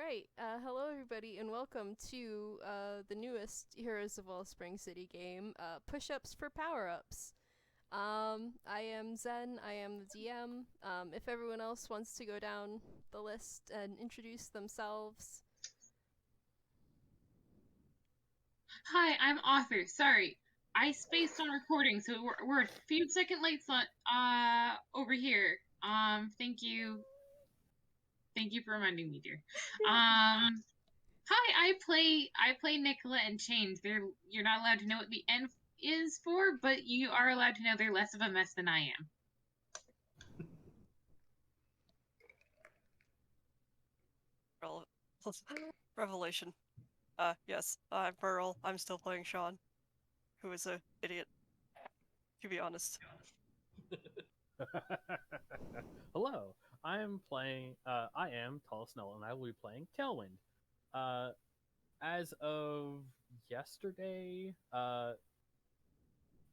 Alright, hello everybody, and welcome to the newest Heroes of Wellspring City game, Push-Ups for Power-Ups. I am Zen, I am the DM. If everyone else wants to go down the list and introduce themselves. Hi, I'm Author. Sorry, I spaced on recording, so we're a few second late over here. Thank you for reminding me, dear. Hi, I play Nikola N. You're not allowed to know what the N is for, but you are allowed to know they're less of a mess than I am. Revelation. Yes, I'm Verl. I'm still playing Shaun, who is a idiot, to be honest. Hello, I am Tallestnull, and I will be playing Tailwind. As of yesterday,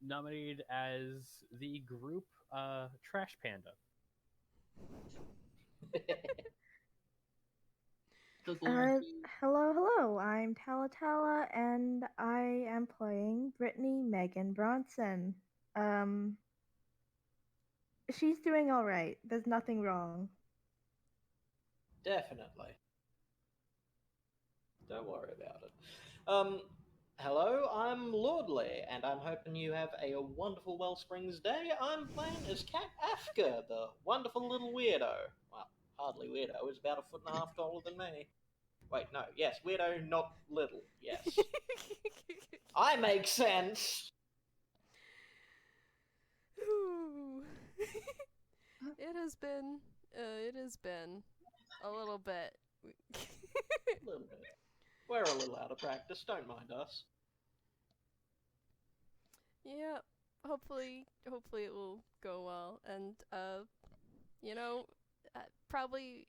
nominated as the group Trash Panda. Hello. I'm Tala, and I am playing Brittney Megan Bronson. She's doing all right. There's nothing wrong. Definitely. Don't worry about it. Hello, I'm Lordly, and I'm hoping you have a wonderful Wellsprings day. I'm playing as Cat Afka, the wonderful little weirdo. Well, hardly weirdo, he's about 1.5 feet taller than me. Wait, no, yes, weirdo, not little, yes. I make sense! It has been a little bit. A little bit. We're a little out of practice, don't mind us. Yeah, hopefully it will go well, and probably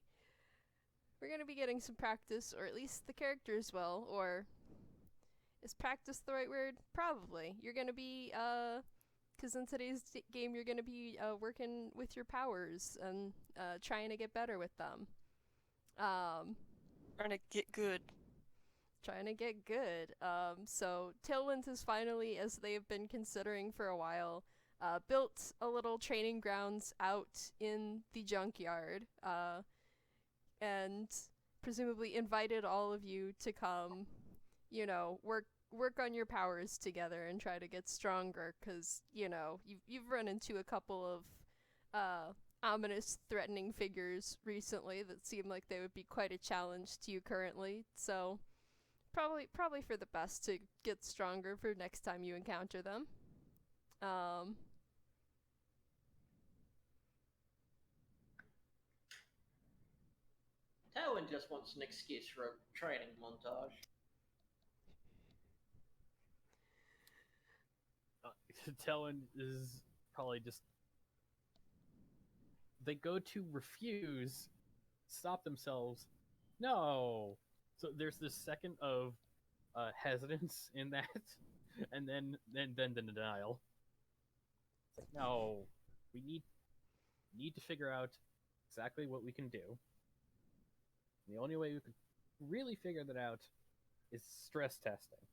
we're gonna be getting some practice, or at least the characters will, or is practice the right word? Probably. You're gonna be, because in today's game you're gonna be working with your powers and trying to get better with them. Trying to get good. So Tailwind has finally, as they have been considering for a while, built a little training grounds out in the junkyard, and presumably invited all of you to come, work on your powers together and try to get stronger, because, you've run into a couple of ominous, threatening figures recently that seem like they would be quite a challenge to you currently, so probably for the best to get stronger for next time you encounter them. Tailwind just wants an excuse for a training montage. Tailwind is probably just... They go to refuse, stop themselves. No! So there's this second of hesitance in that, and then the denial. It's like, no, we need to figure out exactly what we can do. And the only way we can really figure that out is stress testing.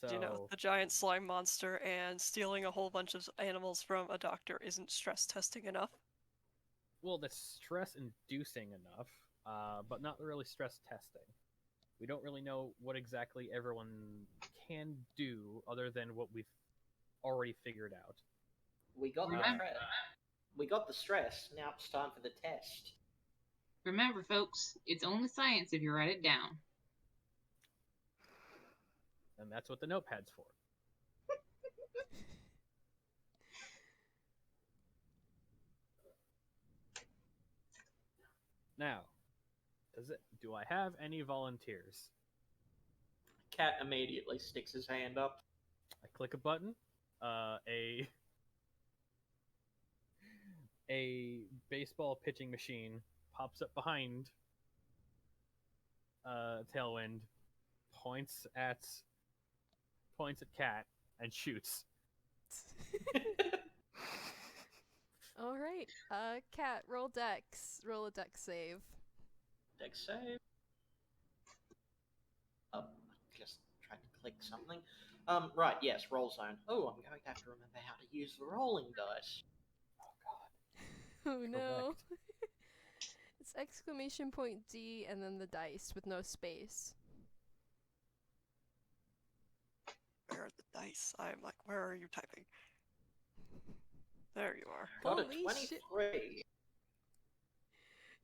So, the giant slime monster and stealing a whole bunch of animals from a doctor isn't stress testing enough. Well, that's stress-inducing enough, but not really stress testing. We don't really know what exactly everyone can do other than what we've already figured out. We got the stress. Now it's time for the test. Remember, folks, it's only science if you write it down. And that's what the notepad's for. Now, do I have any volunteers? Cat immediately sticks his hand up. I click a button. A baseball pitching machine pops up behind Tailwind, points at Cat, and shoots. Alright, Cat, roll a dex save. Dex save. Oh, just tried to click something. Right, yes, roll zone. Oh, I'm going to have to remember how to use the rolling dice. Oh no. Correct. It's exclamation point D and then the dice with no space. Where are the dice? I'm like, where are you typing? There you are. Got a Holy shit. 23.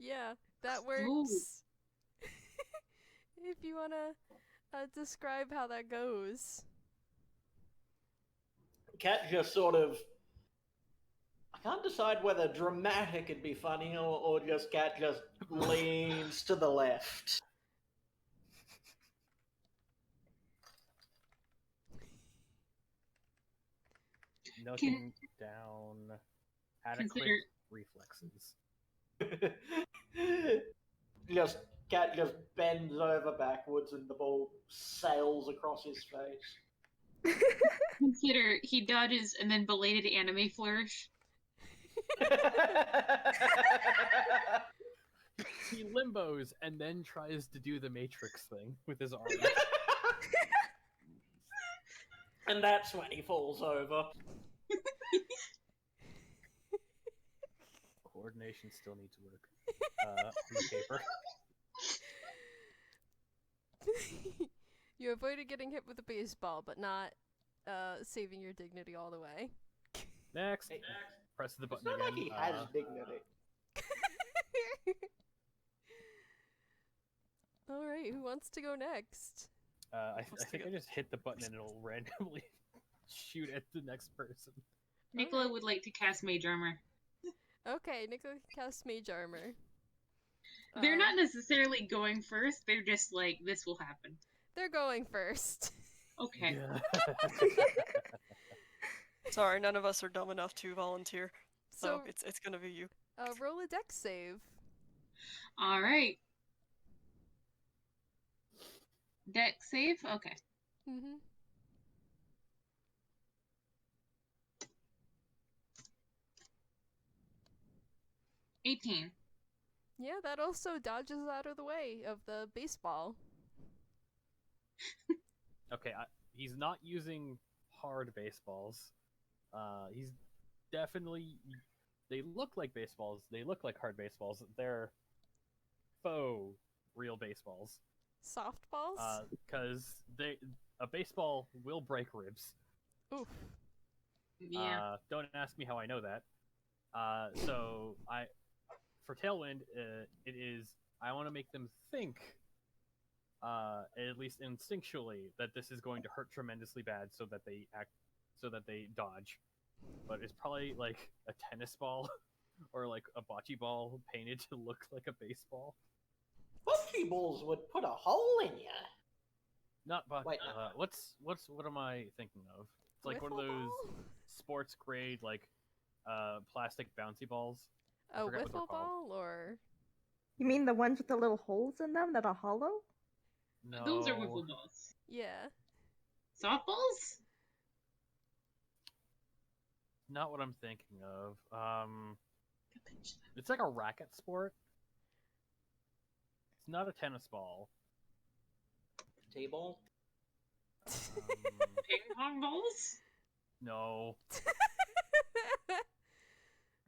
Yeah, that Ooh. works. If you wanna describe how that goes. Cat just sort of. I can't decide whether dramatic would be funny or just Cat just leans to the left. Noting down adequate Consider- reflexes. Cat just bends over backwards and the ball sails across his face. Consider he dodges and then belated anime flourish. He limbos and then tries to do the Matrix thing with his arm. And that's when he falls over. Coordination still needs work on the paper. You avoided getting hit with a baseball, but not saving your dignity all the way. Next, Hey, press the It's button not again. like he has dignity. Alright, who wants to go next? I think I just hit the button and it'll randomly shoot at the next person. Nikola would like to cast Mage Armor. Okay, Nikola casts Mage Armor. They're not necessarily going first, they're just like, this will happen. They're going first. Okay. Yeah. Sorry, none of us are dumb enough to volunteer. So So, it's gonna be you. roll a dex save. Alright. Dex save? Okay. Mm-hmm. $18. Yeah, that also dodges out of the way of the baseball. Okay, he's not using hard baseballs. He's definitely. They look like baseballs. They look like hard baseballs. They're faux real baseballs. Softballs? Because a baseball will break ribs. Oof. Yeah. Don't ask me how I know that. So for Tailwind, it is I want to make them think, at least instinctually, that this is going to hurt tremendously bad, so that they dodge. But it's probably like a tennis ball or like a bocce ball painted to look like a baseball. Bocce balls would put a hole in you. Not bocce. Wait, What am I thinking of? It's like one of Wiffle those ball? sports grade plastic bouncy balls. I A forget what they're wiffle ball or You mean the ones with the little holes in them that are hollow? No. Those are wiffle balls. yeah. Softballs? Not what I'm thinking of. It's like a racket sport. It's not a tennis ball. T-ball? Ping pong balls? No.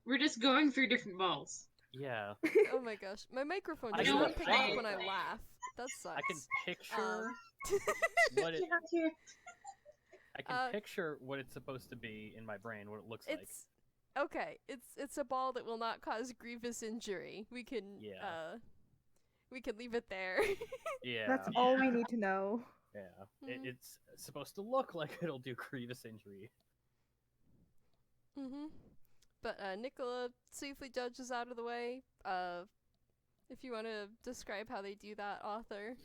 We're just going through different balls. Yeah. Oh my gosh, my microphone I does know not what pick playing up when I is. laugh. That sucks. I can picture Um, what it. Yeah. I can picture what it's supposed to be in my brain. What it looks like. It's okay. It's a ball that will not cause grievous injury. We can we can leave it there. Yeah. That's all we need to know. Yeah. Mhm. It's supposed to look like it'll do grievous injury. Mm-hmm. But Nikola safely dodges out of the way. If you want to describe how they do that, author.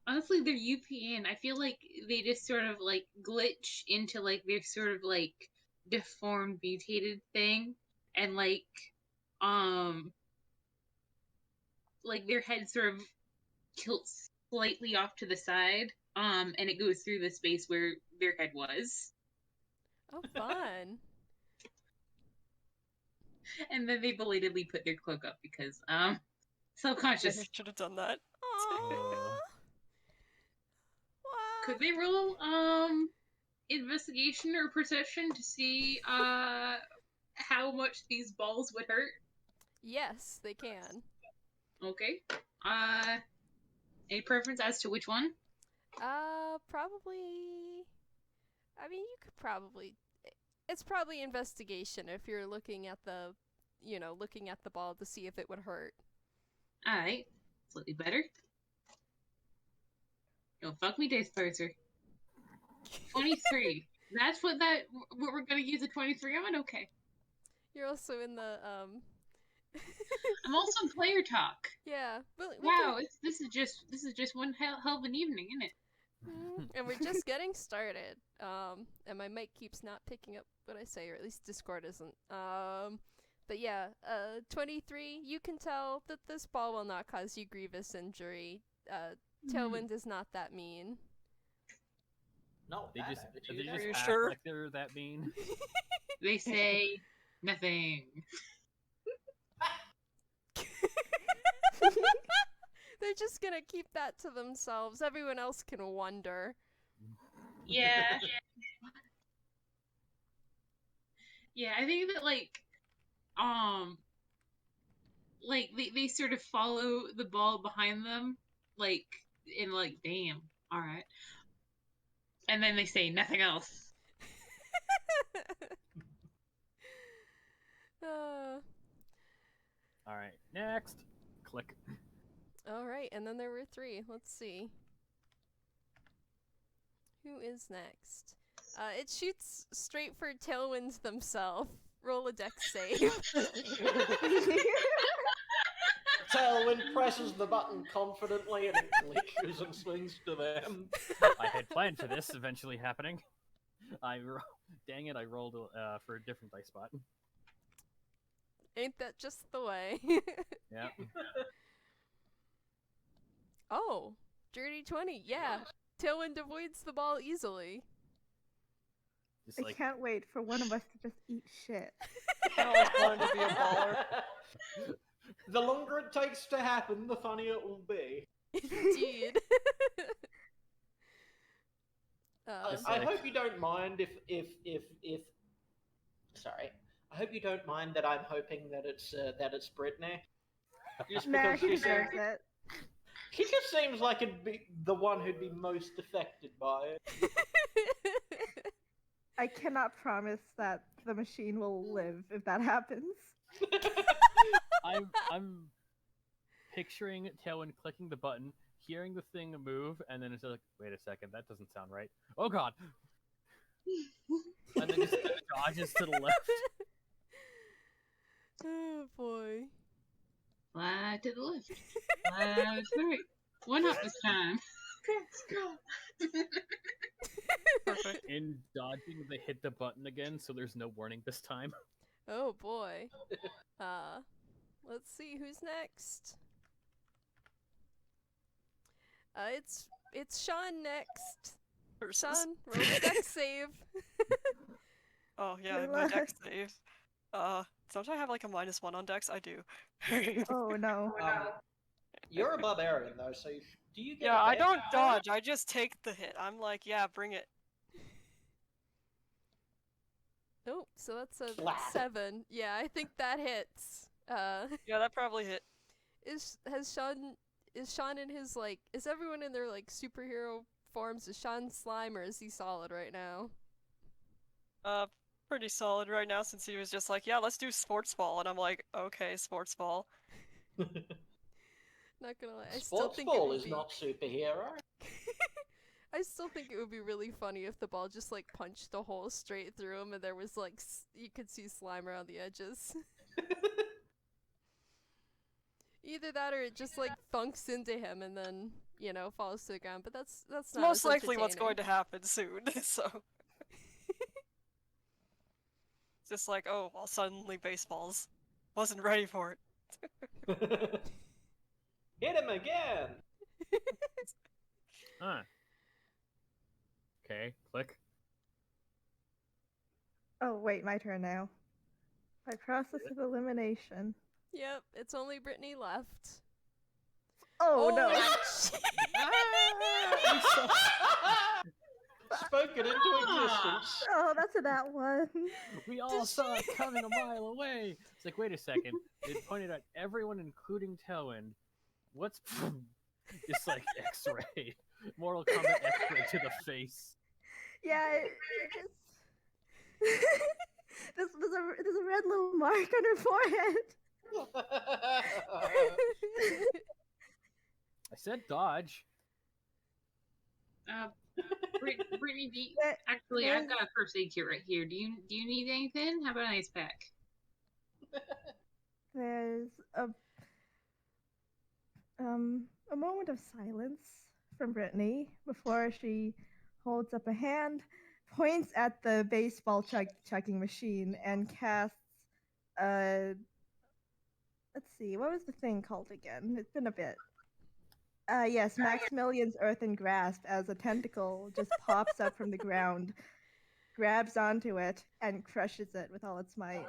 Honestly, they're UPN. I feel like they just sort of like glitch into like their sort of like deformed, mutated thing, and like their head sort of tilts slightly off to the side, and it goes through the space where their head was. Oh, fun. And then they belatedly put their cloak up because, I self-conscious. should have done that. Aww. Could What? they roll, investigation or perception to see, how much these balls would hurt? Yes, they can. Okay. Any preference as to which one? Probably. I mean, you could probably. It's probably investigation if you're looking at the, looking at the ball to see if it would hurt. Alright. Slightly better. Yo, fuck me, Days Parser. 23. That's what we're gonna use a 23 on? Okay. You're also in the I'm also in player talk. Yeah, but Wow, this is just one hell of an evening, isn't it? and we're just getting started. And my mic keeps not picking up what I say, or at least Discord isn't. But yeah, 23. You can tell that this ball will not cause you grievous injury. Tailwind is not that mean. No, They just Are you act sure? like they're that mean. They say nothing. They're just gonna keep that to themselves. Everyone else can wonder. Yeah. Yeah, I think that they sort of follow the ball behind them, damn, alright. And then they say nothing else. Alright, next. Click. Alright, and then there were 3. Let's see. Who is next? It shoots straight for Tailwinds themselves. Roll a dex save. Tailwind presses the button confidently and it glitches and swings to them. I had planned for this eventually happening. Dang it, I rolled for a different dice spot. Ain't that just the way? Yeah. Oh, dirty 20. Yeah, Tailwind avoids the ball easily. Just I like, can't wait for one of us to just eat shit. I always wanted to be a baller. The longer it takes to happen, the funnier it will be. Indeed. I hope you don't mind if sorry. I hope you don't mind that I'm hoping that it's Brittney. Just Nah, because he she deserves seems, it. she just seems like it'd be the one who'd be most affected by it. I cannot promise that the machine will live if that happens. I'm picturing Tailwind clicking the button, hearing the thing move, and then it's like, wait a second, that doesn't sound right. Oh god! And then just dodges to the left. Oh boy. Fly to the left. Fly to the right. One up this time. Let's go. Perfect. In dodging, they hit the button again, so there's no warning this time. Oh boy. Let's see who's next. It's Shaun next. Versus. Shaun, roll a dex save. Oh yeah, my dex save. Don't I have like a -1 on dex? I do. Oh no. You're a barbarian though, so do you get? Yeah, I don't advantage? dodge. I just take the hit. I'm like, yeah, bring it. Oh, so that's a Slap. 7. Yeah, I think that hits. Yeah, that probably hit. Is Shaun in his is everyone in their superhero forms? Is Shaun slime or is he solid right now? Pretty solid right now since he was just like, yeah, let's do sports ball, and I'm like, okay, sports ball. Not gonna lie, I still Sports think it ball would is be... not superhero. I still think it would be really funny if the ball just punched a hole straight through him and there was you could see slime around the edges. Either that or it just thunks into him and then, falls to the ground, but that's not Most as likely what's going to entertaining. happen soon, so. It's just like, oh, well, suddenly baseballs. Wasn't ready for it. Hit him again. Huh. Okay, click. Oh wait, my turn now. By process of elimination. Yep, it's only Brittney left. Oh, no. shit. Spoken into existence. Oh, that's a that one. We all saw it coming a mile away. It's like, wait a second. It pointed at everyone, including Tailwind. What's just like X-ray? Mortal Kombat X-ray to the face. Yeah, it just... there's a red little mark on her forehead. I said dodge. Brittney, actually, I've got a first aid kit right here. Do you need anything? How about an ice pack? There's a moment of silence from Brittney before she holds up a hand, points at the baseball chucking machine, and casts let's see, what was the thing called again? It's been a bit. Yes, Maximilian's Earthen Grasp, as a tentacle just pops up from the ground, grabs onto it, and crushes it with all its might.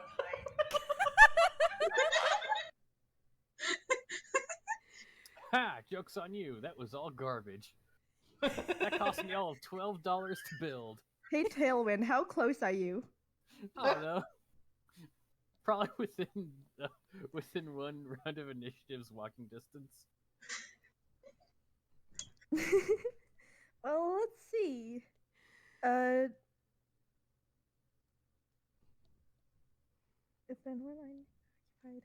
Ha! Joke's on you. That was all garbage. That cost me all of $12 to build. Hey, Tailwind, how close are you? I don't know. Probably within one round of initiative's walking distance. Well, let's see. If then when I'm occupied.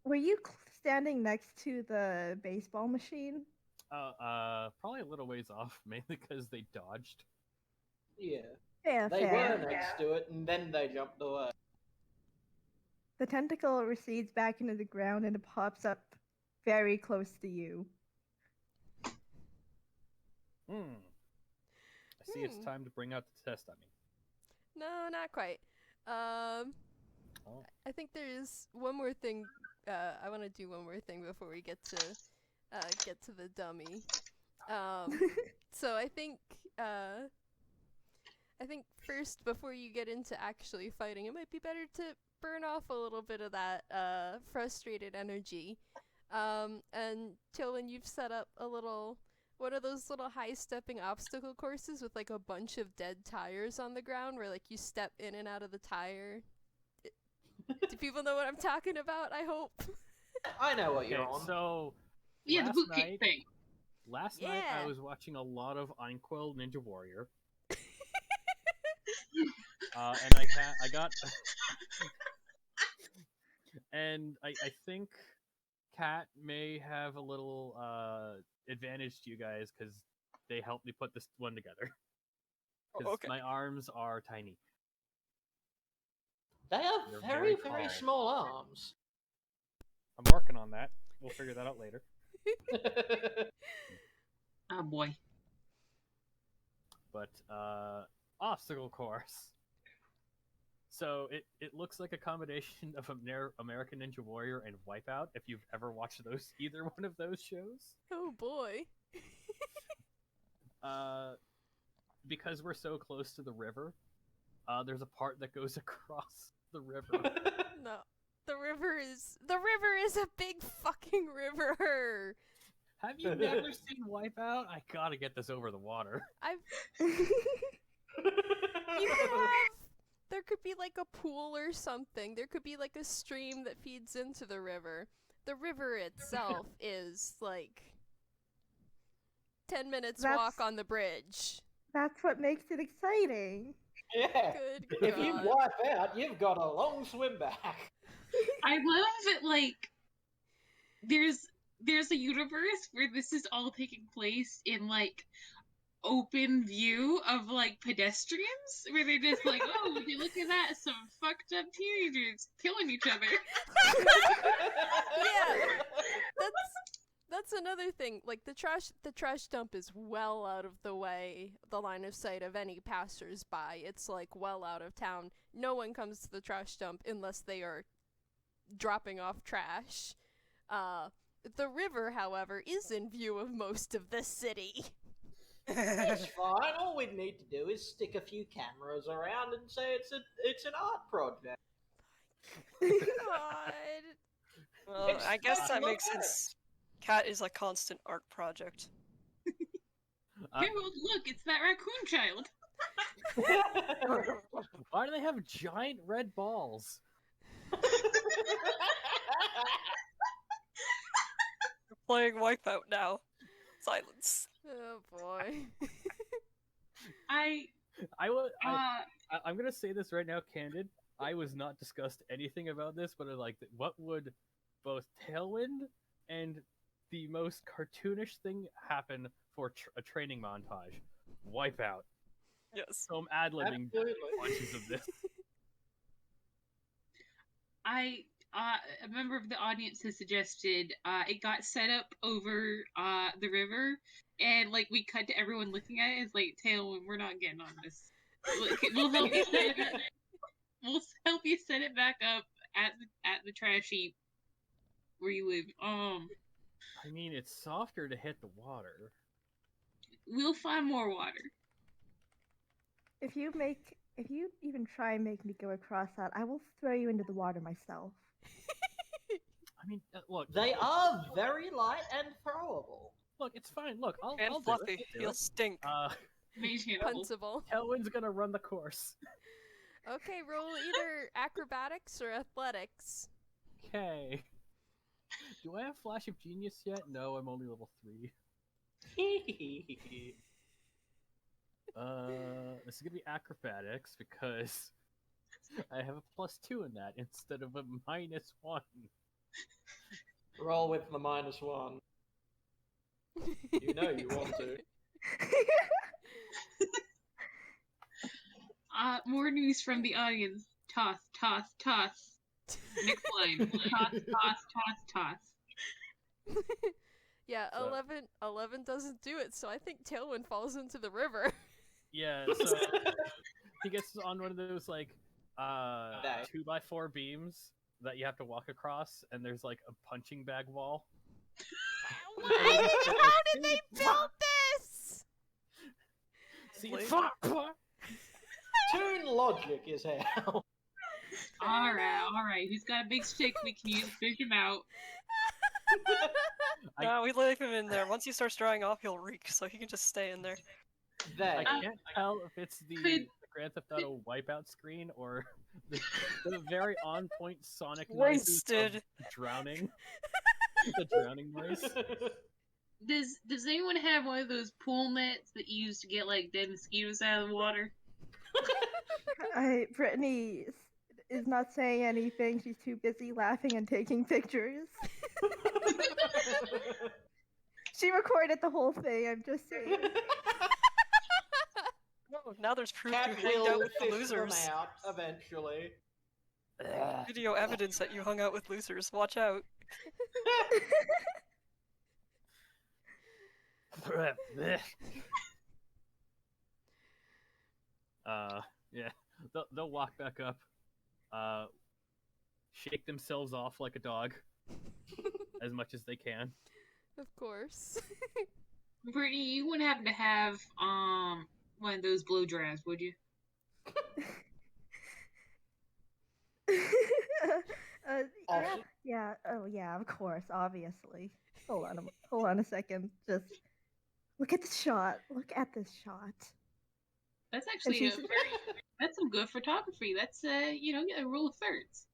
Were you standing next to the baseball machine? Probably a little ways off, mainly because they dodged. Yeah. Yeah, They fair. were next to it, and then they jumped away. The tentacle recedes back into the ground and it pops up very close to you. I see it's time to bring out the test on me. No, not quite. I think there's one more thing. I want to do one more thing before we get to the dummy. So I think first, before you get into actually fighting, it might be better to burn off a little bit of that frustrated energy. And Tailwind, you've set up one of those little high-stepping obstacle courses with like a bunch of dead tires on the ground, where like you step in and out of the tire. Do people know what I'm talking about? I hope. I know what you're on. So Yeah, the last boot kick night- thing. Last night Yeah. I was watching a lot of Einquell Ninja Warrior. And I got and I think Kat may have a little advantage to you guys because they helped me put this one together. 'Cause Okay. my arms are tiny. They have They're very, very very tall. small arms. I'm working on that. We'll figure that out later. Oh boy. But obstacle course. So it looks like a combination of American Ninja Warrior and Wipeout. If you've ever watched either one of those shows, Oh boy. because we're so close to the river, there's a part that goes across the river. No. The river is a big fucking river. Have you never seen Wipeout? I gotta get this over the water. There could be like a pool or something. There could be like a stream that feeds into the river. The river itself is like 10 minutes walk on the bridge. That's what makes it exciting. Yeah. Good If you God. wipe out, you've got a long swim back. I love that, like, there's a universe where this is all taking place in, like, open view of, like, pedestrians, where they're just like, oh, would you look at that? Some fucked up teenagers killing each other. Yeah. That's another thing. Like the trash dump is well out of the line of sight of any passers-by. It's like well out of town. No one comes to the trash dump unless they are dropping off trash. The river, however, is in view of most of the city. It's fine. All we'd need to do is stick a few cameras around and say it's an art project. God. Well, It's I guess that not makes bad. sense. Cat is a constant art project. Harold, look, it's that raccoon child. Why do they have giant red balls? We're playing Wipeout now. Silence. Oh boy. I'm gonna say this right now, candid. I was not discussed anything about this, but like, what would both Tailwind and the most cartoonish thing happen for a training montage? Wipeout. Yes. So I'm ad-libbing bunches of this. A member of the audience has suggested it got set up over the river, and like we cut to everyone looking at it. It's like, Tailwind, we're not getting on this. We'll help you set it. We'll help you set it back up at the trash heap where you live. I mean, it's softer to hit the water. We'll find more water. If you even try and make me go across that, I will throw you into the water myself. I mean, look. They are very light and throwable. Look, it's fine. Look, I'll And do it. Fluffy. I'll do He'll it. stink. Puntable. Tailwind's gonna run the course. Okay, roll either acrobatics or athletics. Okay. Do I have Flash of Genius yet? No, I'm only level 3. This is gonna be acrobatics because I have a +2 in that instead of a -1. Roll with the -1. You know you want to. More news from the audience. Toss, toss, toss. Next line. Toss, toss, toss, toss. Yeah, So- 11 doesn't do it, so I think Tailwind falls into the river. Yeah, so he gets on one of those like 2x4 beams that you have to walk across, and there's like a punching bag wall. How did they build this? See, Blade? Toon logic is how. Alright. Who's got a big stick we can use to fish him out? No, we leave him in there. Once he starts drying off, he'll reek, so he can just stay in there. There. I can't tell if it's the Could- Grand Theft Auto wipeout screen or the very on-point Sonic noises of Wasted. drowning. The drowning noise. Does anyone have one of those pool nets that you use to get like dead mosquitoes out of the water? Brittney is not saying anything. She's too busy laughing and taking pictures. She recorded the whole thing. I'm just saying. Oh, now there's proof Cat you hanged out will with the fish them losers. out eventually. Video evidence that you hung out with losers. Watch out. Yeah, they'll walk back up, shake themselves off like a dog, as much as they can. Of course. Brittney, you wouldn't happen to have one of those blow dries, would you? Yeah. Oh, yeah. Of course. Obviously. Hold on a second. Just look at this shot. Look at this shot. That's actually that's some good photography. That's a rule of thirds.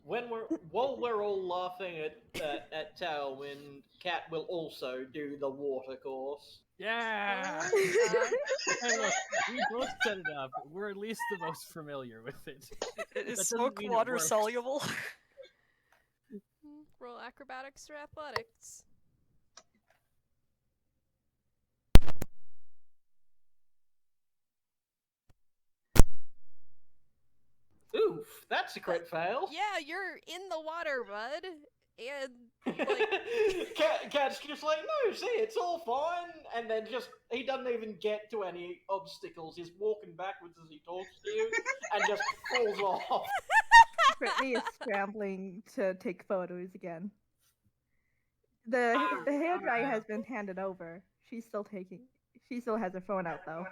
While we're all laughing at Tailwind, Cat will also do the water course. Yeah! Hey, look, we both set it up. We're at least the most familiar with it. Is doesn't smoke mean it water works. soluble? Roll acrobatics or athletics. Oof, that's a crit fail. Yeah, you're in the water, bud. And like Cat's just like, no, see, it's all fine. And then he doesn't even get to any obstacles. He's walking backwards as he talks to you and just falls off. Brittney is scrambling to take photos again. The hairdryer has been handed over. She still has her phone out though.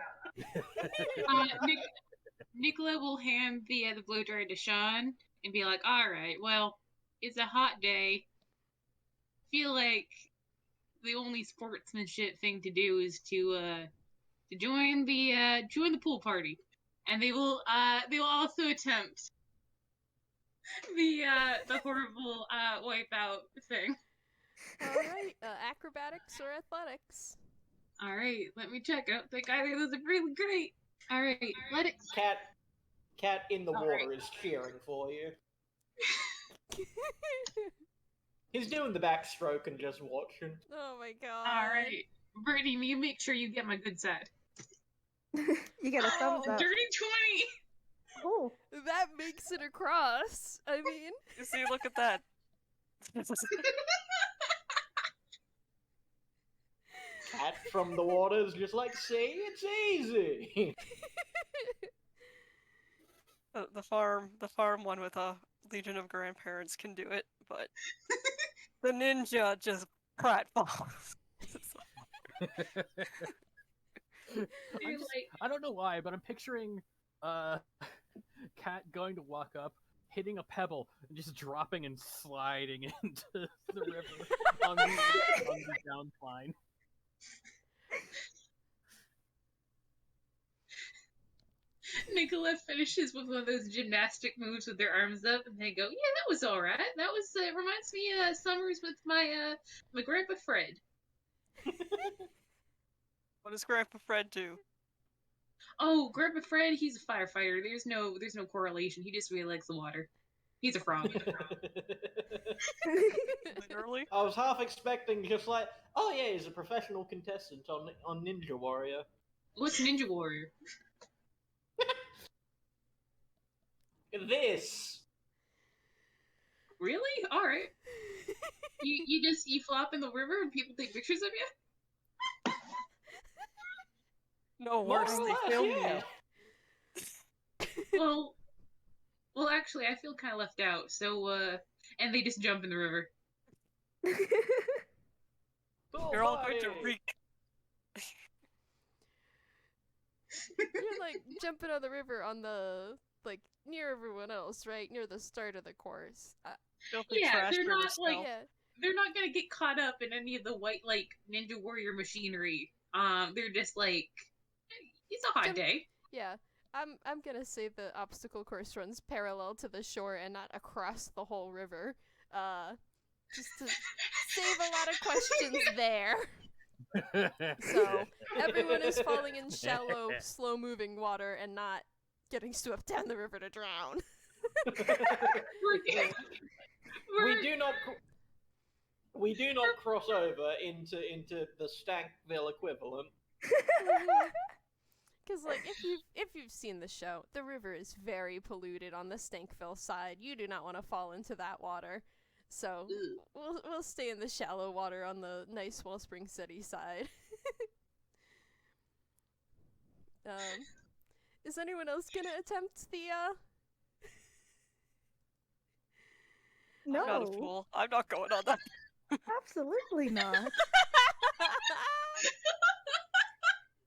Nikola will hand the blow dryer to Shaun and be like, "All right, well, it's a hot day. Feel like the only sportsmanship thing to do is to join the pool party, and they will also attempt the horrible wipeout thing." All right, acrobatics or athletics? All right, let me check. I don't think either of those are really great. All right, athletics. Cat in the All water right. is cheering for you. He's doing the backstroke and just watching. Oh my god. All right, Brittney, you make sure you get my good side. You get a thumbs up. Dirty 20. Oh, That makes it across. I mean, You see, look at that. Cat from the water is just like, see, it's easy. The farm one with a legion of grandparents can do it, but the ninja just pratfalls. I don't know why, but I'm picturing Cat going to walk up, hitting a pebble, and just dropping and sliding into the river on the downcline. Nikola finishes with one of those gymnastic moves with their arms up, and they go, "Yeah, that was all right. That was reminds me of summers with my grandpa Fred." What does Grandpa Fred do? Oh, Grandpa Fred, he's a firefighter. There's no correlation. He just really likes the water. He's a frog. Literally? I was half expecting just like, oh yeah, he's a professional contestant on Ninja Warrior. What's Ninja Warrior? This. Really? All right. You flop in the river and people take pictures of you? No, More worse, or they less, film yeah. you. Well, actually, I feel kind of left out. So, and they just jump in the river. You're all going to reek. you're like jumping on the river on the like near everyone else, right? Near the start of the course. Filthy Yeah, trash they're river not, smell. Yeah. They're not gonna get caught up in any of the white, like, Ninja Warrior machinery. They're just like, it's a hot Jump- day. Yeah. I'm gonna say the obstacle course runs parallel to the shore and not across the whole river. Just to save a lot of questions there. So everyone is falling in shallow, slow-moving water and not getting swept down the river to drown. We do not cross over into the Stankville equivalent. Because like if you've seen the show, the river is very polluted on the Stankville side. You do not want to fall into that water. So we'll stay in the shallow water on the nice Wellspring City side. Is anyone else gonna attempt the no, I'm not a fool. I'm not going on that. absolutely not.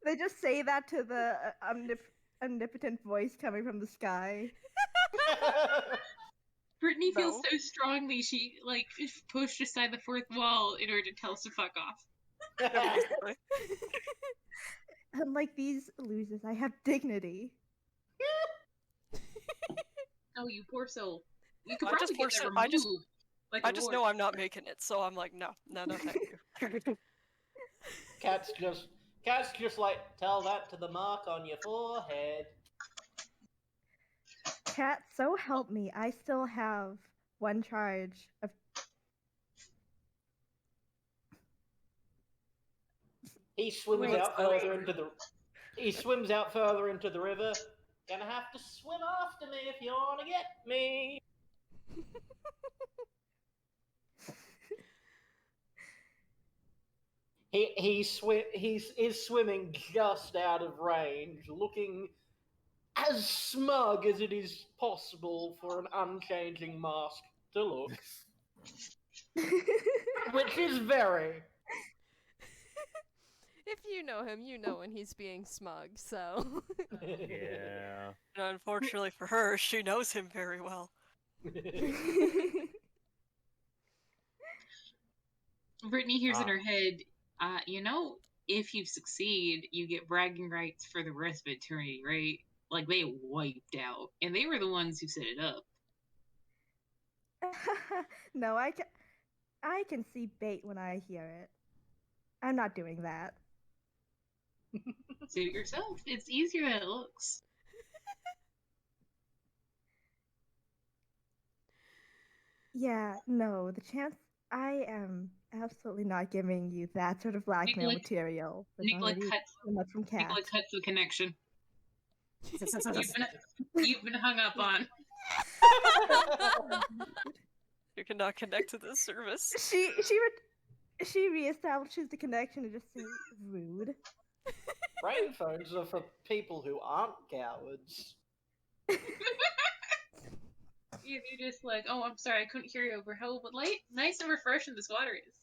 They just say that to the omnipotent voice coming from the sky. Brittney feels No. so strongly she, like, pushed aside the fourth wall in order to tell us to fuck off. Basically. Unlike these losers, I have dignity. Oh, you poor soul. You could I probably just get that force- I just- removed, like I a just ward. know I'm not making it, so I'm like, no, thank you. Cat's just like, tell that to the mark on your forehead. Cat, so help me, I still have one charge of. He swims Wait. out further into the. He swims out further into the river. Gonna have to swim after me if you want to get me. He's swimming just out of range, looking as smug as it is possible for an unchanging mask to look, which is very. If you know him, you know when he's being smug, so. Yeah. And unfortunately for her, she knows him very well. Brittney hears in Ah. her head, if you succeed, you get bragging rights for the rest of eternity, right? Like, they wiped out. And they were the ones who set it up. No, I can see bait when I hear it. I'm not doing that. Suit yourself. It's easier than it looks. Yeah, no, the chance I am absolutely not giving you that sort of blackmail Nikola- material. There's Nikola already cuts, too much from Cat. Nikola cuts the connection. You've been hung up on. You cannot connect to this service. She reestablishes the connection and just says rude. Brain phones are for people who aren't cowards. You're just like, oh, I'm sorry, I couldn't hear you over how light, nice and refreshing this water is.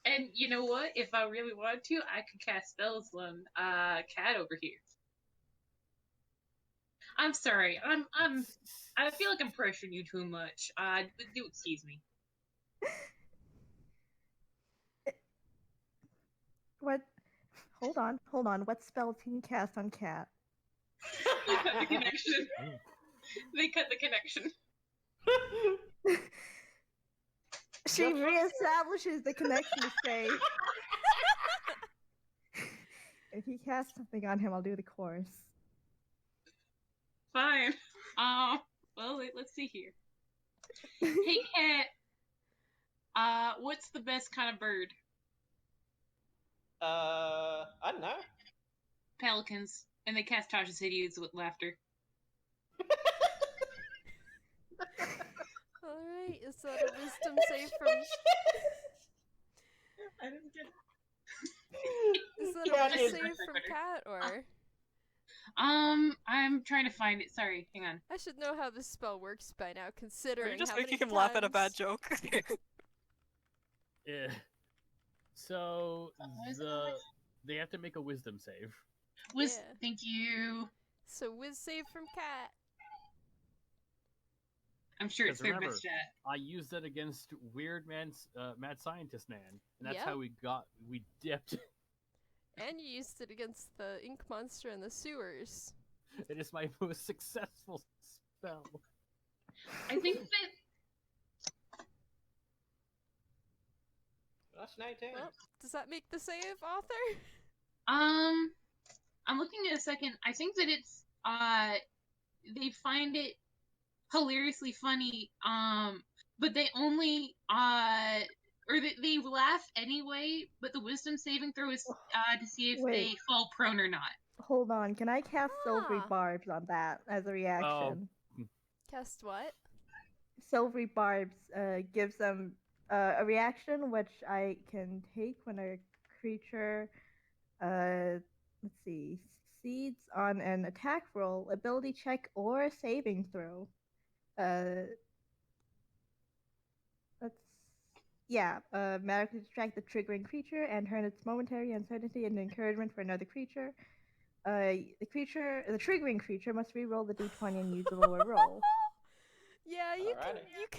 And you know what? If I really wanted to, I could cast spells on Cat over here. I'm sorry. I feel like I'm pressuring you too much. Do excuse me. What? Hold on. What spells can you cast on Cat? They cut the connection. They cut the connection. She reestablishes the connection to say, if you cast something on him, I'll do the course. Fine. Well, let's see here. Hey, Cat. What's the best kind of bird? I don't know. Pelicans. And they cast Tasha's Hideous with laughter. Alright, is that a wisdom save from... I didn't get it. Is that Yeah, a it wisdom is. save from Cat, or... I'm trying to find it. Sorry, hang on. I should know how this spell works by now, Are considering you just how making many him laugh at a times- bad joke? Yeah. So What is it? they have to make a wisdom save. Yeah. Thank you. So whiz save from Cat. I'm sure it's 'Cause their remember, best chat. I used it against Weird Man's Mad Scientist Man, and that's Yep. how we dipped. And you used it against the ink monster in the sewers. It is my most successful spell. I think that That's 19. Well, does that make the save, author? I'm looking at a second. I think that it's they find it hilariously funny, but they only or they laugh anyway, but the wisdom saving throw is to see if Wait. they fall prone or not. Hold on, can I cast Silvery Ah. Barbs on that as a reaction? Cast what? Silvery Barbs gives them a reaction which I can take when a creature, let's see, succeeds on an attack roll, ability check, or saving throw. Magically distract the triggering creature and turn its momentary uncertainty into encouragement for another creature. The triggering creature must re-roll the d20 and use the lower roll. Yeah, you Alrighty.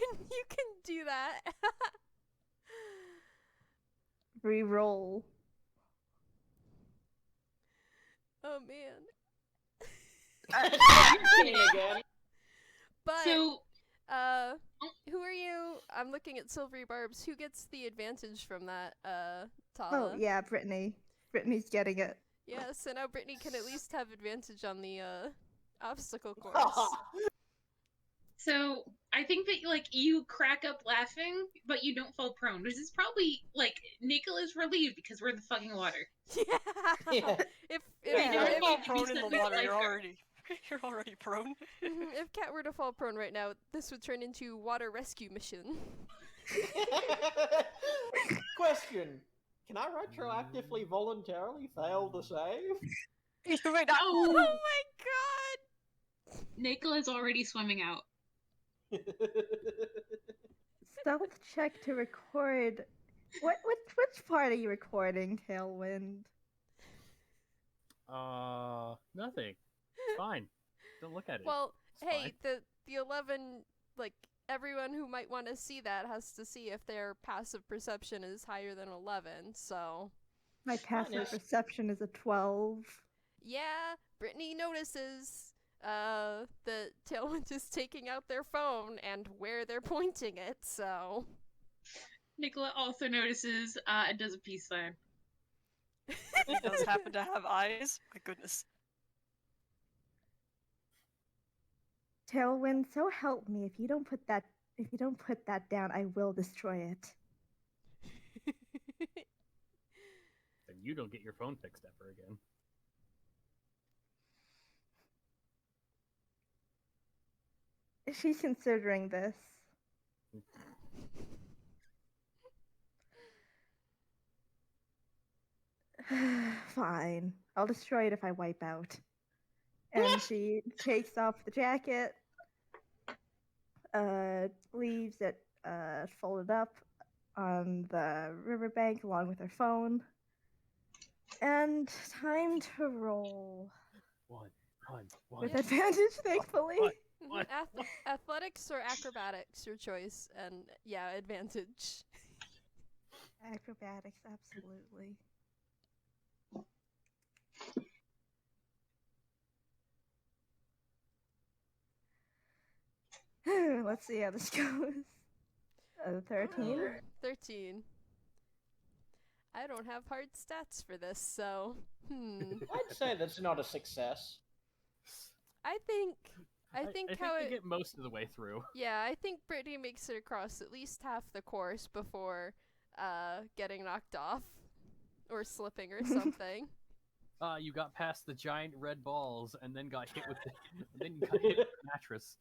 can do that. Re-roll. Oh man. Again. But So who are you? I'm looking at Silvery Barbs. Who gets the advantage from that, Tala? Oh yeah, Brittney. Brittney's getting it. Yeah, so now Brittney can at least have advantage on the obstacle course. So I think that like you crack up laughing, but you don't fall prone, which is probably like Nikola's relieved because we're in the fucking water. Yeah. Yeah. If Yeah, You're if fall you prone in set the this water. You're lifeguard. already prone. if Cat were to fall prone right now, this would turn into water rescue mission. Question. Can I retroactively voluntarily fail the save? You may not. Oh my god! Nikola's already swimming out. Stealth check to record Which part are you recording, Tailwind? Nothing. It's fine. Don't look at it. Well, It's hey, fine. the 11, like, everyone who might want to see that has to see if their passive perception is higher than 11, so... My passive is- perception is a 12. Yeah, Brittney notices the Tailwind is taking out their phone and where they're pointing it, so... Nikola also notices and does a peace sign. He does happen to have eyes. My goodness. Tailwind, so help me, if you don't put that down, I will destroy it. Then you don't get your phone fixed ever again. She's considering this. Fine. I'll destroy it if I wipe out. And she takes off the jacket, leaves it folded up on the riverbank along with her phone. And time to roll. One. With advantage, thankfully. What? Athletics or acrobatics, your choice, and yeah, advantage. Acrobatics, absolutely. Let's see how this goes. 13. 13. I don't have hard stats for this, so I'd say that's not a success. I think I think how they it get most of the way through. yeah, I think Brittney makes it across at least half the course before getting knocked off or slipping or something. You got past the giant red balls and then got hit with then you got hit with the mattress.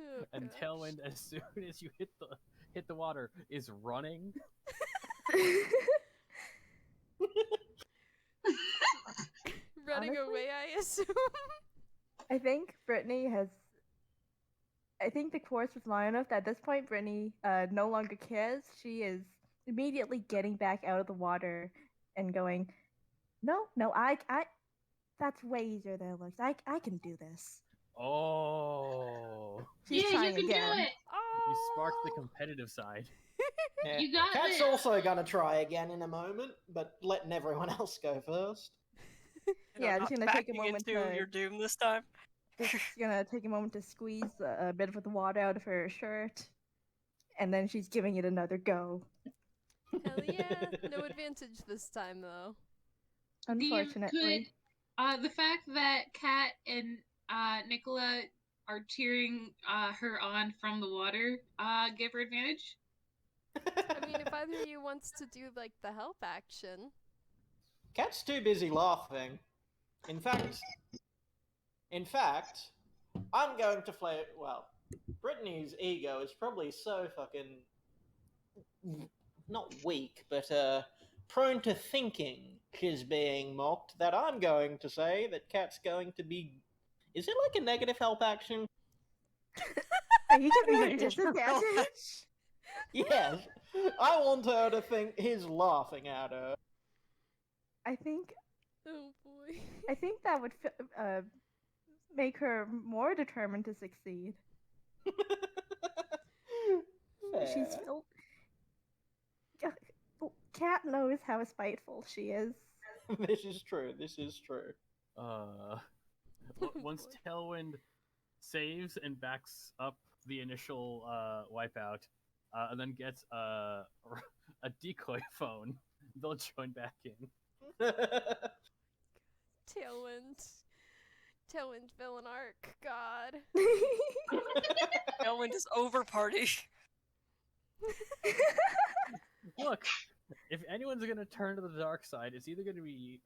Oh, And gosh. Tailwind, as soon as you hit the water, is running. Running Honestly? away, I assume. I think Brittney has. I think the course was long enough that at this point Brittney no longer cares. She is immediately getting back out of the water and going, no, that's way easier than it looks. I can do this. Oh, She's yeah, you trying can again. do it. you sparked the Oh. competitive side. Yeah. You got Cat's this. also gonna try again in a moment, but letting everyone else go first. You know, Yeah, not just gonna take a backing moment into to- your doom this time. Just gonna take a moment to squeeze a bit of the water out of her shirt, and then she's giving it another go. Hell yeah! No advantage this time though. Unfortunately. The fact that Kat and Nikola are cheering her on from the water give her advantage? I mean, if either of you wants to do like the help action. Cat's too busy laughing. In fact, I'm going to play. Well, Brittney's ego is probably so fucking not weak, but prone to thinking she's being mocked that I'm going to say that Cat's going to be. Is it like a negative help action? Are you giving her Wait, disadvantage? Yes. I want her to think he's laughing at her. I think Oh boy. that would make her more determined to succeed. She's Fair. still. Cat knows how spiteful she is. This is true. This is true. Once Boy. Tailwind saves and backs up the initial wipeout, and then gets a decoy phone, they'll join back in. Tailwind villain arc. God. Tailwind is over party. Look, if anyone's gonna turn to the dark side, it's either gonna be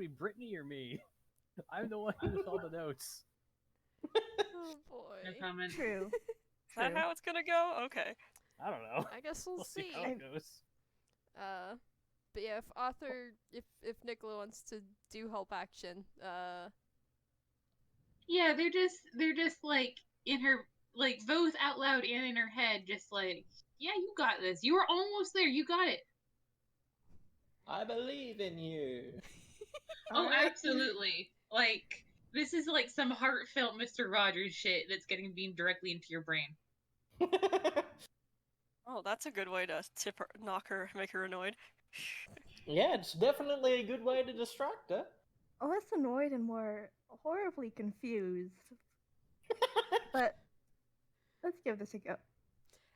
Brittney or me. I'm the one with all the notes. Oh boy. No comment. True. Is that how it's gonna go? Okay. I don't know. I guess we'll see. how it goes. But yeah, if Nikola wants to do help action, Yeah, they're just like in her like both out loud and in her head, just like, yeah, you got this. You were almost there. You got it. I believe in you. Oh, Alright. absolutely. Like, this is like some heartfelt Mr. Rogers shit that's getting beamed directly into your brain. Oh, that's a good way to knock her, make her annoyed. Yeah, it's definitely a good way to distract her. Less annoyed and more horribly confused. But let's give this a go.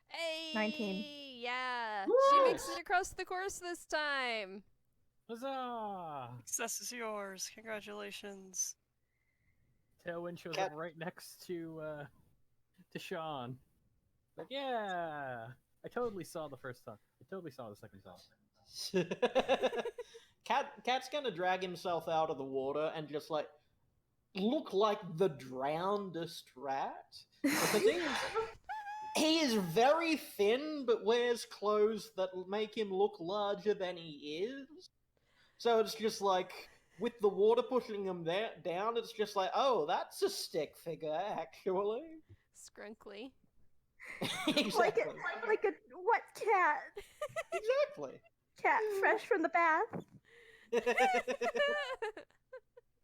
Hey! 19. Yeah! Woo! She makes it across the course this time! Huzzah! Success is yours. Congratulations. Tailwind shows Cat- up right next to Shaun. Like, yeah, I totally saw the first time. I totally saw the second time. Cat's gonna drag himself out of the water and just like look like the drownedest rat. Because he is very thin, but wears clothes that make him look larger than he is. So it's just like, with the water pushing him down, it's just like, oh, that's a stick figure, actually. Scrunkly. Exactly. Like a what cat? Exactly. Cat fresh from the bath.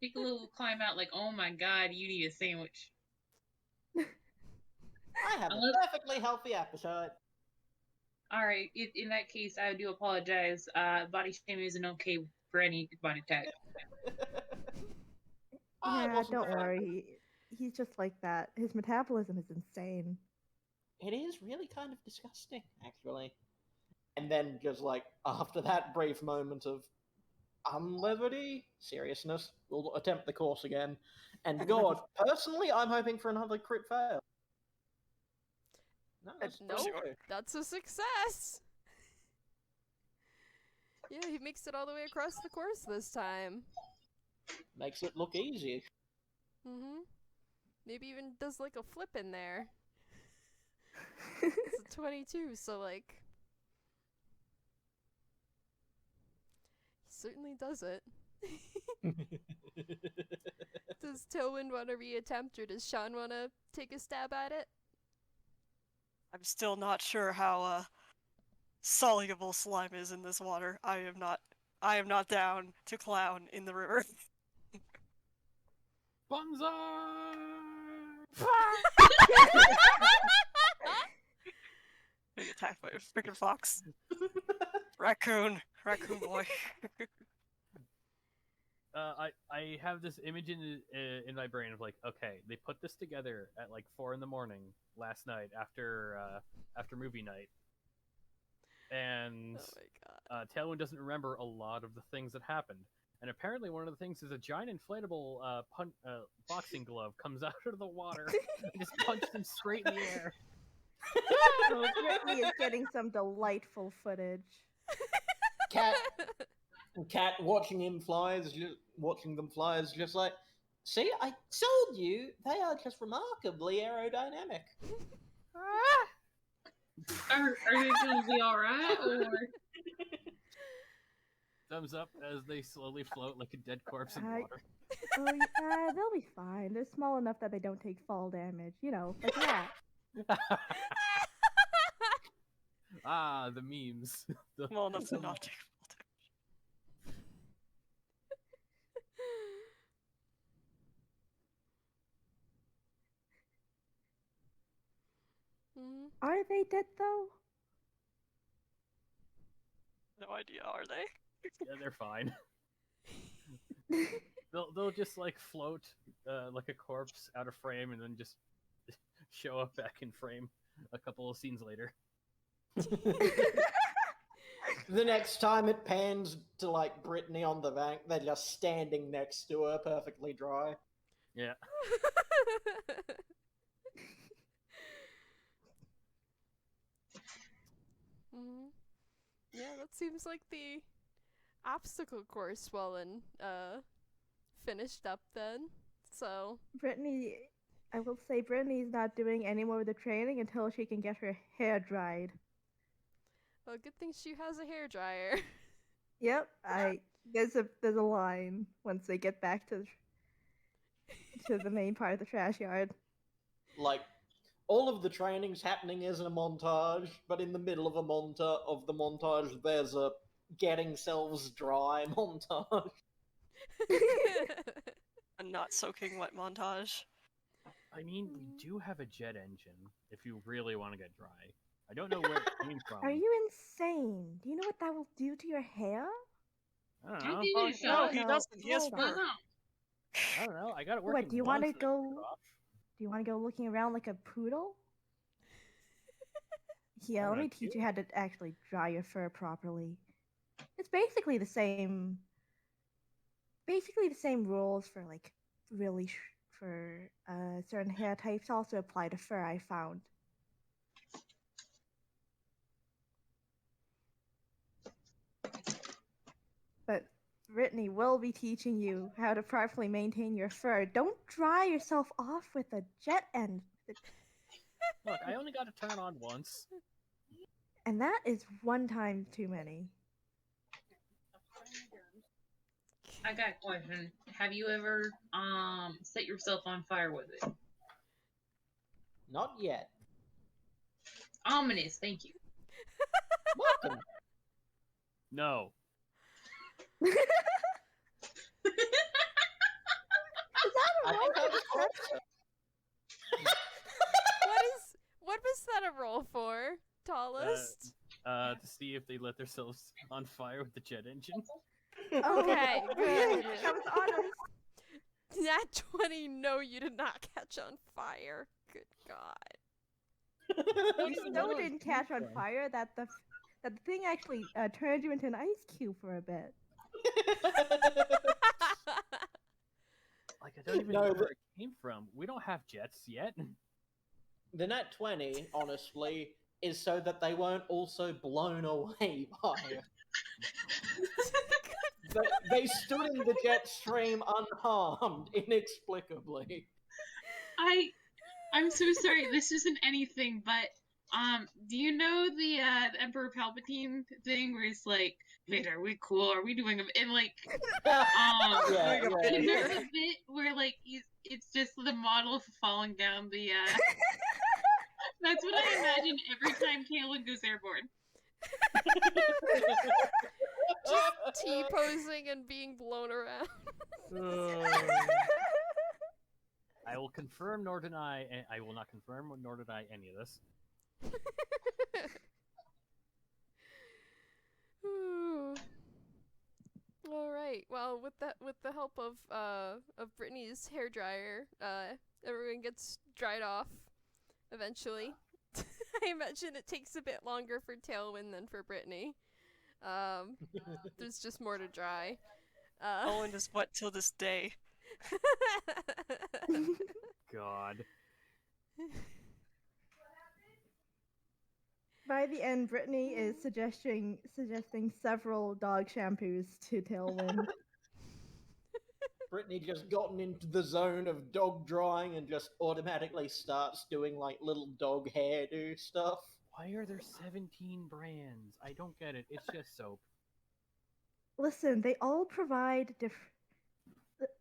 Piccolo will climb out like, oh my god, you need a sandwich. I have a Unless- perfectly healthy appetite. Alright, in that case, I do apologize. Body shaming isn't okay for any body type. I Yeah, wasn't don't there. worry. He's just like that. His metabolism is insane. It is really kind of disgusting, actually. And then just like, after that brief moment of levity, seriousness, we'll attempt the course again. And God, personally, I'm hoping for another crit fail. No, that's Nope. pretty That's a success! Yeah, he makes it all the way across the course this time. Makes it look easy. Mm-hmm. Maybe even does like a flip in there. It's a 22, so like... He certainly does it. Does Tailwind want to reattempt, or does Shaun want to take a stab at it? I'm still not sure how soluble slime is in this water. I am not down to clown in the river. Banzai! Being attacked by a freaking fox. Raccoon boy. I have this image in my brain of like, okay, they put this together at like 4 a.m. last night after movie night, and Oh my god. Tailwind doesn't remember a lot of the things that happened. And apparently, one of the things is a giant inflatable boxing glove comes out of the water and just punched him straight in the air. So Brittney is getting some delightful footage. Cat watching them fly is just like, see, I told you, they are just remarkably aerodynamic. Are they gonna be alright, or... Thumbs up as they slowly float like a dead corpse in the I- water. Oh, yeah, they'll be fine. They're small enough that they don't take fall damage. You know, like that. Ah, the memes. Well enough to not take full damage. Mhm. Are they dead though? No idea, are they? Yeah, they're fine. They'll just like float like a corpse out of frame and then just show up back in frame a couple of scenes later. The next time it pans to like Brittney on the bank, they're just standing next to her, perfectly dry. Yeah. Mhm. Yeah, that seems like the obstacle course well and finished up then. So Brittney, I will say Brittney's not doing any more of the training until she can get her hair dried. well, good thing she has a hairdryer. Yep, there's a line once they get back to the main part of the trash yard. Like, all of the training's happening as a montage, but in the middle of the montage, there's a getting selves dry montage. A not soaking wet montage. I mean, we do have a jet engine if you really want to get dry. I don't know where it came from. Are you insane? Do you know what that will do to your hair? I don't Don't know. you Oh, get a no, shot? he No. doesn't. He has Hold Why fur. not? I don't know. I got it What, working do you once. wanna and I took it go- off. Do you want to go looking around like a poodle? Yeah, I'm let not me teach cute. you how to actually dry your fur properly. It's basically the same. Basically the same rules for like really for certain hair types also apply to fur. I found. But Brittney will be teaching you how to properly maintain your fur. Don't dry yourself off with a jet end. Look, I only got to turn on once. And that is one time too many. I got a question. Have you ever set yourself on fire with it? Not yet. Ominous, thank you. Welcome. No. Is I that a think I roll? was closer. What was that a roll for, Tallest? To see if they let themselves on fire with the jet engine. Okay, good. That was honest. Nat 20, no, you did not catch on fire. Good God. You know it didn't catch on fire. That the thing actually turned you into an ice cube for a bit. Like, I don't even No, know but- where it came from. We don't have jets yet. The nat 20, honestly, is so that they weren't also blown away by it. They stood in the jet stream unharmed, inexplicably. I'm so sorry. This isn't anything, but do you know the Emperor Palpatine thing where it's like, Vader, are we cool? Are we doing a and like Yeah, you know yeah. the bit where like it's just the model falling down the That's what I imagine every time Tailwind goes airborne. Just T-posing and being blown around. I will confirm nor deny. I will not confirm nor deny any of this. All right. Well, with the help of Brittney's hairdryer, everyone gets dried off eventually. I imagine it takes a bit longer for Tailwind than for Brittney. There's just more to dry. Owen is wet till this day. God. By the end, Brittney is suggesting several dog shampoos to Tailwind. Brittney just gotten into the zone of dog drying and just automatically starts doing like little dog hairdo stuff. Why are there 17 brands? I don't get it. It's just soap. Listen, they all provide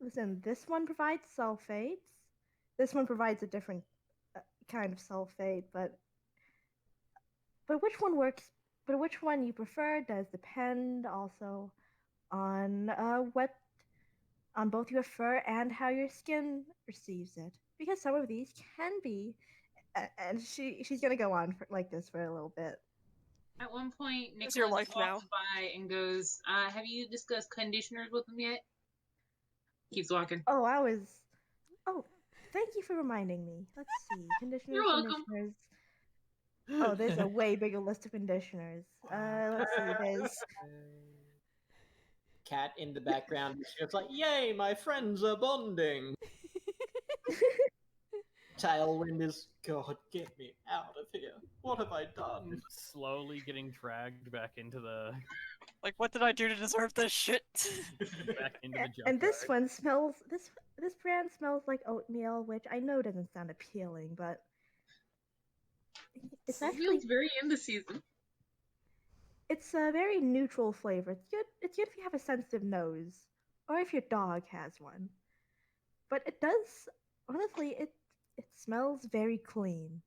Listen, this one provides sulfates. This one provides a different kind of sulfate, but which one works? But which one you prefer does depend also on on both your fur and how your skin receives it. Because some of these can be, and she's gonna go on like this for a little bit. At one point, It's your Nicholas life now. walks by and goes, have you discussed conditioners with them yet? Keeps walking. Oh, thank you for reminding me. Let's see, conditioners. You're welcome. Conditioners. Oh, there's a way bigger list of conditioners. Let's see, there's Cat in the background is just like, yay, my friends are bonding. Tailwind is, God, get me out of here. What have I done? Slowly getting dragged back into the Like, what did I do to deserve this shit? back into the and this junkyard. one smells. This brand smells like oatmeal, which I know doesn't sound appealing, but it's actually Feels very in the season. it's a very neutral flavor. It's good if you have a sensitive nose, or if your dog has one. But it does, honestly, it smells very clean.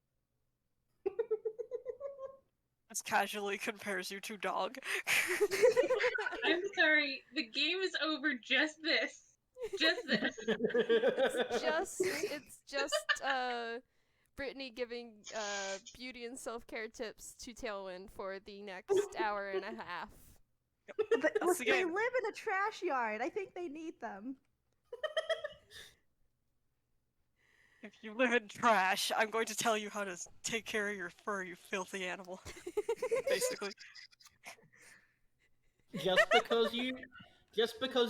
Just casually compares you to dog. I'm sorry, the game is over. Just this. Just this. It's just Brittney giving beauty and self-care tips to Tailwind for the next hour and a half. Look, the they game. live in a trash yard. I think they need them. If you live in trash, I'm going to tell you how to take care of your fur, you filthy animal. Basically. Just because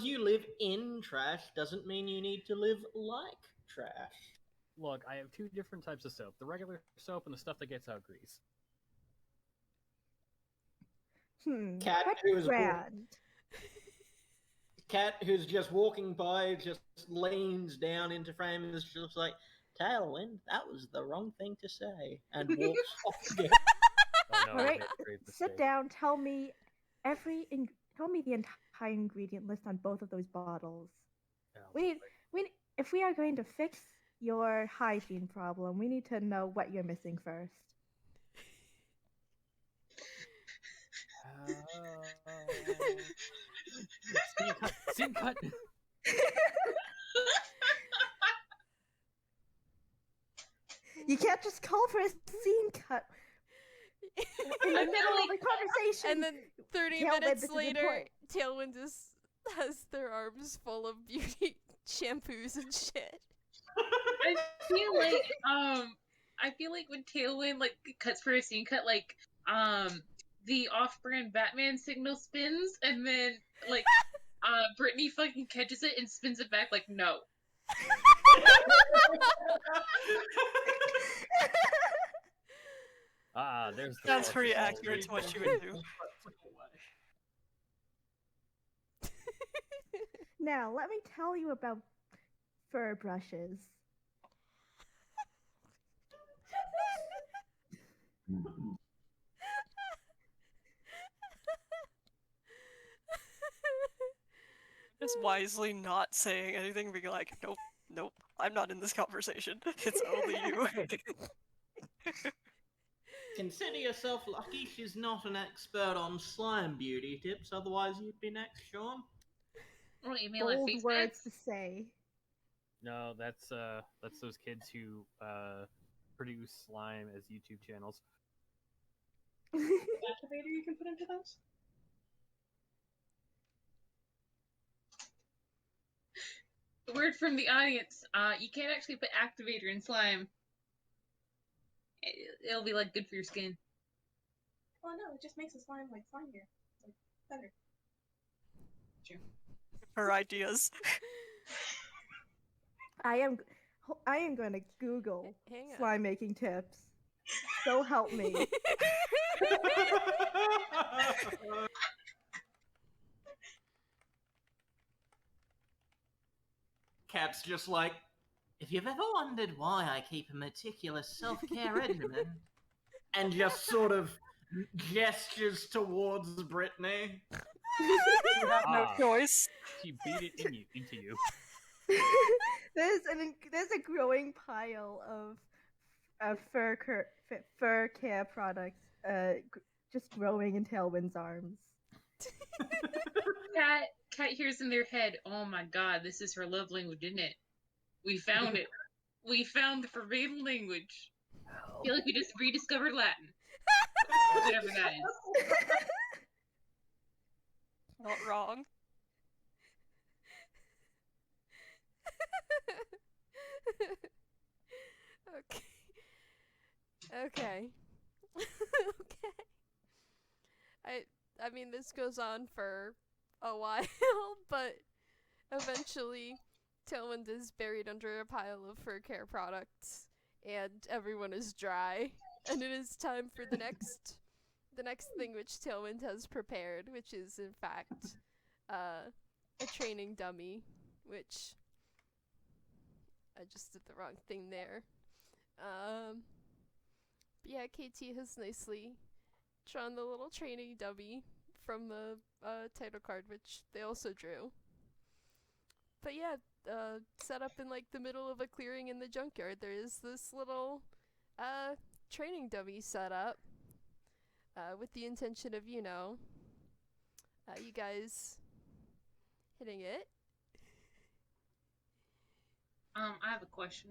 you live in trash doesn't mean you need to live like trash. Look, I have 2 different types of soap: the regular soap and the stuff that gets out grease. Cat What who is brand? Cat who's just walking by just leans down into frame and is just like, Tailwind, that was the wrong thing to say, and walks off again. Oh, no, All I right, made a great sit mistake. down. Tell me tell me the entire ingredient list on both of those bottles. Oh, If we are going to fix your hygiene problem, we need to know what you're missing first. Scene cut. You can't just call for a scene cut in the I'm middle like- of a conversation. And then 30 Tailwind, minutes this is later, important. Tailwind has their arms full of beauty shampoos and shit. I feel like when Tailwind like cuts for a scene cut, like the off-brand Batman signal spins, and then like Brittney fucking catches it and spins it back like no. There's the Sounds part pretty that's all accurate grease. to what you would do. Now, let me tell you about fur brushes. Just wisely not saying anything, being like, nope, I'm not in this conversation. It's only you. Consider yourself lucky she's not an expert on slime beauty tips, otherwise you'd be next, Shaun. What, you mean like Bold face words masks? to say. No, that's those kids who produce slime as YouTube channels. Activator you can put into those? Word from the audience. You can't actually put activator in slime. It'll be like good for your skin. Well, no, it just makes the slime like slimier, like better. Her ideas. I am going to Google Hang on. slime making tips. So help me. Cat's just like, if you've ever wondered why I keep a meticulous self-care regimen, and just sort of gestures towards Brittney. You have no Ah. choice. She beat it into you. There's a growing pile of fur care products just growing in Tailwind's arms. Cat hears in their head, oh my god, this is her love language, isn't it? We found it. We found the forbidden language. I feel like we just rediscovered Latin. Whatever that is. Not wrong. Okay. I mean, this goes on for a while, but eventually Tailwind is buried under a pile of fur care products, and everyone is dry, and it is time for the next thing which Tailwind has prepared, which is in fact a training dummy, which I just did the wrong thing there. But yeah, KT has nicely drawn the little training dummy from the title card, which they also drew. But yeah, set up in like the middle of a clearing in the junkyard, there is this little training dummy set up. with the intention of, you guys hitting it. I have a question.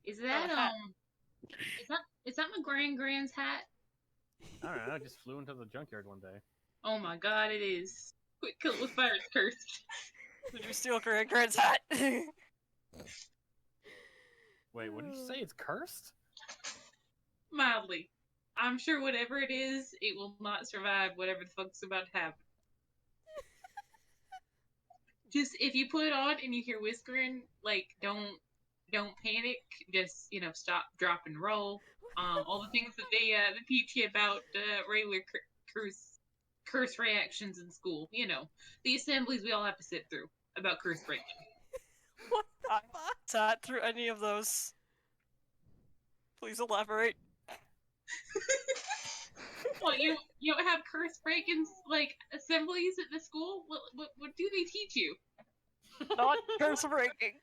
Is hat. that is that my grand's hat? I don't know. I just flew into the junkyard one day. Oh my god, it is. Quick, kill it with fire, it's cursed. Did you steal Grant's hat? Wait, what did you say? It's cursed? Mildly. I'm sure whatever it is, it will not survive whatever the fuck's about to happen. Just, if you put it on and you hear whispering, like, don't panic. Just, stop, drop, and roll. All the things that they teach you about regular curse reactions in school. The assemblies we all have to sit through about curse breaking. What the I fuck? sat through any of those. Please elaborate. What, you don't have curse breaking, like, assemblies at the school? What do they teach you? Not curse breaking.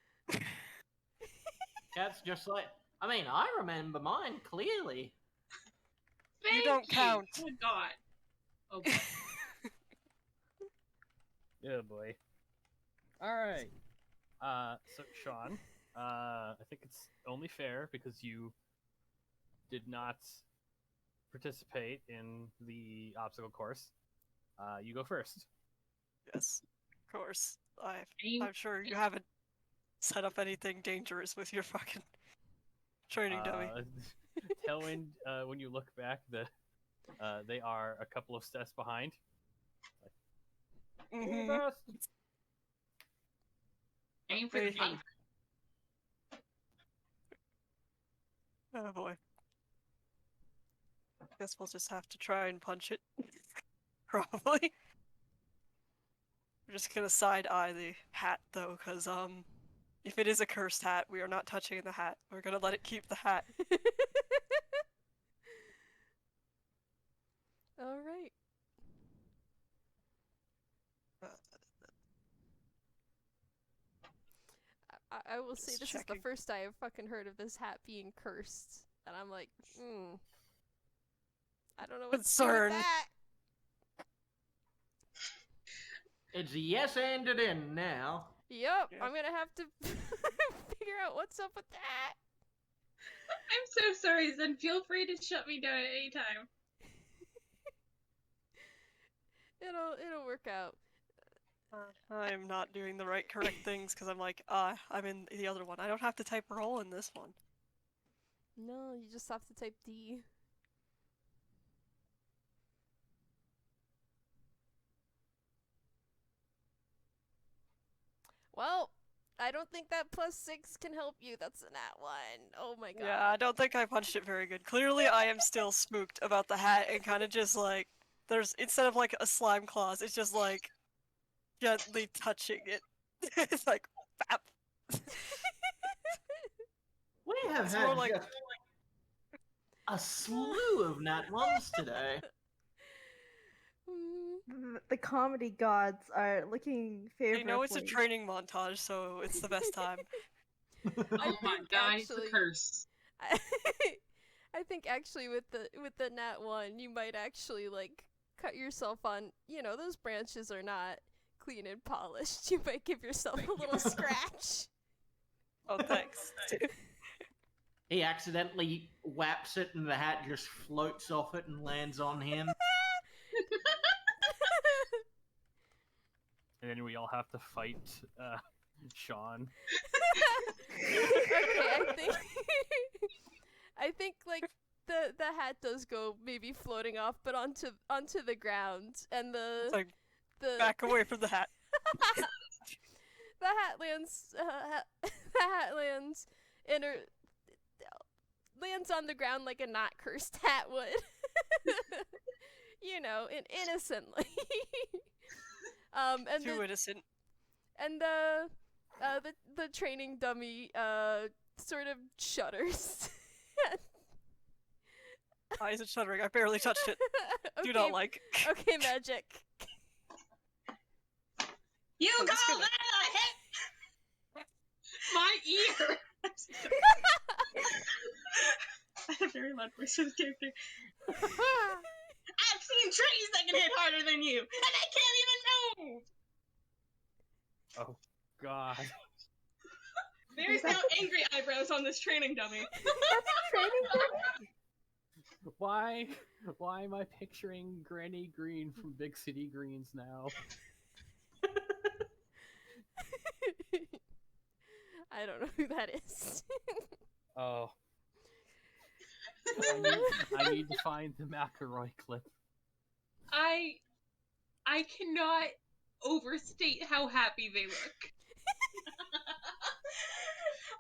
Cat's just like, I mean, I remember mine clearly. Thank don't count. Oh god. Oh god. Oh boy. Alright. So Shaun, I think it's only fair because you did not participate in the obstacle course. You go first. Yes, of course. You- I'm sure you haven't set up anything dangerous with your fucking training dummy. Tailwind, when you look back, they are a couple of steps behind. Mhm. First. Aim for the Hey. paint. Oh boy. Guess we'll just have to try and punch it. Probably. We're just gonna side eye the hat though, because if it is a cursed hat, we are not touching the hat. We're gonna let it keep the hat. All right. I will say Just this is the checking. first I have fucking heard of this hat being cursed, and I'm like, I don't know what to do with Concern. that. It's a yes and it in now. Yep, Yeah. I'm gonna have to figure out what's up with that. I'm so sorry, Zen. Feel free to shut me down at any time. It'll work out. I'm not doing the correct things because I'm like, I'm in the other one. I don't have to type roll in this one. No, you just have to type D. Well, I don't think that +6 can help you. That's a nat 1. Oh my god. Yeah, I don't think I punched it very good. Clearly, I am still spooked about the hat and kind of just like, instead of like a slime claws, it's just like gently touching it. It's like, bap. We have It's had more like- just a slew of nat ones today. The comedy gods are looking favorably. You know it's a training montage, so it's the best time. Oh my think god, it's actually- a curse. I think actually with the nat 1, you might actually like cut yourself on, those branches are not clean and polished. You might give yourself a little scratch. Oh, thanks. He accidentally whaps it and the hat just floats off it and lands on him. And then we all have to fight Shaun. Okay, I think like the hat does go maybe floating off, but onto the ground, and It's like, the back away from the hat. the hat lands the hat lands lands on the ground like a not cursed hat would. Innocently. And Too innocent. and the training dummy sort of shudders. Why is it shuddering? I barely touched it. Do Okay, not like. Okay, magic. You I'm call just gonna- that a hit? My ear! I have a very loud voice for this character. I've seen trees that can hit harder than you, and I can't even move! Oh God. There's no angry eyebrows on this training dummy. That's training dummy? Why am I picturing Granny Green from Big City Greens now? I don't know who that is. Oh. I need to find the McElroy clip. I cannot overstate how happy they look.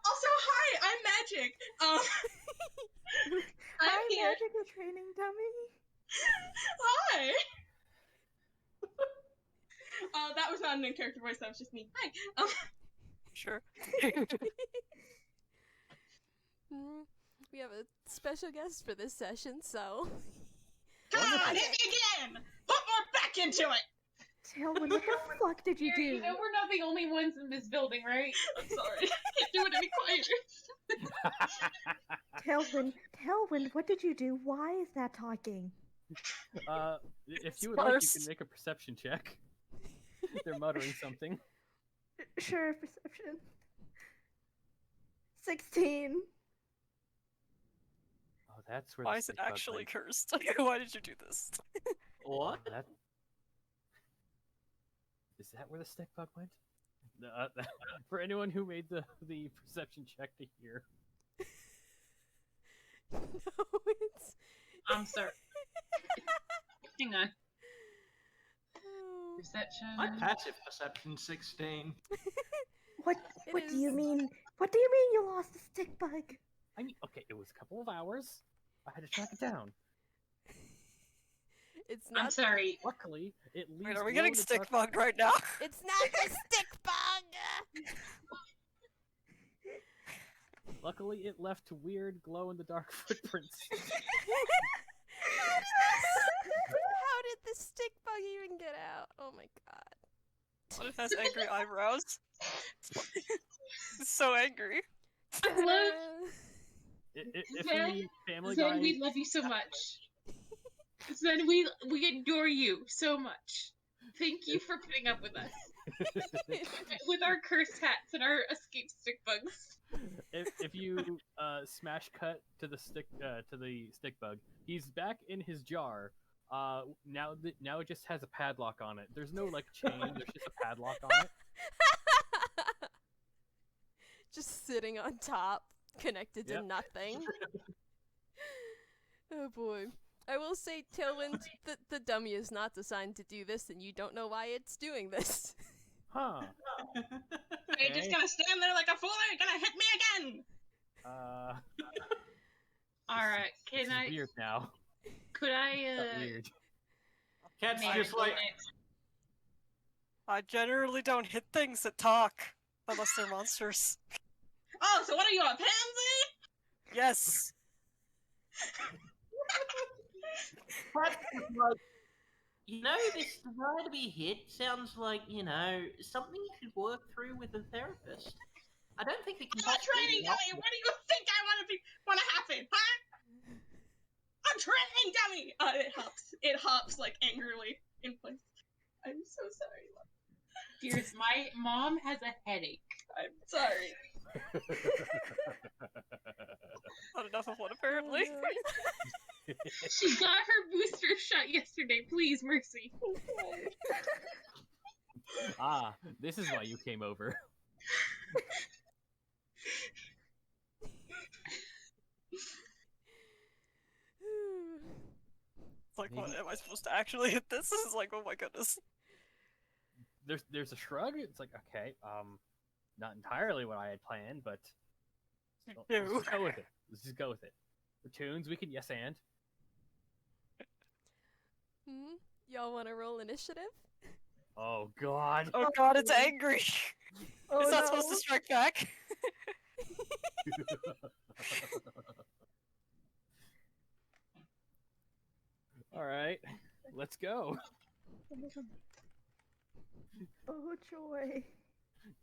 Also, hi, I'm Magic. I'm Hi, here. Magic the training dummy. Hi. That was not an in-character voice. That was just me. Hi. Sure. We have a special guest for this session, so... Come on, hit me again. Put more back into it. Tailwind, what the fuck did you do? You know we're not the only ones in this building, right? I'm sorry. I can't do it any quieter. Tailwind, what did you do? Why is that talking? If you would like, you can make a perception check. They're muttering something. Sure, perception. 16. Oh, that's where. Why the is it stick bug actually went. cursed? Why did you do this? What? Oh, is that where the stick bug went? For anyone who made the perception check to hear. No, it's... I'm sorry. Hang on. Oh. Perception. My passive perception 16. What It do you is- mean? What do you mean you lost the stick bug? I mean, okay, it was a couple of hours. I had to track it down. It's I'm not... sorry. Luckily, it leaves. Wait, are we glow getting in the stick dark- bugged right now? It's not the stick bug! Luckily, it left weird glow-in-the-dark footprints. How did the stick bug even get out? Oh my god. What, it has angry eyebrows? It's so angry. I love If Zen- you need Family Zen. Guy, We love you so much. Zen, we adore you so much. Thank you for putting up with us. With our cursed hats and our escape stick bugs. if you smash cut to the stick bug, he's back in his jar. Now it just has a padlock on it. There's no like chain. There's just a padlock on it. Just sitting on top, connected to Yep. nothing. Oh boy. I will say, Tailwind, the dummy is not designed to do this, and you don't know why it's doing this. Huh. Are you just Okay. gonna stand there like a fool, or are you gonna hit me again? Alright, This can is I... weird now. Could I, Not weird. Cat's maybe just like, I generally don't hit things that talk. Unless they're monsters. Oh, so what are you, a pansy? Yes! Cat's just like, this desire to be hit sounds like, something you could work through with a therapist. I don't think it can I'm a training possibly help dummy. you. What do you think I want to happen, huh? I'm training dummy. It hops like angrily in place. I'm so sorry. Love. Dears, my mom has a headache. I'm sorry. Not enough of one, apparently. Oh, no. She got her booster shot yesterday. Please, Mercy. Ah, this is why you came over. It's like, what, am I supposed to actually hit this? This is like, oh my goodness. There's a shrug. It's like, okay, not entirely what I had planned, but let's just go with it. Let's just go with it. For tunes, we can yes and. Y'all want to roll initiative? Oh God. Oh god, it's angry! Oh, It's not no. supposed to strike back. All right, let's go. Oh, joy.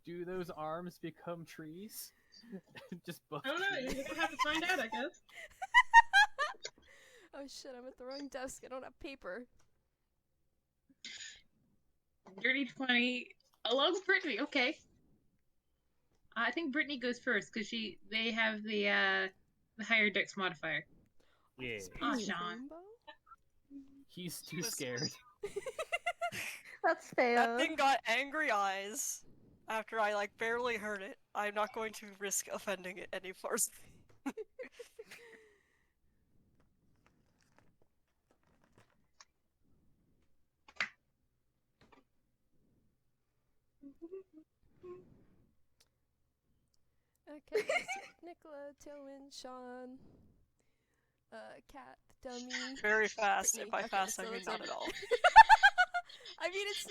Do those arms become trees? Just buff I don't know. trees. You're gonna have to find out, I guess. Oh shit, I'm at the wrong desk. I don't have paper. Dirty 20 along with Brittney. Okay. I think Brittney goes first because they have the higher dex modifier. Yeah. Aw, Space Shaun. rainbow? He's too scared. That's That fair. thing got angry eyes after I like barely heard it. I'm not going to risk offending it any further. Okay, so Nikola, Tailwind, Shaun, Cat, Dummy. Very fast, and Brittney. by Okay, fast so I mean that's not at every- all. I mean, it's.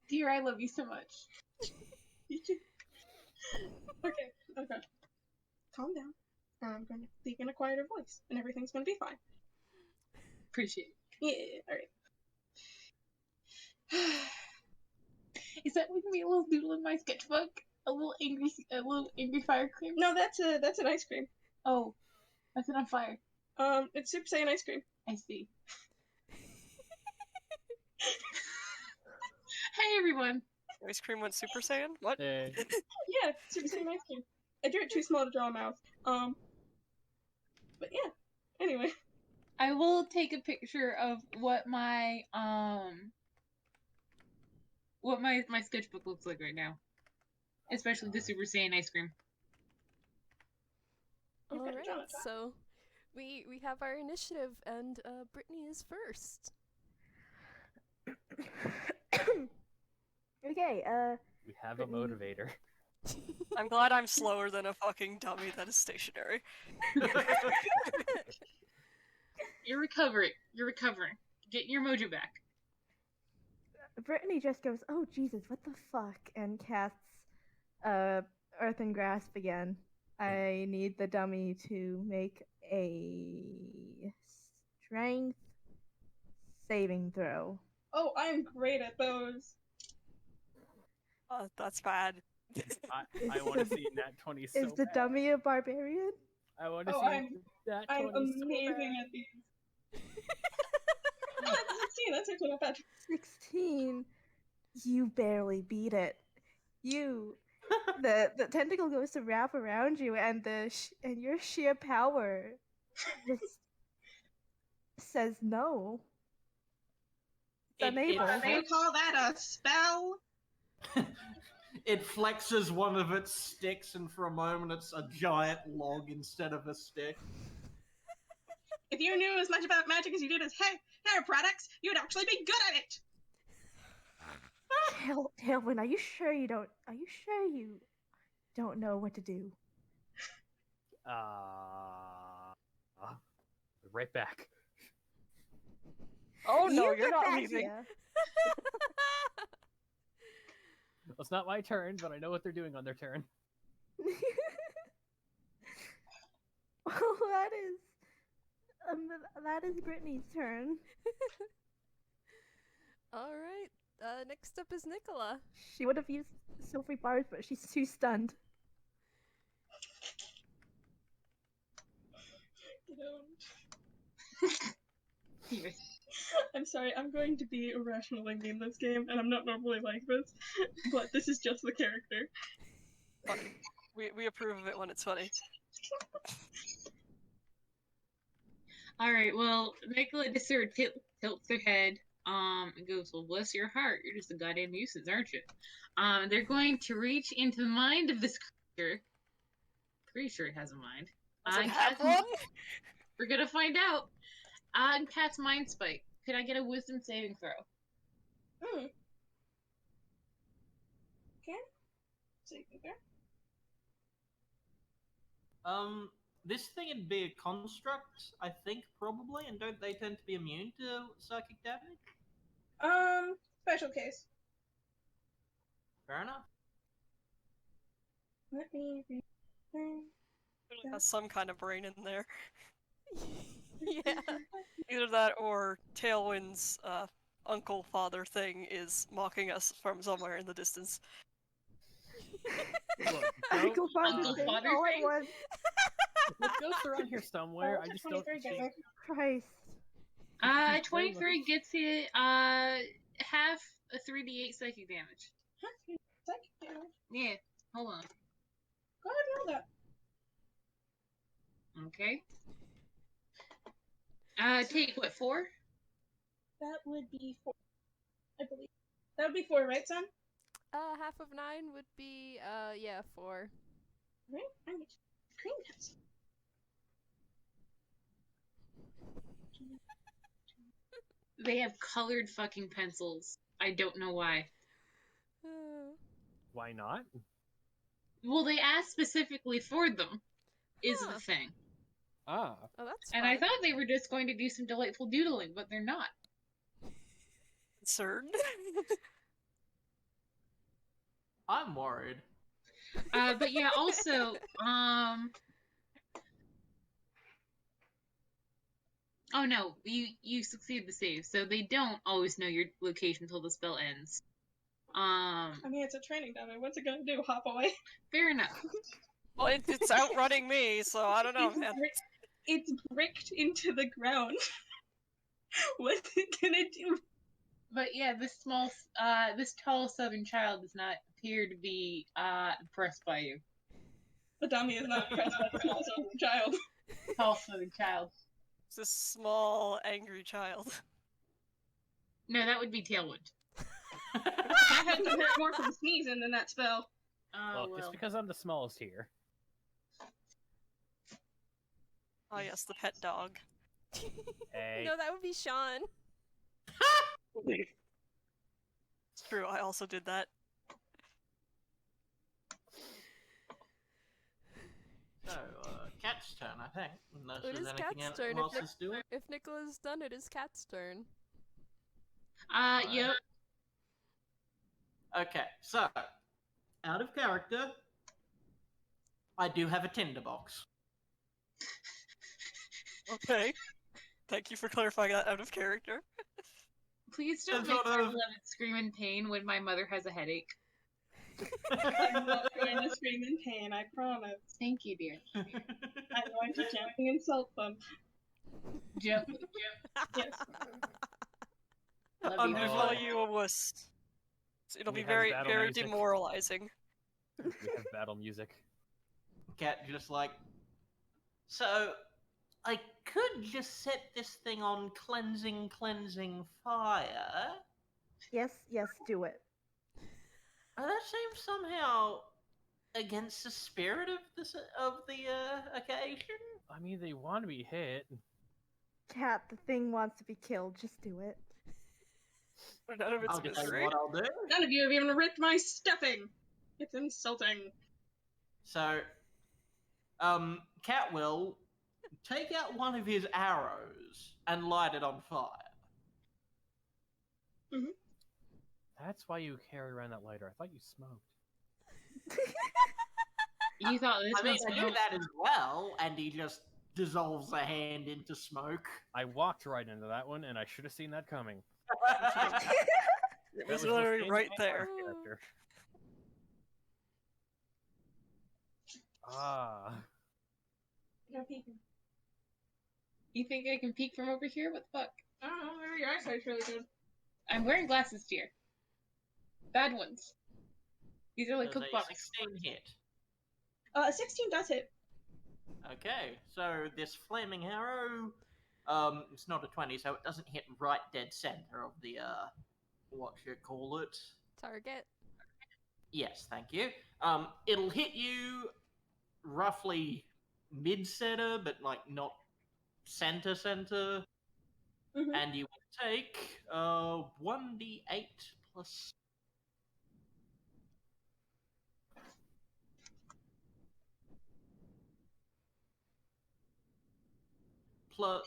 Dear, I love you so much. You too. Okay, okay. Calm down. I'm going to speak in a quieter voice, and everything's going to be fine. Appreciate Yeah, alright. it. Is that like me a little doodle in my sketchbook? A little angry fire cream? No, that's an ice cream. Oh, that's it on fire. It's Super Saiyan ice cream. I see. Hey everyone. Ice cream went Super Saiyan? What? Hey. Yeah, Super Saiyan ice cream. I drew it too small to draw a mouth. But yeah. Anyway. I will take a picture of what my sketchbook looks like right now. Especially the Super Saiyan ice cream. You've got to draw Alright, it, John. so we have our initiative, and Brittney is first. Okay, We have a Brittney. motivator. I'm glad I'm slower than a fucking dummy that is stationary. You're recovering. You're recovering. Get your mojo back. Brittney just goes, "Oh Jesus, what the fuck?" and casts Earthen Grasp again. I need the dummy to make a strength saving throw. Oh, I'm great at those. That's bad. I want to see that 20 so Is the bad. dummy a barbarian? I want to Oh, see that 20 I'm so amazing bad. at these. Oh, that's 16. That's actually not bad. 16. You barely beat it. The tentacle goes to wrap around you, and and your sheer power just says no. It's unable. They call that a spell? It flexes one of its sticks, and for a moment it's a giant log instead of a stick. If you knew as much about magic as you did as hair products, you'd actually be good at it. Tailwind, are you sure you don't know what to do? Right back. Oh no, You you're get not back leaving. here. Well, it's not my turn, but I know what they're doing on their turn. Well, that is Brittney's turn. Alright, next up is Nikola. She would have used silvery bars, but she's too stunned. I'm sorry, I'm going to be irrational and game this game, and I'm not normally like this, but this is just the character. Funny. We approve of it when it's funny. Alright, well, Nikola just sort of tilts their head, and goes, well, bless your heart, you're just a goddamn nuisance, aren't you? They're going to reach into the mind of this creature. Pretty sure it has a mind. Does it and have cast- one? We're gonna find out. And cast Mind Spike. Could I get a Wisdom saving throw? Okay. So you can go. This thing would be a construct, I think, probably, and don't they tend to be immune to psychic damage? Special case. Fair enough. Let me read. It has some kind of brain in there. Yeah. Either that or Tailwind's uncle father thing is mocking us from somewhere in the distance. Look, Uncle Father Uncle thing Father all at thing? once. look, ghosts around here somewhere. I what's a just don't 23 think. get Christ. Very 23 much- gets it, half a 3d8 psychic damage. Psychic damage. Yeah, hold on. Go ahead and roll that. Okay. Take what, 4? That would be 4, I believe. That would be 4, right, son? Half of 9 would be, yeah, 4. Right? I need to screen this. They have colored fucking pencils. I don't know why. Why not? Well, they asked specifically for them, is Huh. the thing. Ah, Oh, that's And fun. I thought they were just going to do some delightful doodling, but they're not. Concerned. I'm worried. But yeah, also, oh no, you succeed the save, so they don't always know your location until the spell ends. I mean, it's a training dummy. What's it gonna do? Hop away? Fair enough. Well, it's outrunning me, so I don't know, man. It's bricked into the ground. What's it gonna do? But yeah, this tall southern child does not appear to be impressed by you. The dummy is not impressed by the small silver child. Tall southern child. It's this small, angry child. No, that would be Tailwind. I had to hurt more from sneezing than that spell. Oh look, it's well. because I'm the smallest here. Oh yes, the pet dog. Hey. No, that would be Shaun. It's true, I also did that. So, Cat's turn, I think. Unless It there's is anything Cat's else turn. else is doing. If Nikola's done, it is Cat's turn. Yep. Okay, so, out of character, I do have a tinderbox. Okay. Thank you for clarifying that out of character. Please don't That's make sort my of- beloved scream in pain when my mother has a headache. I'm not going to scream in pain, I promise. Thank you, dear. I'm going to gently insult them. Jump. Yes. Love I'm you. gonna call you a wuss. It'll We be have very, battle very music. demoralizing. We have battle music. Cat just like, so, I could just set this thing on cleansing fire. Yes, do it. And that seems somehow against the spirit of the occasion. I mean, they want to be hit. Cat, the thing wants to be killed. Just do it. None of it's I'll tell you misery. what I'll do. None of you have even ripped my stuffing. It's insulting. So, Cat will take out one of his arrows and light it on fire. That's why you carry around that lighter. I thought you smoked. You thought this I mean, was I do that as well, and he just dissolves a hand into smoke. I walked right into that one, and I should have seen that coming. It was That literally within right my there. character. Ah. Go peeking. You think I can peek from over here? What the fuck? I don't know, maybe your eyesight's really good. I'm wearing glasses, dear. Bad ones. These are like Does Coke a bottles. 16 hit. 16 does hit. Okay, so this flaming arrow, it's not a 20, so it doesn't hit right dead center of the, what you call it? Target. Yes, thank you. It'll hit you roughly mid-center, but, like, not center, Mhm. and you will take, 1d8 plus... Plus,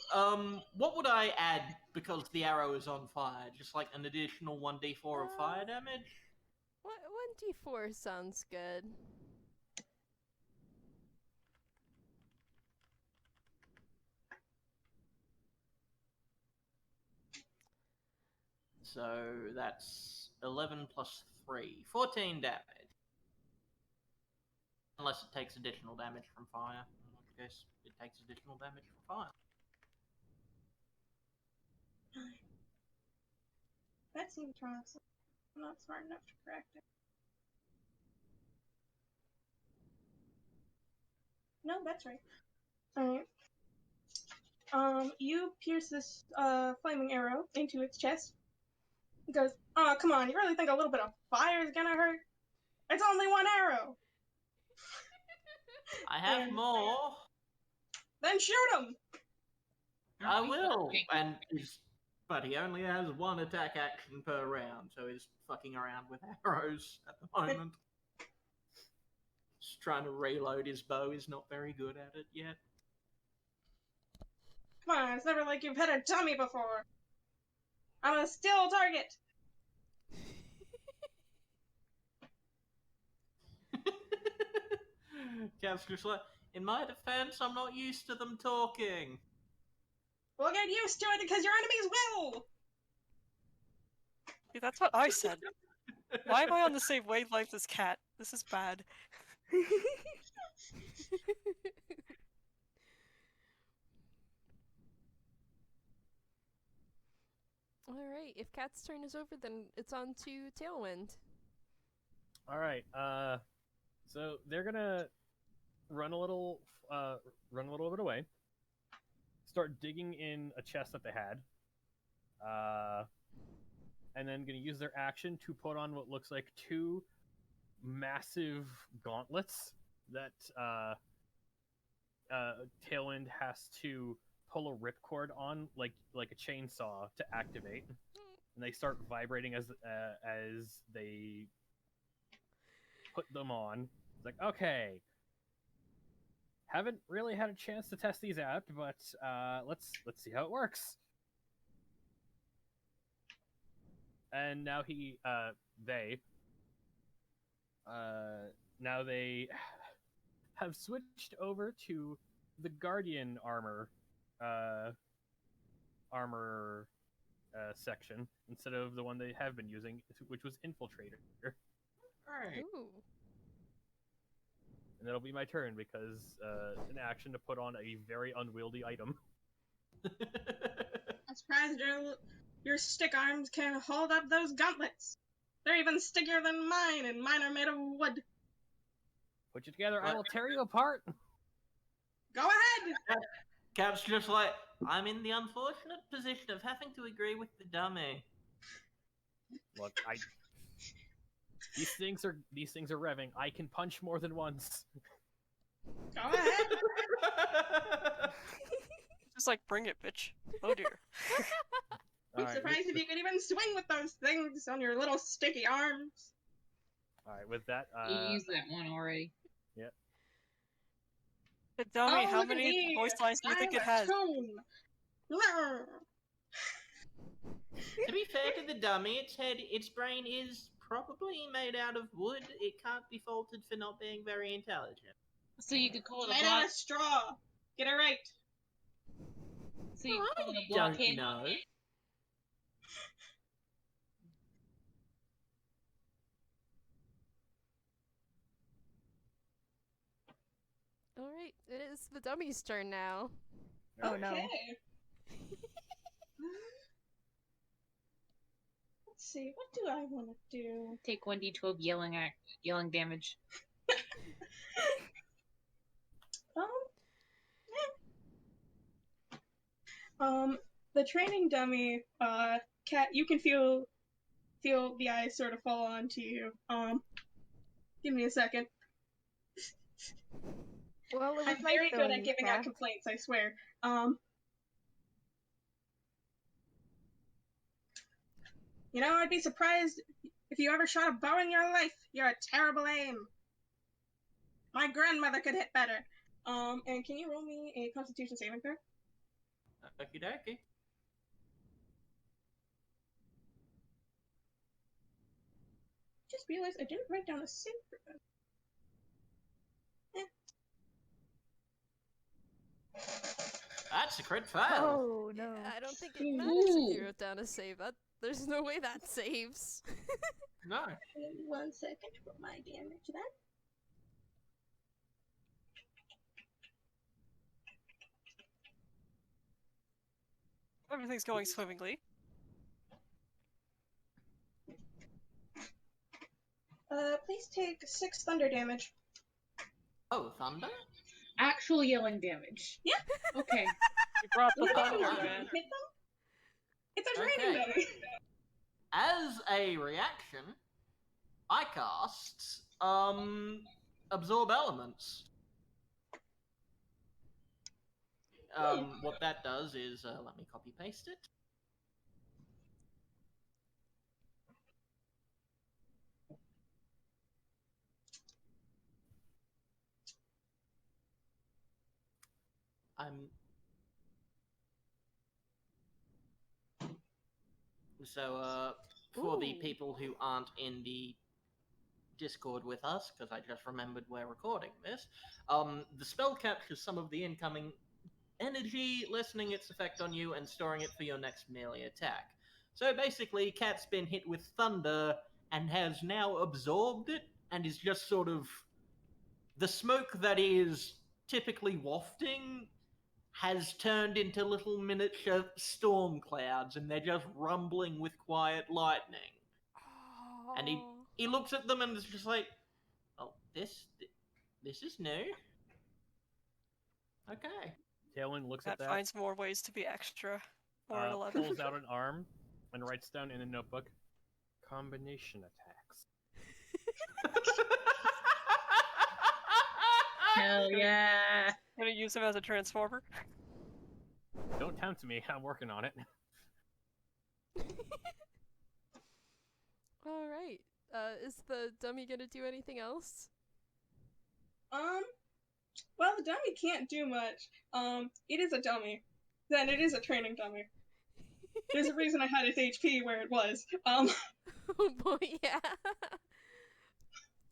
what would I add because the arrow is on fire? Just like an additional 1d4 of fire damage? What 1d4 sounds good. So that's 11 plus 3. 14 damage. Unless it takes additional damage from fire. In which case, it takes additional damage from fire. That seems wrong. So I'm not smart enough to correct it. No, that's right. Alright. You pierce this flaming arrow into its chest. It goes, oh, come on, you really think a little bit of fire is gonna hurt? It's only one arrow! I have And- more. Then shoot him! I will. But he only has one attack action per round, so he's fucking around with arrows at the moment. Just trying to reload his bow. He's not very good at it yet. Come on, it's never like you've hit a dummy before. I'm a still target. Cav's just like, in my defense, I'm not used to them talking. We'll get used to it because your enemies will! See, that's what I said. Why am I on the same wavelength as Cat? This is bad. Alright, if Cat's turn is over, then it's on to Tailwind. Alright, so they're gonna run a little bit away. Start digging in a chest that they had. And then gonna use their action to put on what looks like 2 massive gauntlets that Tailwind has to pull a ripcord on, like a chainsaw, to activate. And they start vibrating as they put them on. It's like, okay, haven't really had a chance to test these out, but let's see how it works. And now they have switched over to the Guardian armor section instead of the one they have been using, which was Infiltrator. Alright. Ooh. And that'll be my turn because an action to put on a very unwieldy item. I'm surprised your stick arms can hold up those gauntlets. They're even stickier than mine, and mine are made of wood. Put you together, I will tear you apart. Go ahead! Cav's just like, I'm in the unfortunate position of having to agree with the dummy. Look, these things are revving. I can punch more than once. Go ahead! Just like, bring it, bitch. Oh dear. I'm Alright, surprised if you could even swing with those things on your little sticky arms. Alright, with that, You used that one already. The dummy, Oh, how look at many me. voice lines do you think I'm it has? Shaun. Roar. To be fair to the dummy, its brain is probably made out of wood. It can't be faulted for not being very intelligent. So you could call it a Made out block. of straw. Get it right. So you could call it a Don't blockhead. know. Alright, it is the dummy's turn now. Oh no. Okay. Let's see, what do I want to do? Take 1d12 yelling damage. The training dummy, Cat, you can feel the eyes sort of fall onto you. Give me a second. Well, it was I'm nice very good knowing at you, giving out Cat. complaints, I swear. You know, I'd be surprised if you ever shot a bow in your life. You're a terrible aim. My grandmother could hit better. And can you roll me a Constitution saving throw? Okie dokie. Just realized I didn't write down a save for that. That's a crit fail. Oh no. Yeah, I don't think it matters if you Ooh. wrote down a save. There's no way that saves. No. 1 second for my damage then. Everything's going swimmingly. Please take 6 thunder damage. Oh, thunder? Actual yelling damage. Yeah. Okay. You brought the You don't thunder, want to man. hit them. It's a draining Okay. damage. As a reaction, I cast absorb elements. What that does is let me copy paste it. So for the Ooh. people who aren't in the Discord with us, because I just remembered we're recording this, the spell captures some of the incoming energy, lessening its effect on you and storing it for your next melee attack. So basically, Cat's been hit with thunder and has now absorbed it and is just sort of... The smoke that is typically wafting has turned into little miniature storm clouds, and they're just rumbling with quiet lightning. And he looks at them and is just like, "Oh, this is new. Okay." Tailwind looks That at that, finds more ways to be extra. Or an 11. pulls out an arm, and writes down in a notebook, combination attacks. Hell yeah. Gonna use him as a transformer. Don't tempt me, I'm working on it. All right. Is the dummy gonna do anything else? Well, the dummy can't do much. It is a dummy. Then it is a training dummy. There's a reason I had its HP where it was. Oh boy, yeah.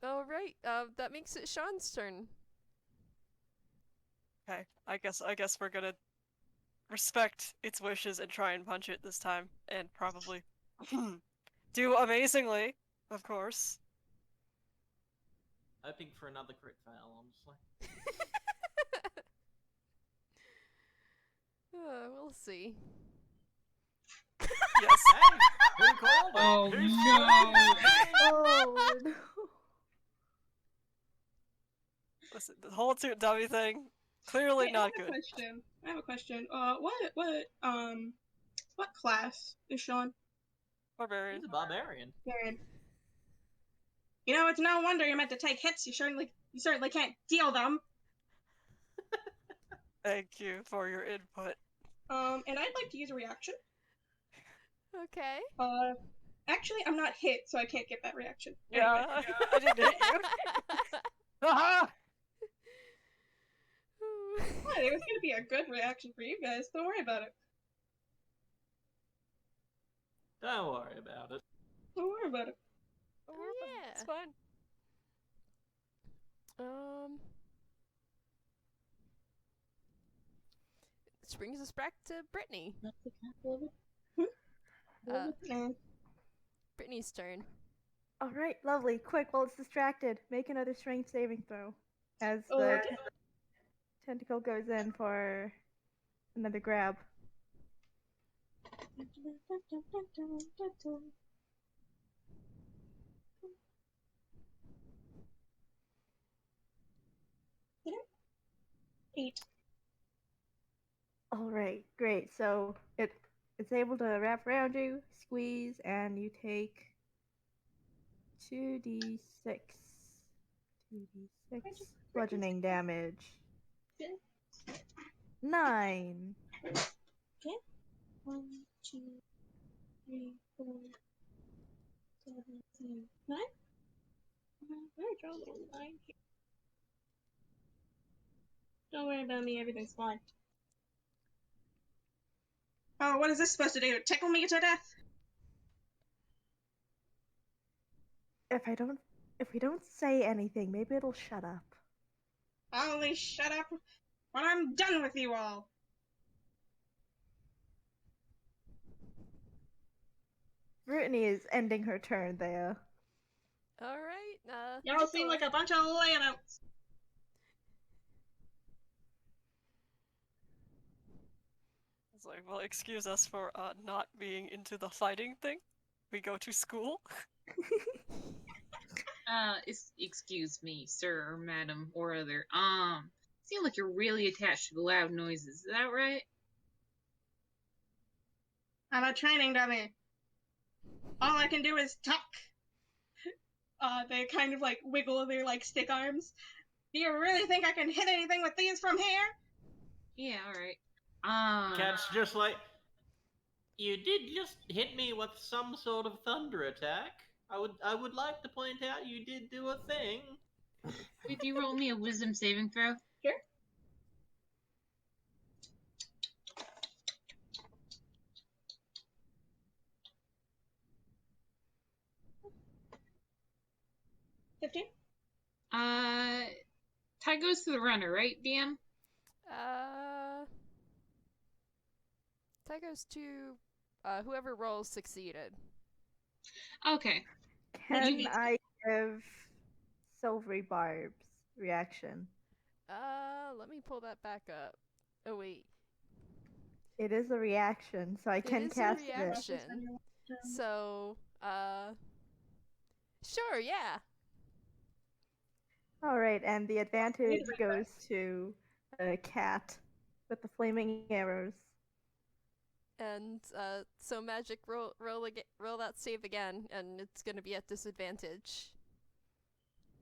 All right. That makes it Shaun's turn. Okay, I guess we're gonna respect its wishes and try and punch it this time, and probably do amazingly, of course. Hoping for another crit fail, honestly. We'll see. Yes. Hey, who called it? Oh, Who no. Oh no. Listen, the whole dummy thing, clearly Wait, not I have good. a question. What class is Shaun? Barbarian. He's a barbarian. Baron. You know, it's no wonder you're meant to take hits. You certainly can't deal them. Thank you for your input. And I'd like to use a reaction. Okay. Actually, I'm not hit, so I can't get that reaction. Yeah, Anyway. I didn't hit you. Haha! What? It was gonna be a good reaction for you guys. Don't worry about it. Don't worry about it. Don't worry about it. Yeah. It's fine. This brings us back to Brittney. And Brittney's turn. All right, lovely. Quick, while it's distracted, make another strength saving throw. As the Okay. tentacle goes in for another grab. Eight. All right, great. So it's able to wrap around you, squeeze, and you take 2d6. 2d6 bludgeoning damage. 9. 1, 2, 3, 4, 7, 8, 9. Where draw a little line here? Don't worry about me. Everything's fine. Oh, what is this supposed to do? Tickle me to death? If we don't say anything, maybe it'll shut up. I'll only shut up when I'm done with you all. Brittney is ending her turn there. All right. Y'all seem like a bunch of layabouts. It's like, well, excuse us for not being into the fighting thing. We go to school. Excuse me, sir or madam or other. Seem like you're really attached to the loud noises. Is that right? I'm a training dummy. All I can do is talk. They kind of like wiggle their like stick arms. Do you really think I can hit anything with these from here? Yeah, alright. Cat's just like, you did just hit me with some sort of thunder attack. I would like to point out you did do a thing. Could you roll me a wisdom saving throw? Sure. $15. Tie goes to the runner, right, DM? That goes to whoever rolls succeeded. Okay. Can I give Silvery Barb's reaction? Let me pull that back up. Oh wait. It is a reaction, so I can It is cast a reaction. So, sure, yeah. Alright, and the advantage goes to Cat with the flaming arrows. And so magic roll that save again, and it's gonna be at disadvantage.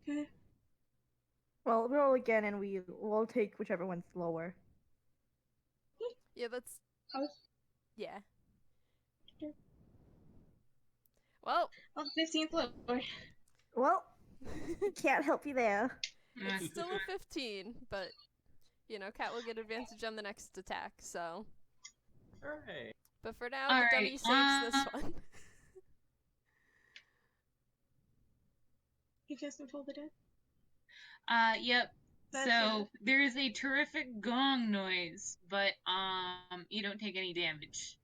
Okay. Well, roll again, and we'll take whichever one's lower. Yeah, that's Oh. yeah. Sure. Well, 15th lower. Well, can't help you there. it's still a 15, but you know, Cat will get advantage on the next attack. So, Hooray. but for now, All the right, dummy saves this one. You just told the dead? Yep. That's So there is a terrific gong noise, but you don't take any damage.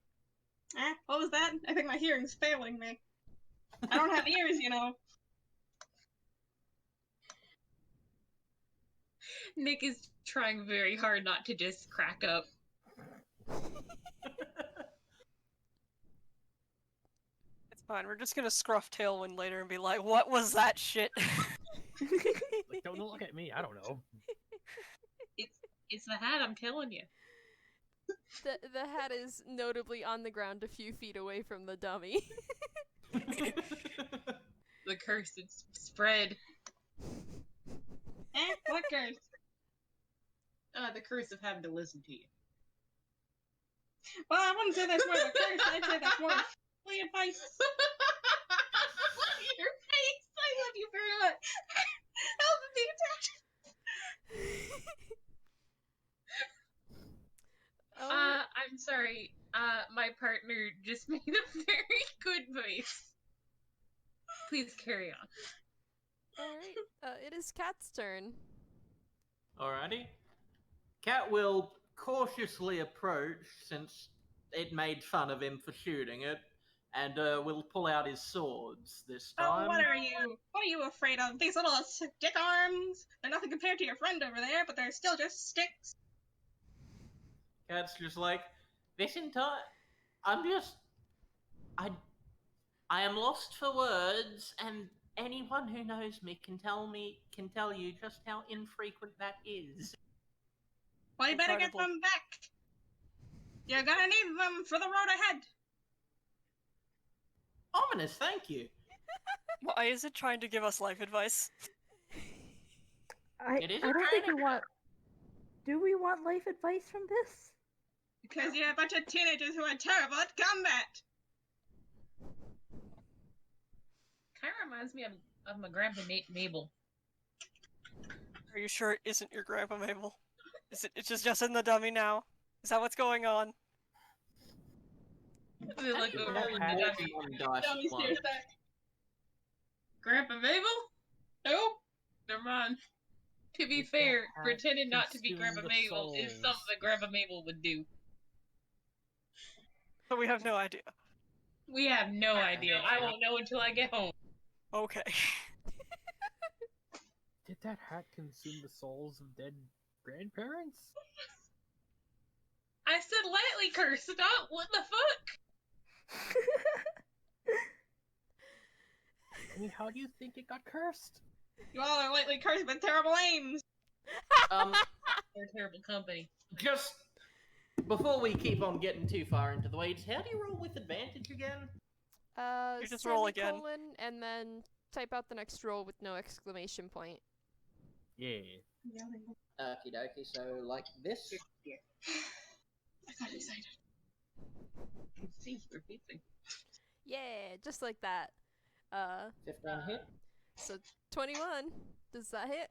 What was that? I think my hearing's failing me. I don't have ears, you know. Nick is trying very hard not to just crack up. It's fine. We're just gonna scruff Tailwind later and be like, "What was that shit?" Like, don't look at me. I don't know. It's the hat, I'm telling you. The hat is notably on the ground a few feet away from the dummy. The curse is spread. What curse? The curse of having to listen to you. Well, I wouldn't say that's more of a curse. I'd say that's more of free advice. Your face! I love you very much. Help me be attacked. I'm sorry. My partner just made a very good voice. Please carry on. Alright, it is Cat's turn. Alrighty. Cat will cautiously approach, since it made fun of him for shooting it, and will pull out his swords this time. Oh, what are you afraid of? These little stick arms? They're nothing compared to your friend over there, but they're still just sticks. Cat's just like, this entire... I am lost for words, and anyone who knows me can tell you just how infrequent that is. Well, you better get Incredible. them back. You're gonna need them for the road ahead. Ominous, thank you. Why is it trying to give us life advice? I It is don't a think we want... Do we want life advice from this? Because you're a bunch of teenagers who are terrible at combat. Kind of reminds me of my grandpa Mabel. Are you sure it isn't your grandpa Mabel? It's just in the dummy now? Is that what's going on? They look over That at had the dummy. one dice Dummy once. stares back. Grandpa Mabel? Nope. Never mind. To be fair, hat pretending not to be consume Grandpa the Mabel is souls? something that Grandpa Mabel would do. But we have no idea. We have no idea. I won't know until I get home. Okay. Did that hat consume the souls of dead grandparents? I said lightly lightly cursed. Stop! What the fuck? I mean, how do you think it got cursed? You all are lightly cursed with terrible aims. They're terrible company. Just before we keep on getting too far into the weeds, how do you roll with advantage again? You just roll again. Semicolon, and then type out the next roll with no exclamation point. Yeah. Okie dokie, so like this? I got excited. See, repeating. Yeah, just like that. 15 hit? So 21. Does that hit?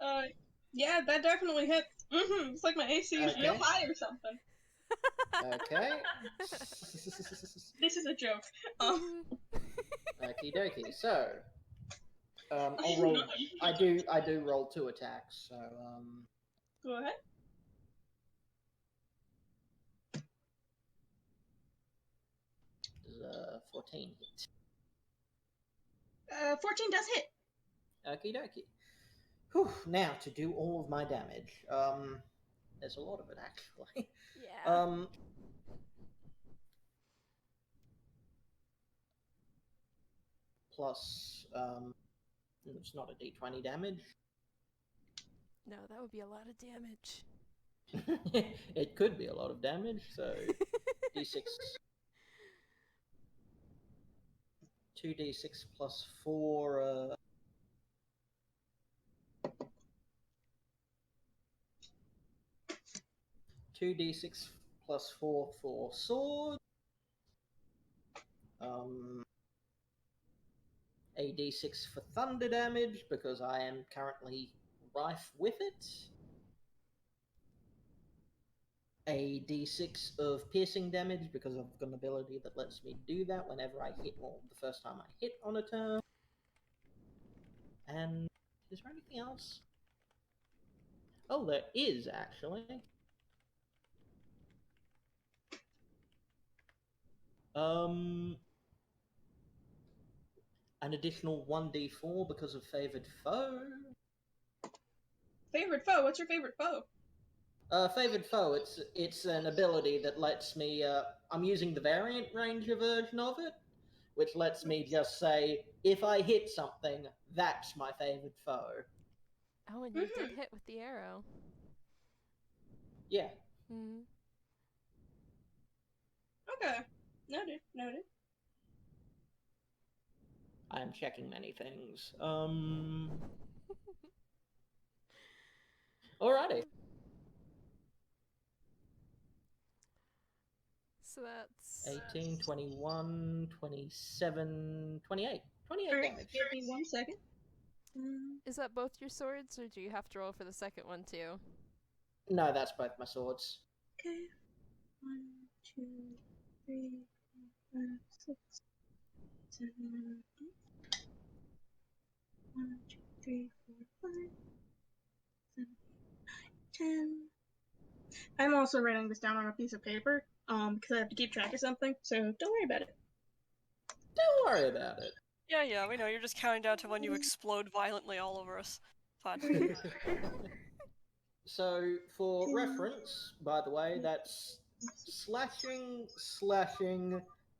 Yeah, that definitely hits. It's like my AC is real Okay. high or something. Okay. This is a joke. Okie dokie, so I'll roll. I do roll 2 attacks, so Go ahead. does 14 hit. 14 does hit. Okie dokie. Whew, now to do all of my damage. There's a lot of it actually. Yeah. Plus, it's not a d20 damage. No, that would be a lot of damage. It could be a lot of damage, so d6. 2d6 plus 4. 2d6 plus 4 for sword. A d6 for thunder damage because I am currently rife with it. A d6 of piercing damage because I've got an ability that lets me do that whenever I hit, or the first time I hit on a turn. And is there anything else? Oh, there is actually. An additional 1d4 because of favored foe. Favorite foe? What's your favorite foe? Favored foe, it's an ability that lets me, I'm using the variant ranger version of it, which lets me just say, if I hit something, that's my favored foe. Oh, and you did hit with the arrow. Yeah. Mm-hmm. Okay. Noted. Noted. I am checking many things. Alrighty. So that's 18, 21, 27, 28. 28 Alright, damage. give me 1 second. Is that both your swords, or do you have to roll for the second one too? No, that's both my swords. Okay. 1, 2, 3, 4, 5, 6, 7, 8. 1, 2, 3, 4, 5, 7, 8, 9, 10. I'm also writing this down on a piece of paper, because I have to keep track of something, so don't worry about it. Don't worry about it. Yeah, we know. You're just counting down to when you explode violently all over us. Fine. So, for reference, by the way, that's slashing,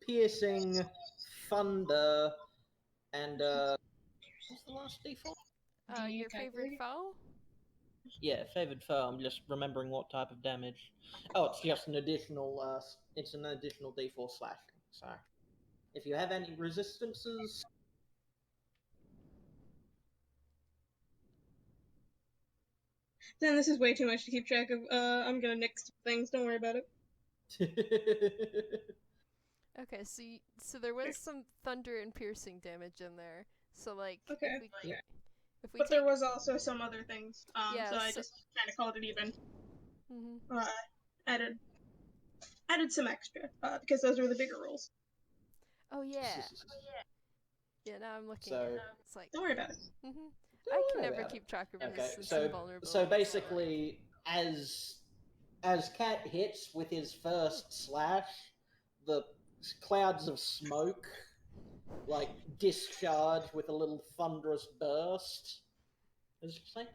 piercing, thunder, and what's the last d4? Your favorite foe? Yeah, favored foe. I'm just remembering what type of damage. Oh, it's just an additional. It's an additional d4 slashing. So, if you have any resistances. Then this is way too much to keep track of. I'm gonna nix things. Don't worry about it. Okay, so there was some thunder and piercing damage in there. So like, Okay. if we But take, there was also some other things. Yeah, so I so- just kind of called it even. Mhm. Added some extra because those were the bigger rolls. Oh yeah. Yeah, now I'm looking. So- At it. It's like, Don't worry about it. I can never keep track of Okay, resistance and vulnerability. so basically, as Cat hits with his first slash, the clouds of smoke like discharge with a little thunderous burst. It's just like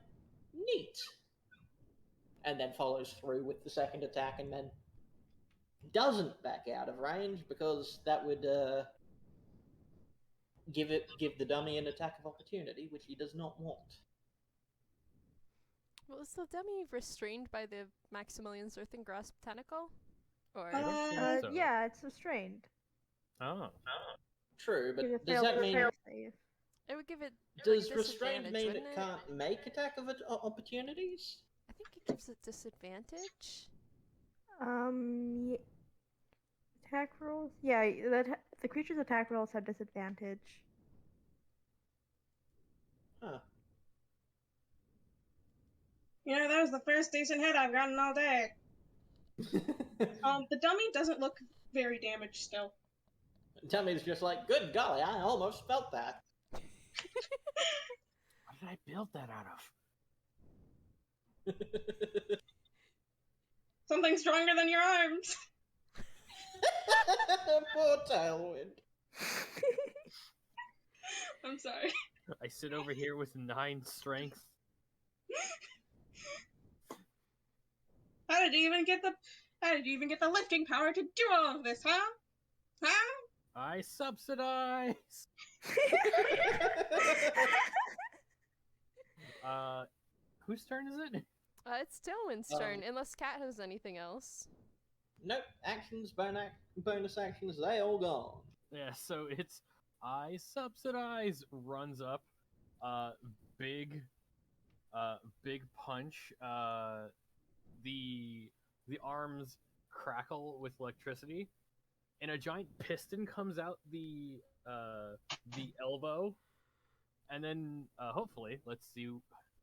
neat, and then follows through with the second attack, and then doesn't back out of range, because that would give the dummy an attack of opportunity, which he does not want. Well, is the dummy restrained by the Maximilian's Earthen Grasp tentacle? Or I don't think so. Yeah, it's restrained. Oh. True, but Because it does failed that the mean save. it would give it does like, restrained disadvantage, mean wouldn't it can't make attack of opportunities? I think it gives it disadvantage. Attack rolls? Yeah, the creature's attack rolls have disadvantage. Huh. You know, that was the first decent hit I've gotten all day. The dummy doesn't look very damaged still. Dummy's just like, good golly, I almost felt that. What did I build that out of? Something stronger than your arms. Poor Tailwind. I'm sorry. I sit over here with 9 strength. How did you even get the lifting power to do all of this, huh? Huh? I subsidize. Whose turn is it? It's Tailwind's turn, unless Cat has anything else. Nope, actions, bonus actions, they all gone. Yeah, so it's I subsidize runs up, big punch. The arms crackle with electricity, and a giant piston comes out the elbow, and then hopefully let's see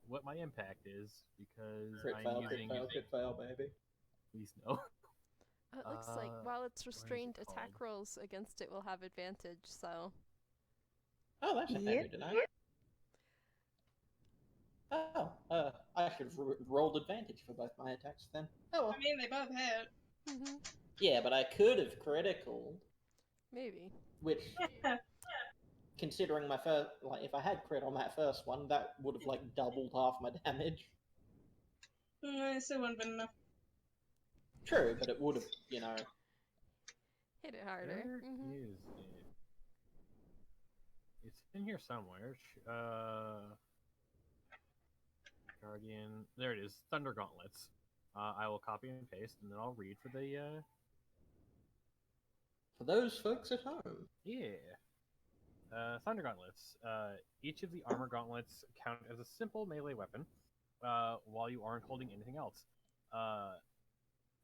what my impact is, because Crit fail, baby. Please no. It looks like while it's restrained, attack rolls against it will have advantage, so... Oh, that's a handy to know. Oh, I should have rolled advantage for both my attacks then. Oh well. I mean, they both hit. Mm-hmm. Yeah, but I could have critical. Maybe. Which, considering my first, like, if I had crit on that first one, that would have, like, doubled half my damage. It still wouldn't have been enough. True, but it would have, you know... Hit it harder. Where Mm-hmm. is it? It's in here somewhere. Guardian. There it is. Thunder Gauntlets. I will copy and paste, and then I'll read for the. For those folks at home. Yeah. Thunder Gauntlets. Each of the armor gauntlets count as a simple melee weapon, while you aren't holding anything else.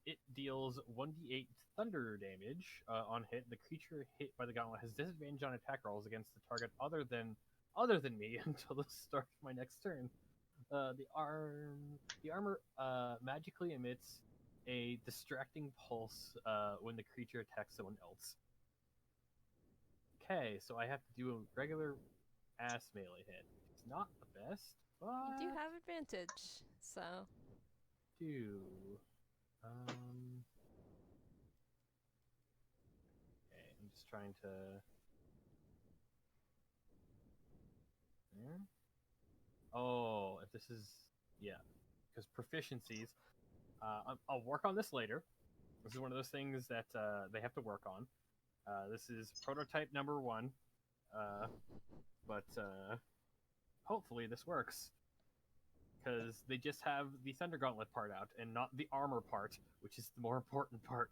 It deals 1d8 thunder damage on hit. The creature hit by the gauntlet has disadvantage on attack rolls against the target other than me until the start of my next turn. The armor magically emits a distracting pulse when the creature attacks someone else. Okay, so I have to do a regular ass melee hit. It's not the best, but You do have advantage, so... Okay, I'm just trying to... There? Oh, if this is... Yeah, because proficiencies... I'll work on this later. This is one of those things that they have to work on. This is prototype number 1. But hopefully this works. Because they just have the Thunder Gauntlet part out, and not the armor part, which is the more important part.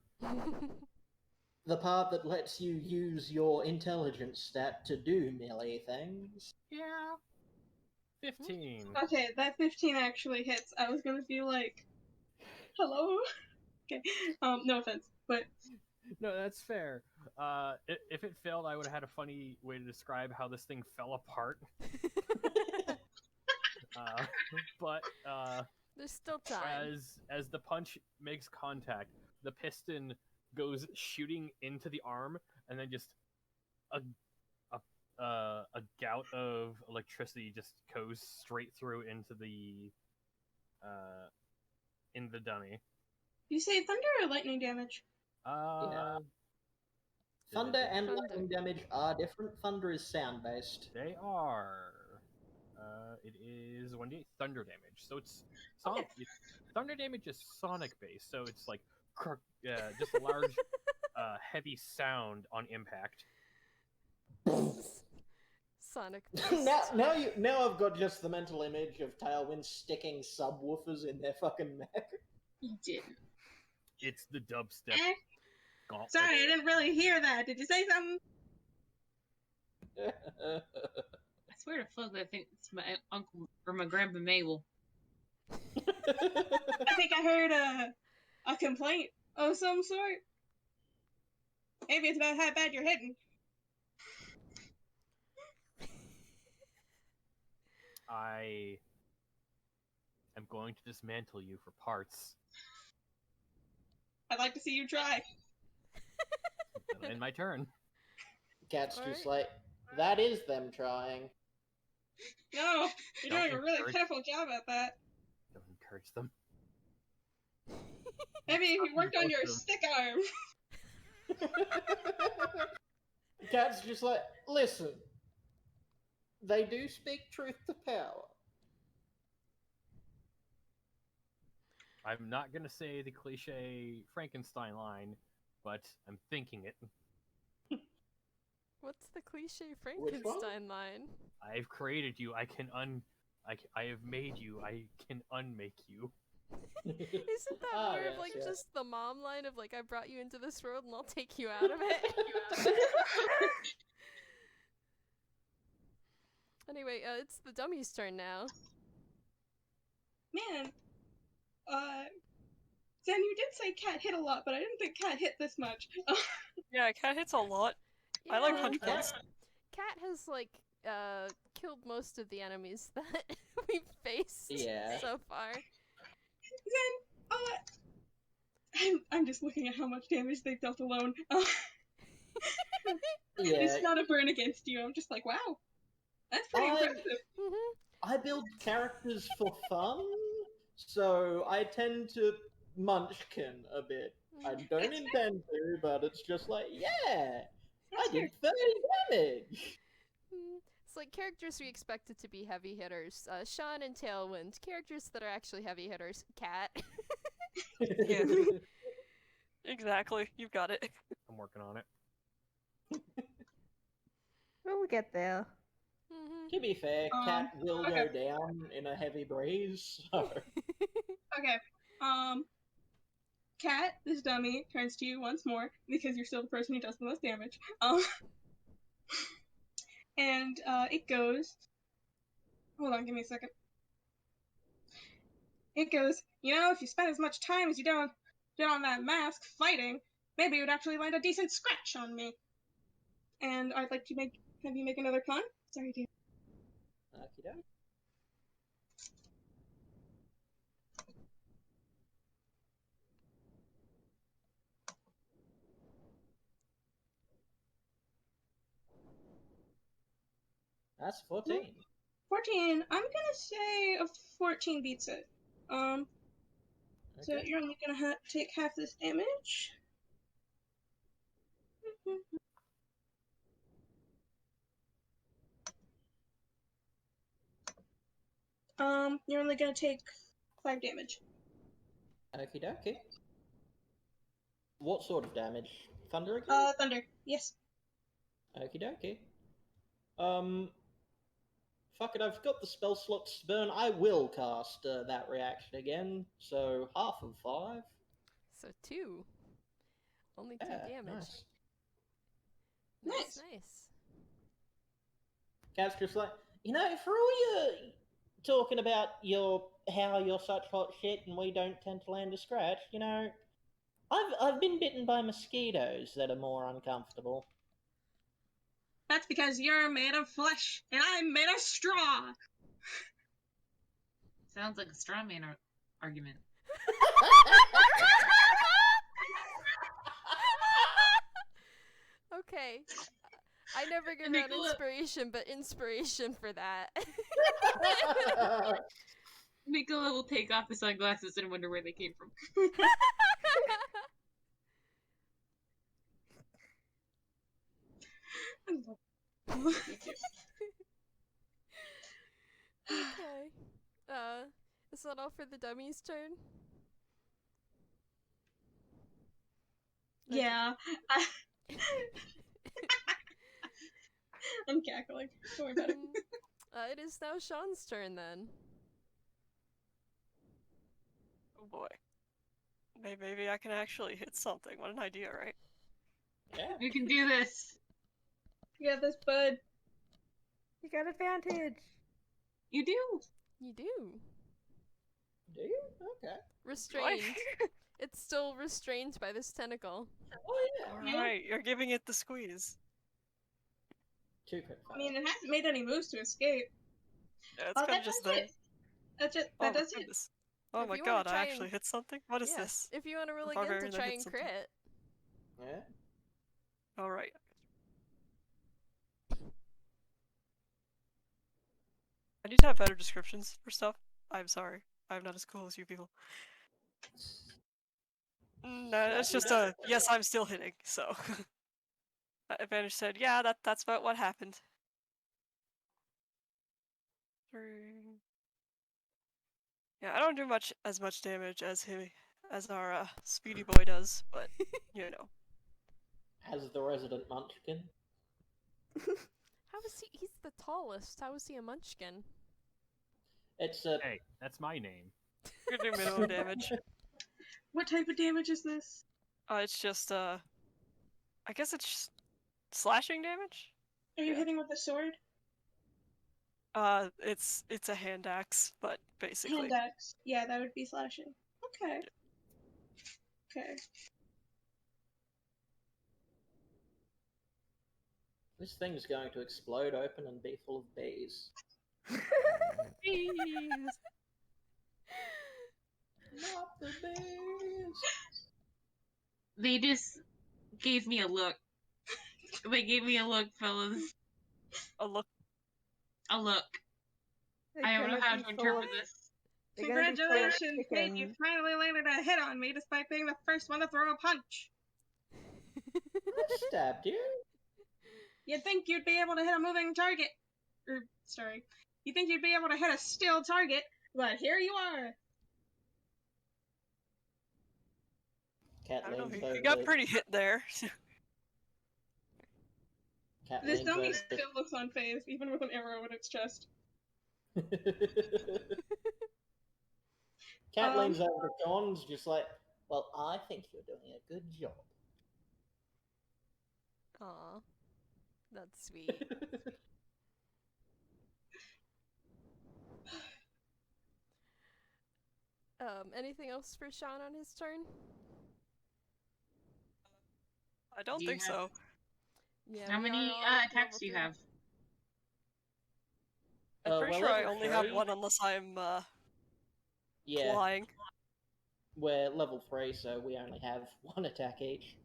The part that lets you use your intelligence stat to do melee things. Yeah. 15. Okay, that 15 actually hits. I was gonna be like, hello? Okay, no offense, but... No, that's fair. If it failed, I would have had a funny way to describe how this thing fell apart. But there's still time. As the punch makes contact, the piston goes shooting into the arm, and then just a gout of electricity just goes straight through into the in the dummy. You say thunder or lightning damage? Yeah. Thunder and lightning damage are different. Thunder is sound-based. They are. It is 1d8 thunder damage. So it's sonic. Okay. Thunder damage is sonic based, so it's like just a large, heavy sound on impact. Sonic. now I've got just the mental image of Tailwind sticking subwoofers in their fucking neck. You didn't. It's the dubstep Eh? gauntlet. Sorry, I didn't really hear that. Did you say something? I swear to fuck, I think it's my uncle or my grandpa Mabel. I think I heard a complaint of some sort. Maybe it's about how bad you're hitting. I am going to dismantle you for parts. I'd like to see you try. That'll end my turn. Cat's just Alright. like, that is them trying. No, you're Don't doing a really encourage- pitiful job at that. Don't encourage them. Maybe if you worked on your Both of stick arm. Cat's just like, listen, they do speak truth to power. I'm not gonna say the cliche Frankenstein line, but I'm thinking it. What's the cliche Which one? Frankenstein line? I've created you. I have made you. I can unmake you. Isn't that Ah, more of yes, like yes. just the mom line of like I brought you into this world and I'll take you out of it? Anyway, it's the dummy's turn now. Man, Zen, you did say Cat hit a lot, but I didn't think Cat hit this much. Yeah, cat hits a lot. I like Yeah, punch points. Cat has like killed most of the enemies that we've faced Yeah. so far. Zen, I'm just looking at how much damage they've dealt alone. Yeah, It's not a burn against you. I'm just like, wow, that's pretty impressive. Mm-hmm. I build characters for fun, so I tend to munchkin a bit. I don't intend to, but it's just like, yeah, I did 30 damage! It's like characters we expected to be heavy hitters. Shaun and Tailwind, characters that are actually heavy hitters. Cat. Yeah. Exactly, you've got it. I'm working on it. We'll get there. Mm-hmm. To be fair, Cat will okay. go down in a heavy breeze, so... Okay, Cat, this dummy, turns to you once more, because you're still the person who does the most damage. And it goes... Hold on, give me a second. It goes, if you spent as much time as you did on that mask fighting, maybe you would actually land a decent scratch on me. And I'd like to have you make another con. Sorry, dear. Okey-doke. That's 14. 14. I'm gonna say a 14 beats it. So Okay. you're only gonna take half this damage. You're only gonna take 5 damage. Okie dokie. What sort of damage? Thunder again? Thunder. Yes. Okie dokie. Fuck it, I've got the spell slots to burn. I will cast that reaction again. So, half of 5. So 2. Only 2 Yeah, damage. nice. Nice. Nice. Cat's just like, for all your talking about how you're such hot shit and we don't tend to land a scratch, I've been bitten by mosquitoes that are more uncomfortable. That's because you're made of flesh, and I'm made of straw. Sounds like a straw man argument. Okay. I never give out Nikola- inspiration, but inspiration for that. Nikola will take off his sunglasses and wonder where they came from. Okay. Is that all for the dummy's turn? Yeah. I'm cackling. Don't worry about it. It is now Shaun's turn then. Oh boy. Maybe I can actually hit something. What an idea, right? Yeah. You can do this. You got this, bud. You got advantage. You do. You do. Do you? Okay. Restrained. It's still restrained by this tentacle. Oh yeah. Alright, you're giving it the squeeze. 2 crit I mean, it hasn't made any moves to escape. Yeah, it's Oh, kind that of just does there. it. That Oh my does it. goodness. Oh If my you wanna god, I try actually and- hit something? What is Yeah, this? if you want to really get Barbarian to that try hit and something. crit. Yeah. Alright. I need to have better descriptions for stuff. I'm sorry. I'm not as cool as you people. No, it's just a yes, I'm still hitting, so. Advantage said, yeah, that's about what happened. 3. Yeah, I don't do as much damage as our speedy boy does, but you know. As the resident munchkin. How is he? He's the tallest. How is he a munchkin? It's a Hey, that's my name. You're gonna do minimum damage. What type of damage is this? It's just I guess it's just slashing damage. Are you Yeah. hitting with a sword? It's a hand axe, but basically. Hand axe. Yeah, that would be slashing. Okay. Okay. this thing's going to explode open and be full of bees. Bees. Not the bees. They just gave me a look. They gave me a look, fellas. A look. A look. They're I don't know gonna how be to full interpret of- this. they're gonna be full of Congratulations, Kate. You chickens. finally landed a hit on me despite being the first one to throw a punch. I stabbed you. You'd think you'd be able to hit a moving target. Sorry. You think you'd be able to hit a still target, but here you are. Cat I don't know. leans He over got the- pretty hit there. Cat This leans dummy over the- still looks unfazed, even with an arrow in its chest. Cat leans over to John's, just like, well, I think you're doing a good job. Aw. That's sweet. Anything else for Shaun on his turn? I don't Do you think have- so. Yeah. How we many are all attacks level do you 3. have? I'm pretty well, sure I level only have 3? one unless I'm Yeah, flying. we're level 3, so we only have 1 attack each.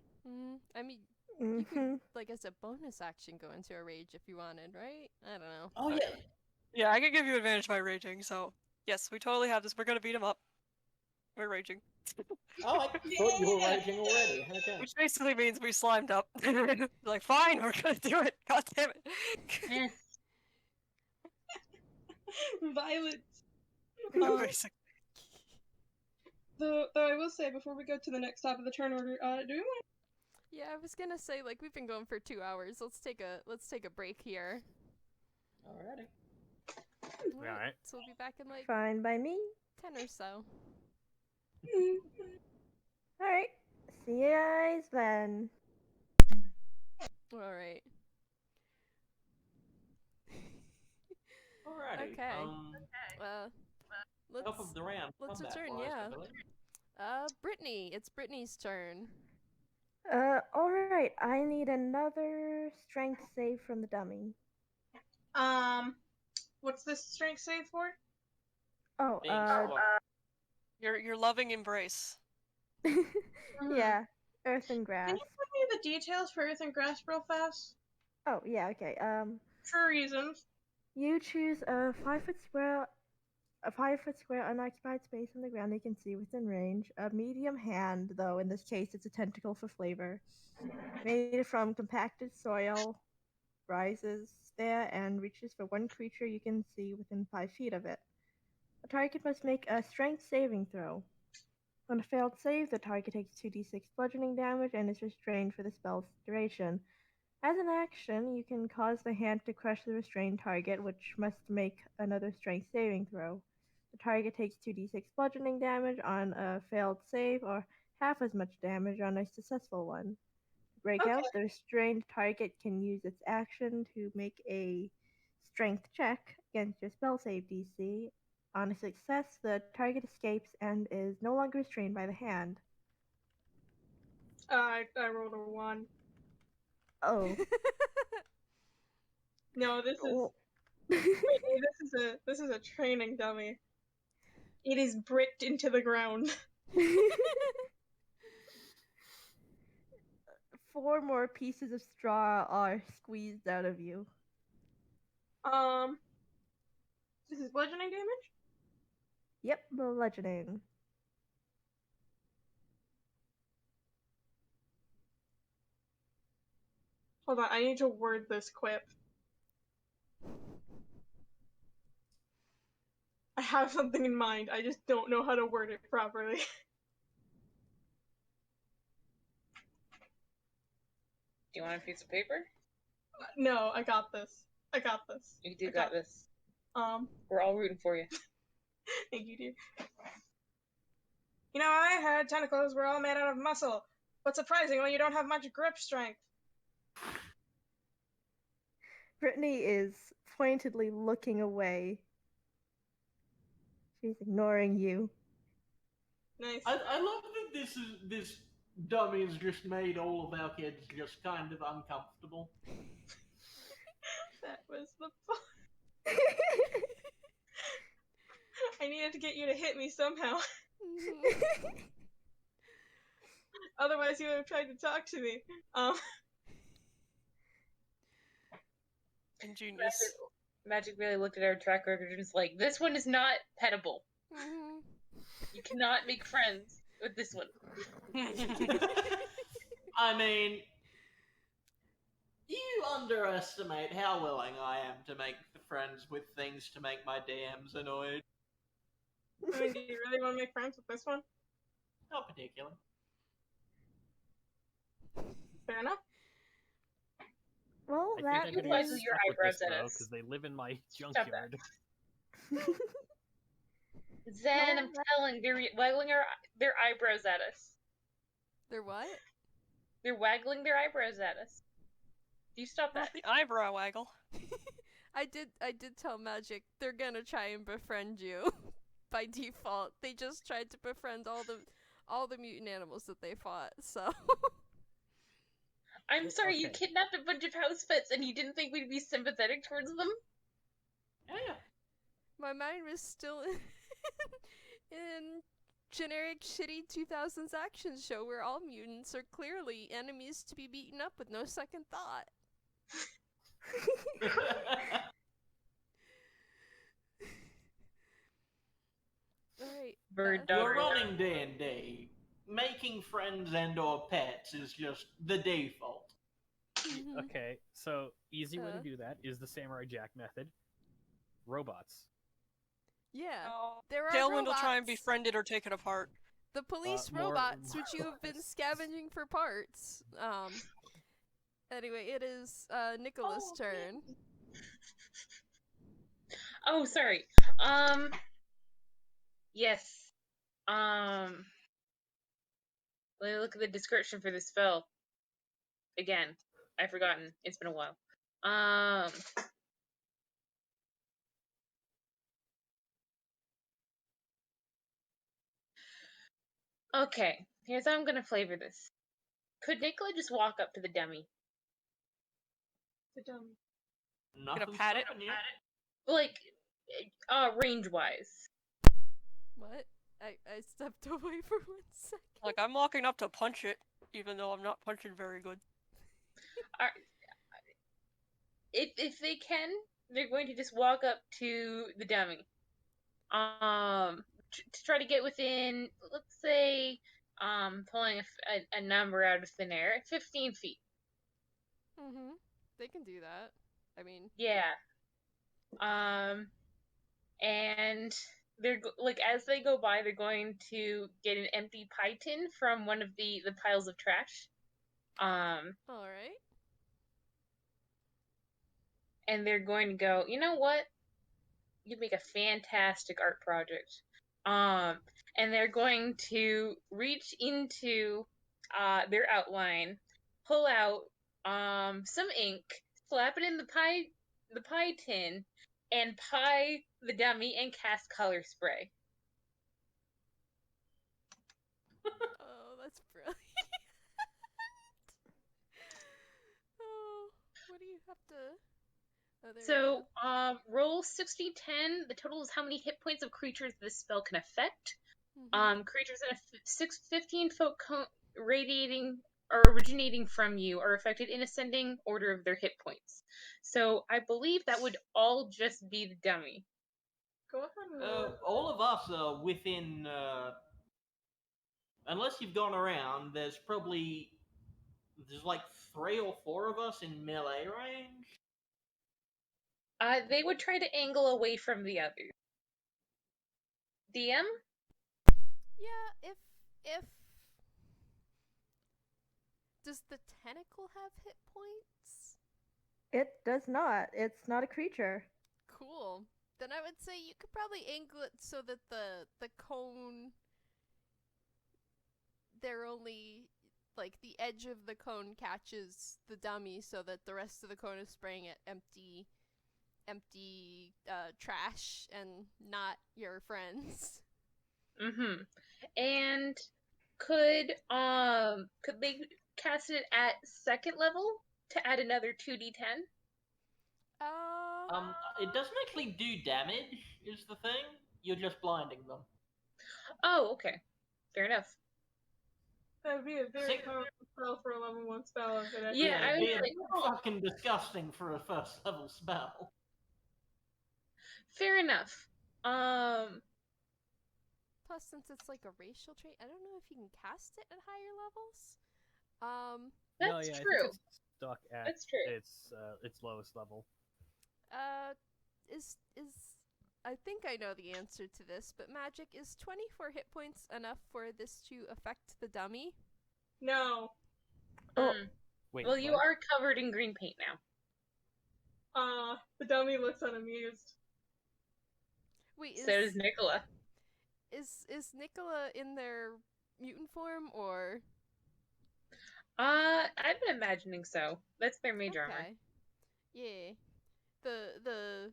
I mean, you could, Mhm. like, as a bonus action, go into a rage if you wanted, right? I don't know. Oh yeah. Yeah, I can give you advantage by raging, so yes, we totally have this. We're gonna beat him up. We're raging. Oh, I thought you were raging already. Okay. Which basically means we slimed up. Like, fine, we're gonna do it. God damn it. Yes. Violence. Basically. Though I will say, before we go to the next stop of the turn order, do we want Yeah, I was gonna say, like, we've been going for 2 hours. Let's take a break here. Alrighty. Alright. So we'll be back in like Fine by me. 10 or so. Alright. See you guys then. All right. Alrighty. Okay. Let's Top of the round. let's combat return, wise, yeah. I believe. Brittney. It's Brittney's turn. Alright. I need another strength save from the dummy. what's this strength save for? Oh, Being slow. Your loving embrace. yeah. Earth and grass. Can you give me the details for Earth and Grass real fast? Oh, yeah, okay. For reasons. You choose a 5-foot square unoccupied space on the ground they can see within range. A medium hand, though in this case it's a tentacle for flavor. Made from compacted soil, rises there and reaches for one creature you can see within 5 feet of it. A target must make a strength saving throw. On a failed save, the target takes 2d6 bludgeoning damage and is restrained for the spell's duration. As an action, you can cause the hand to crush the restrained target, which must make another strength saving throw. The target takes 2d6 bludgeoning damage on a failed save, or half as much damage on a successful one. To break Okay. out, the restrained target can use its action to make a strength check against your spell save DC. On a success, the target escapes and is no longer restrained by the hand. I rolled a 1. Oh. No, this is Oh. this is a training dummy. It is bricked into the ground. 4 more pieces of straw are squeezed out of you. This is bludgeoning damage? Yep, bludgeoning. Hold on, I need to word this quip. I have something in mind, I just don't know how to word it properly. Do you want a piece of paper? No, I got this. I got this. You do I got this. We're all rooting for you. Thank you, dear. You know, I heard tentacles were all made out of muscle. What's surprising when you don't have much grip strength? Brittney is pointedly looking away. She's ignoring you. Nice. I love that this dummy has just made all of our kids just kind of uncomfortable. That was the fun. I needed to get you to hit me somehow. Otherwise, you would have tried to talk to me. Ingenious. Magic really looked at our track record and was like, this one is not pettable. You cannot make friends with this one. I mean, you underestimate how willing I am to make friends with things to make my DMs annoyed. I mean, do you really want to make friends with this one? Not particularly. Fair enough. Well, I that think I'm You gonna waggle get your stuck with eyebrows this, at though, us. because they live in my Stop junkyard. Zen, I'm telling, they're waggling their eyebrows at us. They're what? They're waggling their eyebrows at us. Do you stop that? The eyebrow waggle. I did tell Magic they're gonna try and befriend you by default. They just tried to befriend all the mutant animals that they fought, so I'm sorry, you Okay. kidnapped a bunch of house pets and you didn't think we'd be sympathetic towards them? Yeah. my mind was still in generic shitty 2000s action show where all mutants are clearly enemies to be beaten up with no second thought. Alright. Bird You're dog. running D&D. Making friends and or pets is just the default. Okay, so easy way to Uh. do that is the Samurai Jack method. Robots. Yeah. Oh, There are Tailwind will try and robots. befriend it or take it apart. The police More robots, which you have been robots. scavenging for parts. Anyway, it is Nikola's turn. Oh, sorry. Yes. Let me look at the description for this spell. Again, I've forgotten. It's been a while. Okay, here's how I'm gonna flavor this. Could Nikola just walk up to the dummy? The dummy. Nothing's pat it? stopping you. Like, range-wise. What? I stepped away for 1 second. Like, I'm walking up to punch it, even though I'm not punching very good. If they can, they're going to just walk up to the dummy. To try to get within, let's say, pulling a number out of thin air, 15 feet. Mm-hmm. They can do that. I mean, Yeah. And like as they go by, they're going to get an empty pie tin from one of the piles of trash. All right. And they're going to go, you know what? You make a fantastic art project. And they're going to reach into their outline, pull out some ink, slap it in the pie tin, and pie the dummy and cast color spray. Oh, that's brilliant. Oh, what do you have to? Oh, there we So, go. roll 60-10. The total is how many hit points of creatures this spell can affect. Mhm. Creatures in a 15-foot cone radiating or originating from you are affected in ascending order of their hit points. So I believe that would all just be the dummy. Go ahead and roll. All of us are within. Unless you've gone around, there's like 3 or 4 of us in melee range. They would try to angle away from the others. DM? Yeah, if does the tentacle have hit points? It does not. It's not a creature. Cool. Then I would say you could probably angle it so that the cone, they're only like the edge of the cone catches the dummy, so that the rest of the cone is spraying at empty trash and not your friends. Mm-hmm. And could they cast it at second level to add another 2d10? It doesn't actually do damage, is the thing. You're just blinding them. Oh, okay. Fair enough. That would be a very powerful spell for a level 1 spell. Yeah, I was it'd be like, fucking disgusting for a first level spell. fair enough. Plus, since it's like a racial trait, I don't know if you can cast it at higher levels. That's I think true. it's stuck at That's true. its lowest level. Is I think I know the answer to this, but magic, is 24 hit points enough for this to affect the dummy? No. Oh. Wait, Well, you what? are covered in green paint now. The dummy looks unamused. Wait, So does Nikola. Is Nikola in their mutant form, or? I've been imagining so. That's their mage armor. Yeah. The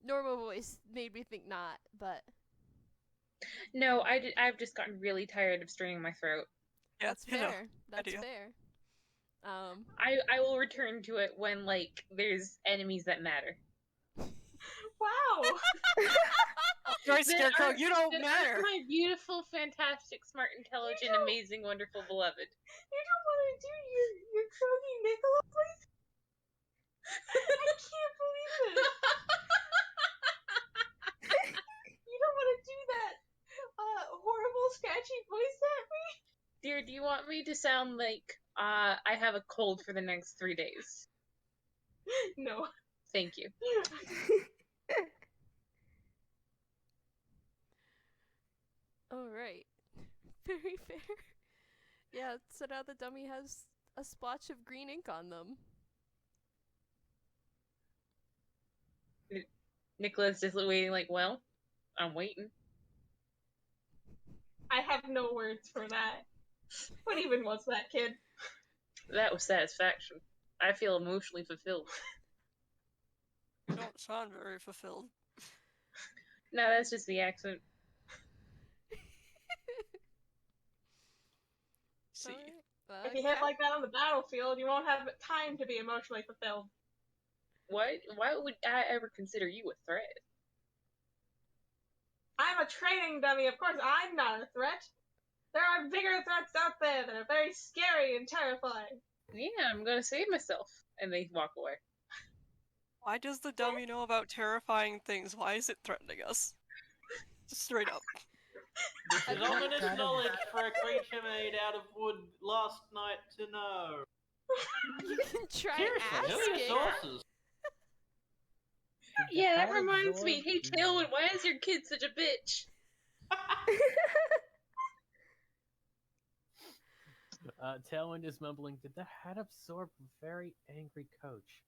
normal voice made me think not, but No, I've just gotten really tired of straining my throat. Yeah, that's fair. That's idea. fair. I will return to it when like there's enemies that matter. Wow! Right, Scarecrow, you don't that matter. are my beautiful, fantastic, smart, intelligent, amazing, wonderful, beloved. You don't want to do your crony Nikola voice? I can't believe it! You don't want to do that horrible, scratchy voice at me? Dear, do you want me to sound like I have a cold for the next 3 days? No. Thank you. all right. Very fair. Yeah, so now the dummy has a splotch of green ink on them. Nicola's just waiting like, well, I'm waiting. I have no words for that. What even was that, kid? That was satisfaction. I feel emotionally fulfilled. You don't sound very fulfilled. No, that's just the accent. See, Alright, If you hit like that on the battlefield, you won't have time to be emotionally fulfilled. Why would I ever consider you a threat? I'm a training dummy, of course I'm not a threat. There are bigger threats out there that are very scary and terrifying. Yeah, I'm gonna save myself. And they walk away. why does the dummy know about terrifying things? Why is it threatening us? Just straight up. This is ominous knowledge for a creature made out of wood last night to know. You can try Seriously, who are your asking. sources? the Yeah, that hat reminds me. absorb Hey, the- Tailwind, why is your kid such a bitch? Tailwind is mumbling, did the hat absorb a very angry coach?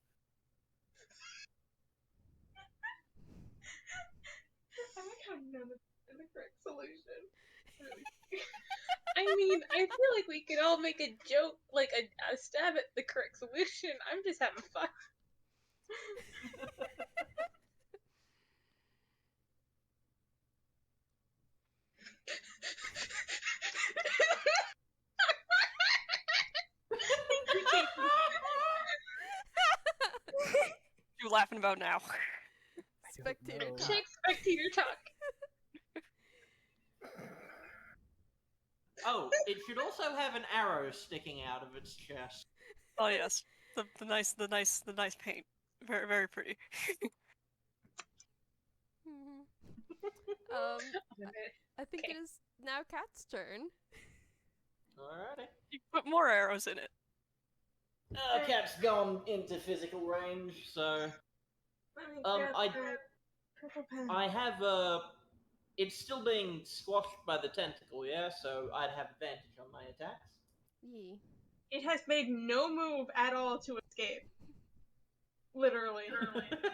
I like how none of the correct solution. I mean, I feel like we could all make a joke, like a stab at the correct solution. I'm just having fun. You laughing about now? Spectator know. talk. Check spectator talk. Oh, it should also have an arrow sticking out of its chest. Oh yes, the nice paint. Very very pretty. Mhm. I think Okay. it is now Cat's turn. Alrighty. You put more arrows in it. Cat's gone into physical range, so Let me Um, grab I- that purple pen. I have it's still being squashed by the tentacle, yeah, so I'd have advantage on my attacks. Yee. It has made no move at all to escape. Literally.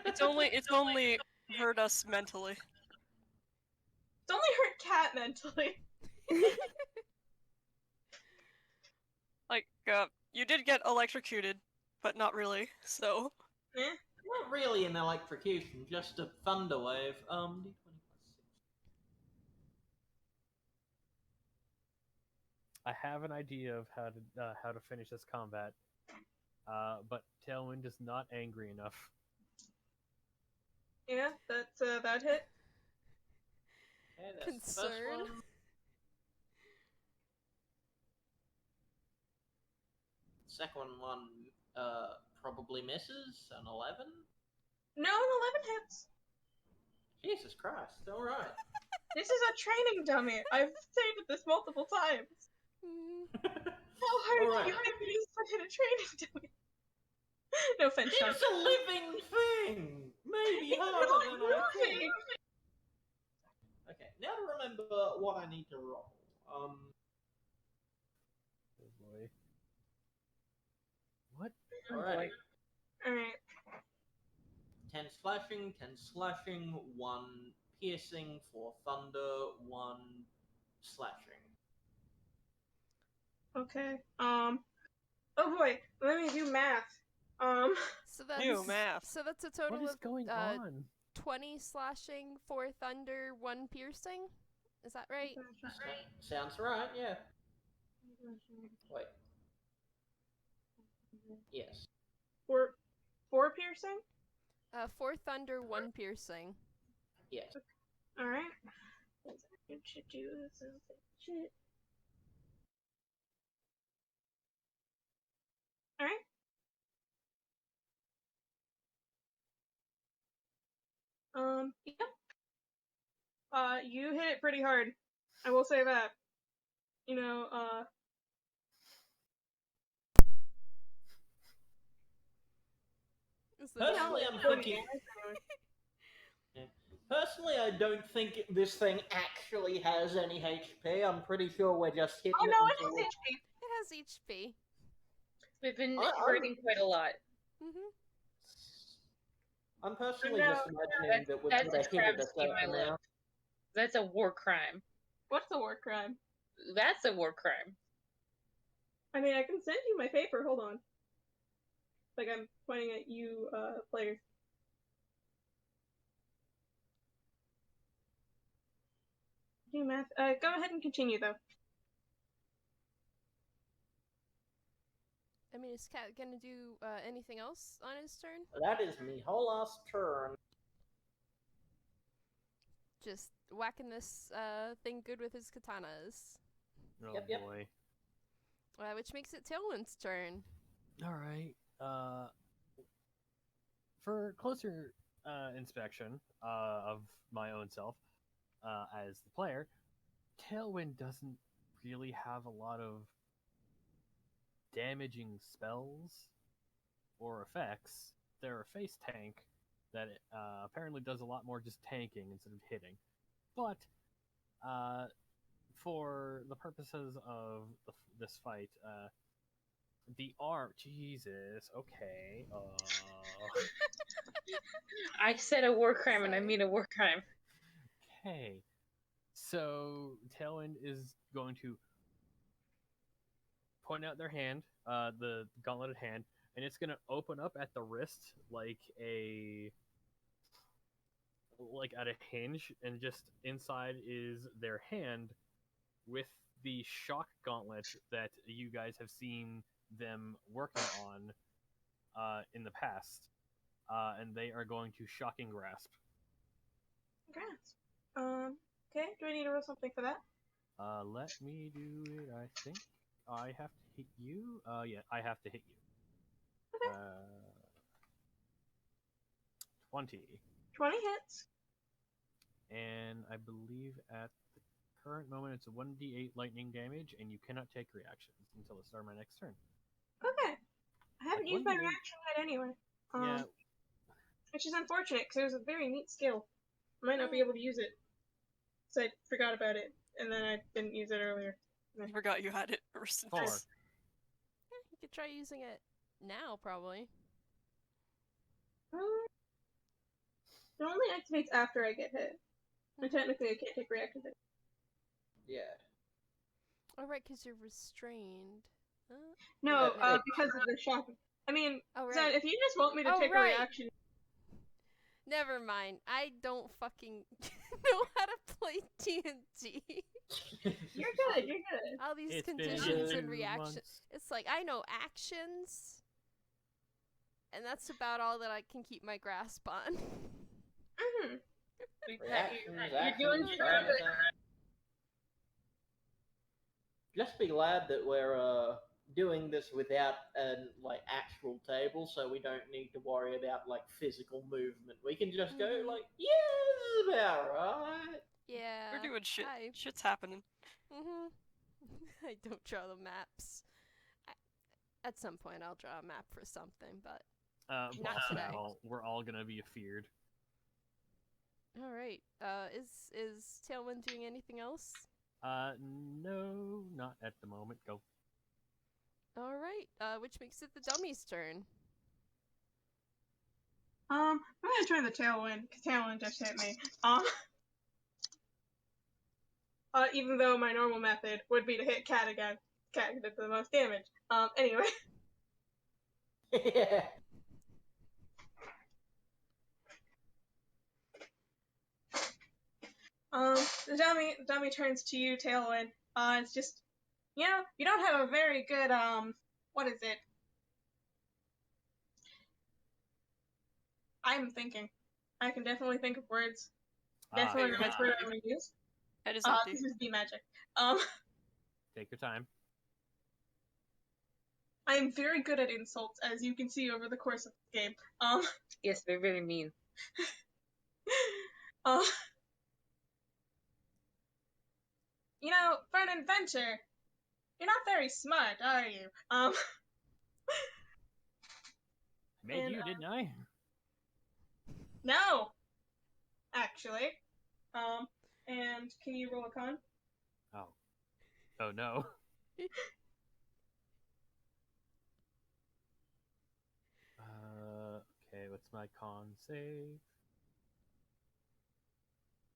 It's only hurt us mentally. It's only hurt Cat mentally. Like you did get electrocuted, but not really. So Eh? Not really an electrocution, just a thunder wave. D20 plus 6. I have an idea of how to finish this combat, but Tailwind is not angry enough. Yeah, that's that hit. Okay, that's the first Concern. one. Second one probably misses, an 11. No, an 11 hits. Jesus Christ, alright. This is a training dummy. I've stated this multiple times. Mhm. How hard Alright. do you think it is to hit a training dummy? No offense, Shaun. It's a living thing! Maybe It's harder not than I think. moving. Okay, now to remember what I need to roll. Oh boy. What? Alrighty. Alright. 10 slashing, 1 piercing for thunder, 1 slashing. Okay. Oh boy, let me do math. So that's Ew, math. So that's a What total is of going on? 20 slashing, 4 thunder, 1 piercing. Is that right? Sounds right, yeah. Wait. Yes. Four piercing? 4 thunder, 1 piercing. Yes. Alright. Good shit, do this is shit. Alright. Yep. You hit it pretty hard. I will say that. You know, Is the Personally, dog- I'm thinking. Yeah. Personally, I don't think this thing actually has any HP. I'm pretty sure we're just hitting oh it no, it until has HP. It has HP. We've been I'm- hurting quite a lot. Mhm. I'm personally No, just imagining that we've That's got a to hit it a travesty, my certain love. amount. That's a war crime. What's a war crime? That's a war crime. I mean, I can send you my paper. Hold on. Like I'm pointing at you, players. Do math. Go ahead and continue though. I mean, is Cat gonna do anything else on his turn? That is me whole ass turn. Just whacking this thing good with his katanas. Oh Yep. boy. Which makes it Tailwind's turn. All right. For closer inspection of my own self as the player, Tailwind doesn't really have a lot of damaging spells or effects. They're a face tank, that it apparently does a lot more just tanking instead of hitting. But for the purposes of this fight, the arm. Jesus. Okay. I said a war crime, and I mean a war crime. Okay. So Tailwind is going to point out their hand, the gauntleted hand, and it's going to open up at the wrist like at a hinge, and just inside is their hand with the shock gauntlet that you guys have seen them working on in the past, and they are going to shocking grasp. Congrats. Okay, do I need to roll something for that? Let me do it. I think I have to hit you. Yeah, I have to hit you. Okay. 20. 20 hits. And I believe at the current moment it's a 1d8 lightning damage, and you cannot take reactions until the start of my next turn. Okay. I haven't Like used my 1d8 reaction yet anyway. Yeah. Which is unfortunate, because it was a very neat skill. I might not be able to use it. So I forgot about it, and then I didn't use it earlier. I forgot you had it. Rest in 4. peace. You could try using it now, probably. It only activates after I get hit. And technically I can't take reactions. Yeah. Oh, right, because you're restrained. No, Yeah. because of the shock. I mean, Oh, right. Zed, if you just want me to Oh, take right. a reaction... Never mind. I don't fucking know how to play D&D. You're good, you're good. All these It's been conditions 2 and reactions. months. It's like, I know actions, and that's about all that I can keep my grasp on. Mm-hmm. Reactions, You're doing actions, sure. bonus action. Just be glad that we're doing this without an actual table, so we don't need to worry about physical movement. We can just go Mhm. yeah, this is about right. Yeah. We're doing shit. I- Shit's happening. Mhm. I don't draw the maps. At some point, I'll draw a map for something, but Not today. We're all gonna be afeared. all right. Is Tailwind doing anything else? No, not at the moment. Go. All right. Which makes it the dummy's turn. I'm gonna try the Tailwind, because Tailwind just hit me. Even though my normal method would be to hit Cat again. Cat did the most damage. Anyway. Yeah. The dummy turns to you, Tailwind. It's just, you don't have a very good, what is it? I'm thinking. I can definitely think of words. Definitely the next word I'm gonna use. Head is empty. This is the magic. Take your time. I am very good at insults, as you can see over the course of the game. Yes, they're very mean. For an adventure, you're not very smart, are you? I made and, you, didn't I? No! Actually. And can you roll a con? Oh. Oh no. Okay, what's my con save?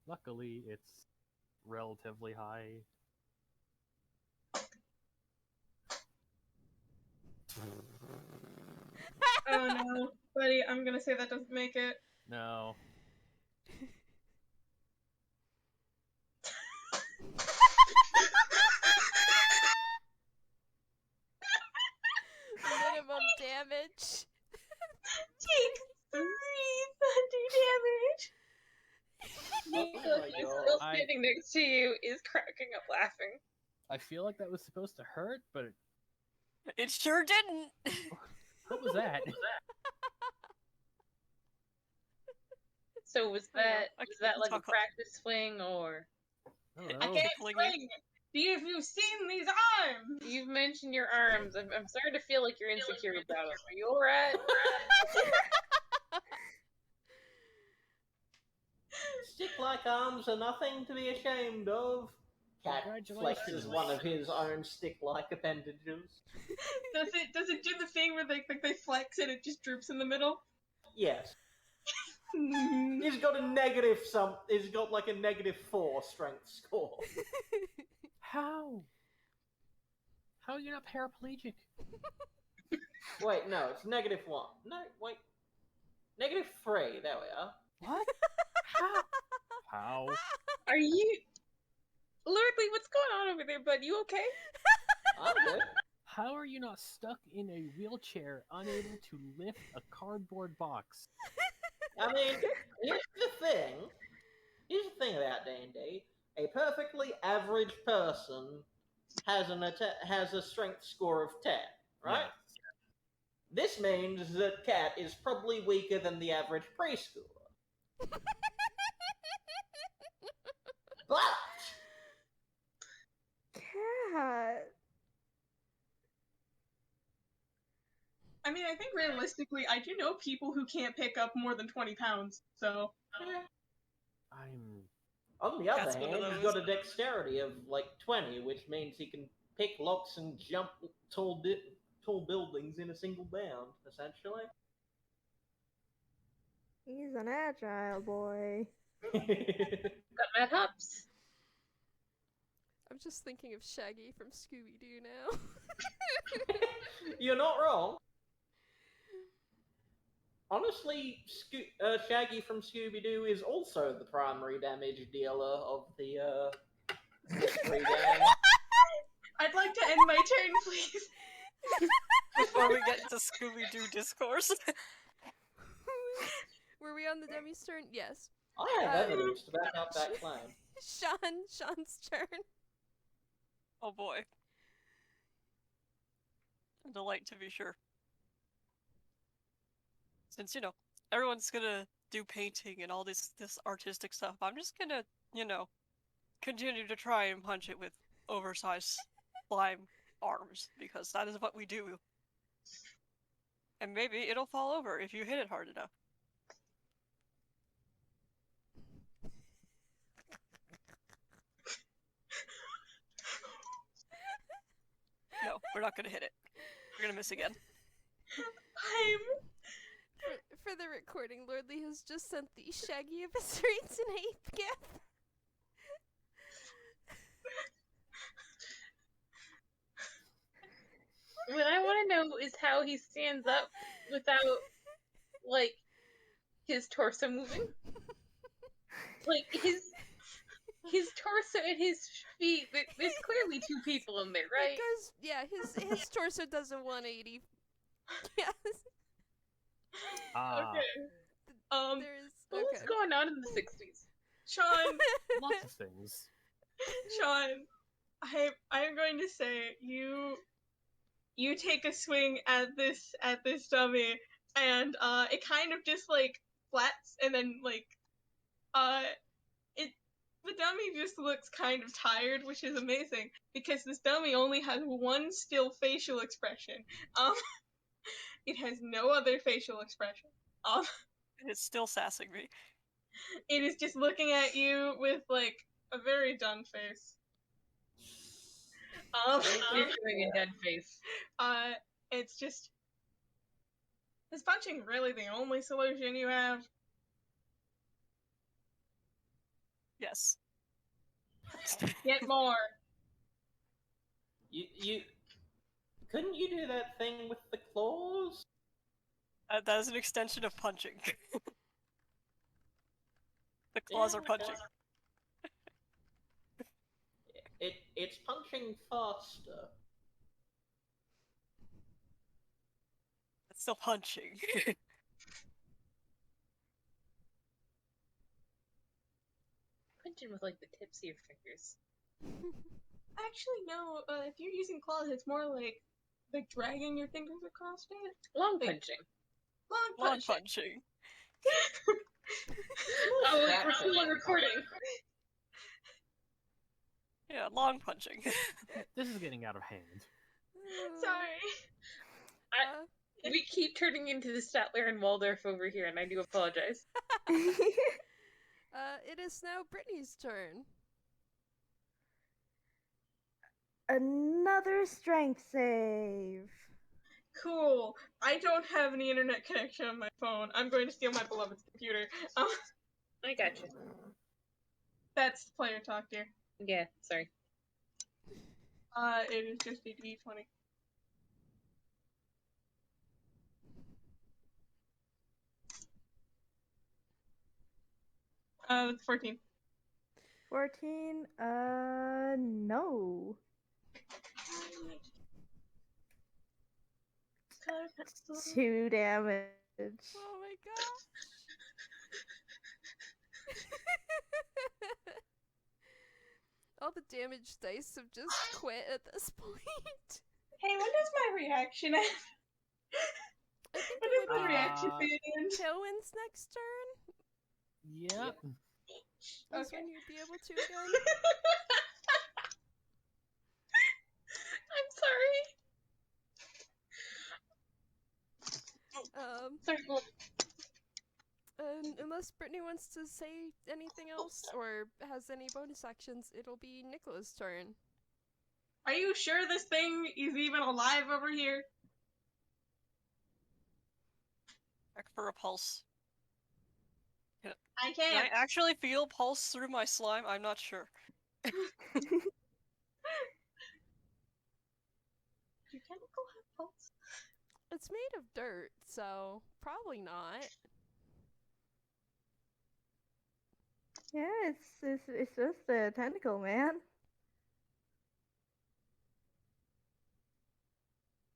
Luckily, it's relatively high. Oh no, buddy, I'm gonna say that doesn't make it. No. Minimum damage. Take 3 thunder damage. Nikola, my who's God. still standing next to you, is cracking up laughing. I feel like that was supposed to hurt, but It sure didn't. what was that? So was I don't know. that I was that can like a talk- practice swing, or I don't I know. can't Tickling explain it. Have you seen these arms? you've mentioned your arms? I'm starting to feel like you're insecure about them. Are you alright? Stick-like arms are nothing to be ashamed of. Cat flexes one of his own stick-like appendages. Does it do the thing where they flex and it just droops in the middle? Yes. He's got he's got like a -4 strength score. How? How are you not paraplegic? Wait, no, it's -1. No, wait. -3, there we are. What? How? Are you... Lordly, what's going on over there, bud? You okay? I'm good. How are you not stuck in a wheelchair, unable to lift a cardboard box? I mean, here's the thing about D&D. A perfectly average person has a strength score of 10, right? Yes. This means that Cat is probably weaker than the average preschooler. But Cat. I mean, I think realistically, I do know people who can't pick up more than 20 pounds, so... on the other Cat's one hand, of he's those. got a dexterity of like 20, which means he can pick locks and jump tall buildings in a single bound, essentially. He's an agile boy. Got mad hops. I'm just thinking of Shaggy from Scooby-Doo now. You're not wrong. Honestly, Shaggy from Scooby-Doo is also the primary damage dealer of the mystery gang. I'd like to end my turn, please. Before we get into Scooby-Doo discourse. Were we on the dummy's turn? Yes. I have evidence to back up that claim. Shaun's turn. Oh boy. A delight to be sure. Since, everyone's gonna do painting and all this artistic stuff, I'm just gonna, continue to try and punch it with oversized slime arms, because that is what we do. And maybe it'll fall over if you hit it hard enough. No, we're not gonna hit it. We're gonna miss again. For the recording, Lordly has just sent the Shaggy eviscerates an ape gif. What I want to know is how he stands up without, his torso moving. His torso and his feet, there's clearly two people in there, right? Because, yeah, his torso does a 180. Yes. Okay. What's going on in the 60s? Sean, Lots of things. Sean, I am going to say you take a swing at this dummy, and it kind of just flats, and then the dummy just looks kind of tired, which is amazing because this dummy only has one still facial expression. It has no other facial expression. It's still sassing me. It is just looking at you with a very done face. You're doing a dead face. It's just, is punching really the only solution you have? Yes. Get more. You couldn't you do that thing with the claws? That is an extension of punching. The claws are punching. It's punching faster. It's still punching. Punching with the tips of your fingers. Actually, no. If you're using claws, it's more like dragging your fingers across it. Long punching. Long punching. Oh, wait, we're still on recording. Yeah, long punching. This is getting out of hand. Sorry. We keep turning into the Statler and Waldorf over here, and I do apologize. It is now Brittney's turn. Another strength save. Cool. I don't have any internet connection on my phone. I'm going to steal my beloved's computer. I got you. That's player talk, dear. Yeah, sorry. It is just a D20. It's 14. 14. No. 2 damage. Oh my gosh. All the damage dice have just quit at this point. Hey, when does my reaction end? I think When it does would my be reaction end? Tailwind's next turn. Yep. That's Okay. when you'd be able to again. I'm sorry. Sorry, well, Unless Brittney wants to say anything else or has any bonus actions, it'll be Nikola's turn. Are you sure this thing is even alive over here? Check for a pulse. I Can I can't. actually feel pulse through my slime? I'm not sure. Do chemical have pulse? It's made of dirt, so probably not. Yeah, it's just a tentacle, man.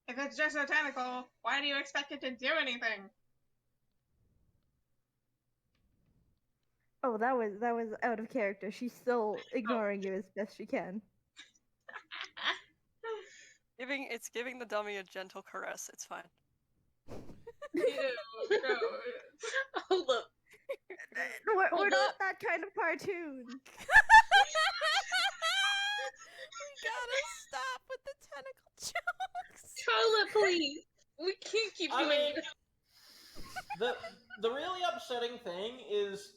If it's just a tentacle, why do you expect it to do anything? Oh, that was out of character. She's still ignoring you as best she can. It's giving the dummy a gentle caress. It's fine. Ew, gross. hold up. We're not that kind of cartoon. We gotta stop with the tentacle jokes. Tala, please. We can't keep I doing mean, this. the really upsetting thing is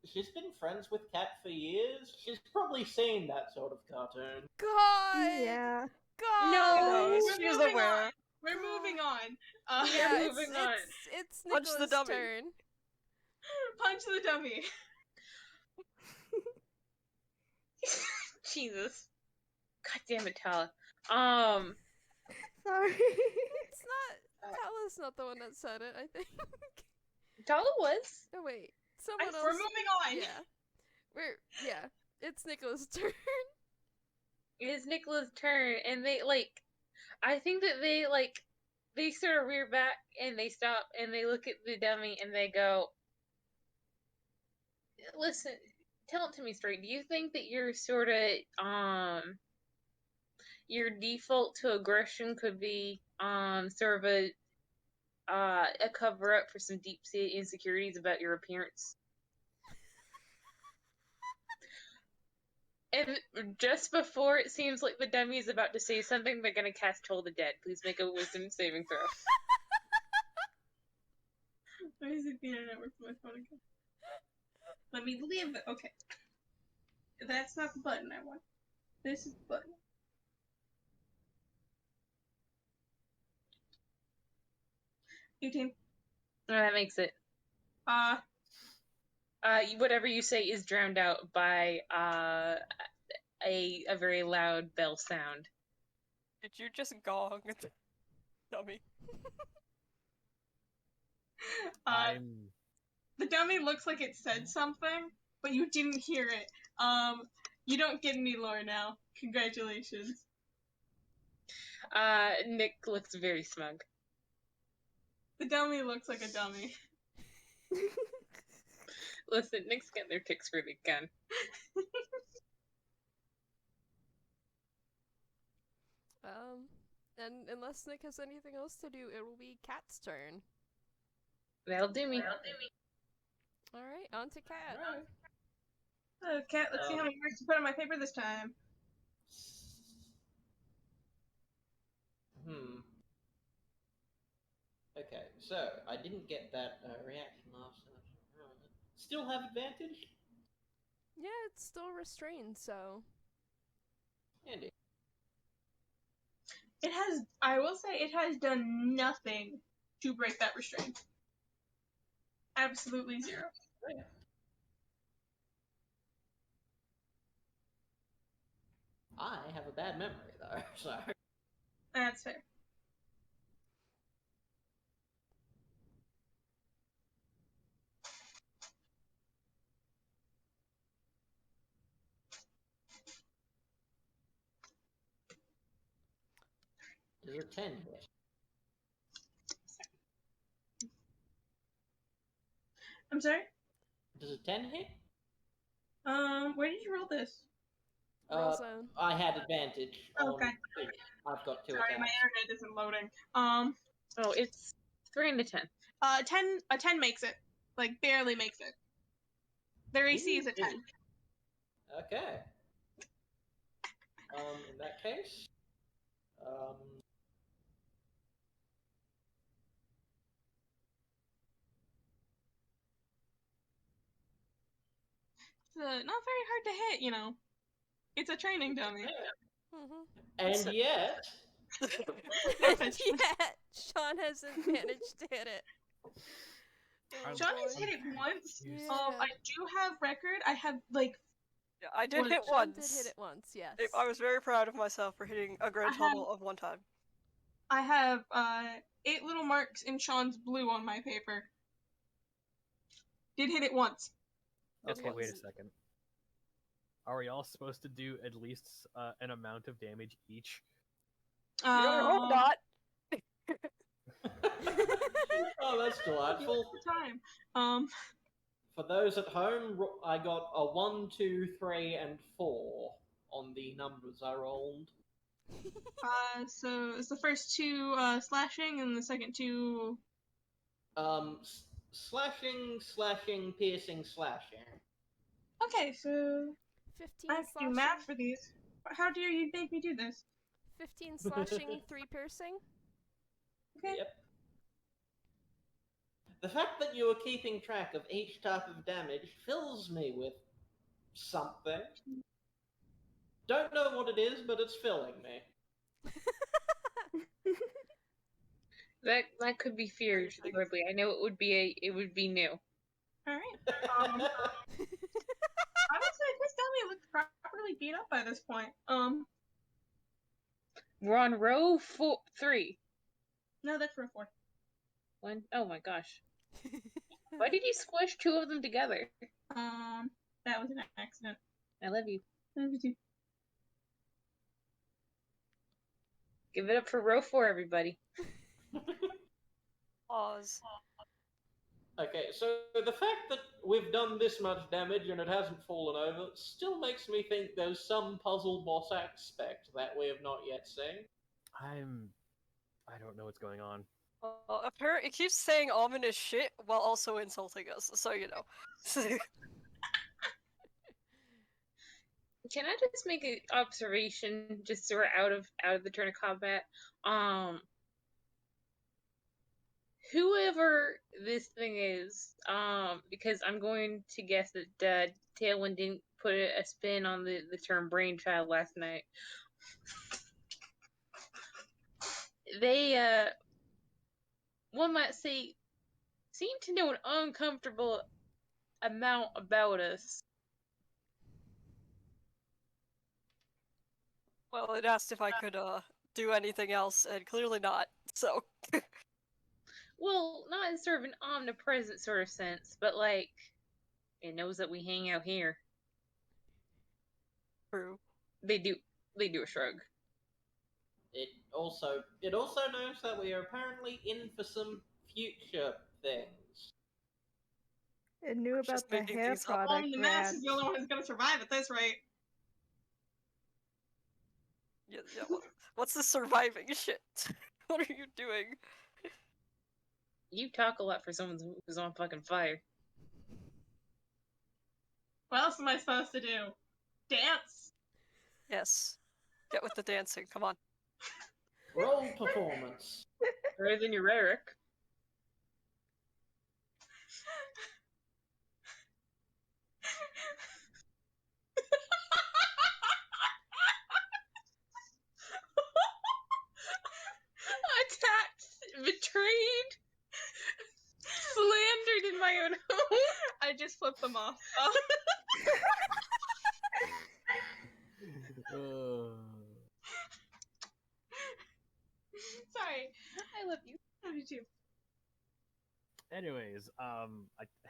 she's been friends with Cat for years. She's probably seen that sort of cartoon. God. Yeah. God. No, we're she's moving aware. on. We're moving on. Yeah, We're it's, moving on. it's Punch the Nikola's dummy. turn. Punch the dummy. Jesus. God damn it, Tala. Sorry. It's not. Tala's not the one that said it, I think. Tala was. Oh, wait. Someone else. We're moving on. Yeah. It's Nikola's turn. It is Nikola's turn, and I think that they sort of rear back, and they stop, and they look at the dummy, and they go, listen, tell it to me straight. Do you think that your sort of, your default to aggression could be, sort of a cover-up for some deep-seated insecurities about your appearance? And just before it seems like the dummy is about to say something, they're gonna cast Toll the Dead. Please make a wisdom saving throw. Why is it the internet work for my phone again? Let me leave it. Okay. That's not the button I want. This is the button. $18. That makes it. Whatever you say is drowned out by a very loud bell sound. Did you just gong the dummy? The dummy looks like it said something, but you didn't hear it. You don't get any lore now. Congratulations. Nick looks very smug. The dummy looks like a dummy. Listen, Nick's got their ticks for the gun. And unless Nick has anything else to do, it will be Cat's turn. That'll do me. Alright, on to Cat. Oh, Cat, let's see how many marks you put on my paper this time. Okay, so I didn't get that reaction last time. Still have advantage? Yeah, it's still restrained, so. Indeed. It has, I will say, it has done nothing to break that restraint. Absolutely zero. Yeah. I have a bad memory though, so. That's fair. Does a 10 hit? I'm sorry? Does a 10 hit? Where did you roll this? Roll zone. I had advantage on Okay. 2. I've got 2 Sorry, my attacks. internet isn't loading. Oh, it's 3 and a 10. A 10 makes it. Like, barely makes it. Their AC is a 10. Okay. In that case, It's not very hard to hit, you know. It's a training dummy. Mm-hmm. and yet, And yet, Shaun hasn't managed to hit it. Oh, Shaun has boy. hit it once. Yeah. I do have record. I have, like, Yeah, I did hit Shaun once. did hit it once, yes. I was very proud of myself for hitting a grand total of 1 time. I have 8 little marks in Shaun's blue on my paper. Did hit it once. That's Okay, once. wait a second. Are we all supposed to do at least an amount of damage each? You better hope not. oh, that's delightful. Time. For those at home, I got a 1, 2, 3, and 4 on the numbers I rolled. So it's the first 2 slashing and the second 2. Slashing, piercing, slashing. Okay, so 15 I have to do slashing. math for these. How dare you make me do this? 15 slashing, 3 piercing. Okay. Yep. The fact that you are keeping track of each type of damage fills me with something. Don't know what it is, but it's filling me. That could be feared, Lordly. I know it would be new. Alright. Honestly, this dummy looked properly beat up by this point. We're on row 3. No, that's row 4. 1. Oh my gosh. Why did you squish 2 of them together? That was an accident. I love you. Love you too. Give it up for row 4, everybody. Pause. Okay, so the fact that we've done this much damage and it hasn't fallen over still makes me think there's some puzzle boss aspect that we have not yet seen. I don't know what's going on. Well, apparently it keeps saying ominous shit while also insulting us, so you know. Can I just make an observation, just so we're out of the turn of combat? Whoever this thing is, because I'm going to guess that Tailwind didn't put a spin on the term brainchild last night. They, one might say, seem to know an uncomfortable amount about us. Well, it asked if I could do anything else, and clearly not, so. Well, not in sort of an omnipresent sort of sense, but like, it knows that we hang out here. True. They do a shrug. It also knows that we are apparently in for some future things. It knew about Just the making hair things up. product The mask ranch. is the only one who's gonna survive at this rate. Yeah, what's the surviving shit? What are you doing? You talk a lot for someone who's on fucking fire. What else am I supposed to do? Dance? Yes. Get with the dancing, come on. Roll performance. Better than your rhetoric. betrayed, slandered in my own home. I just flipped them off. Sorry. I love you. I love you too. Anyways, I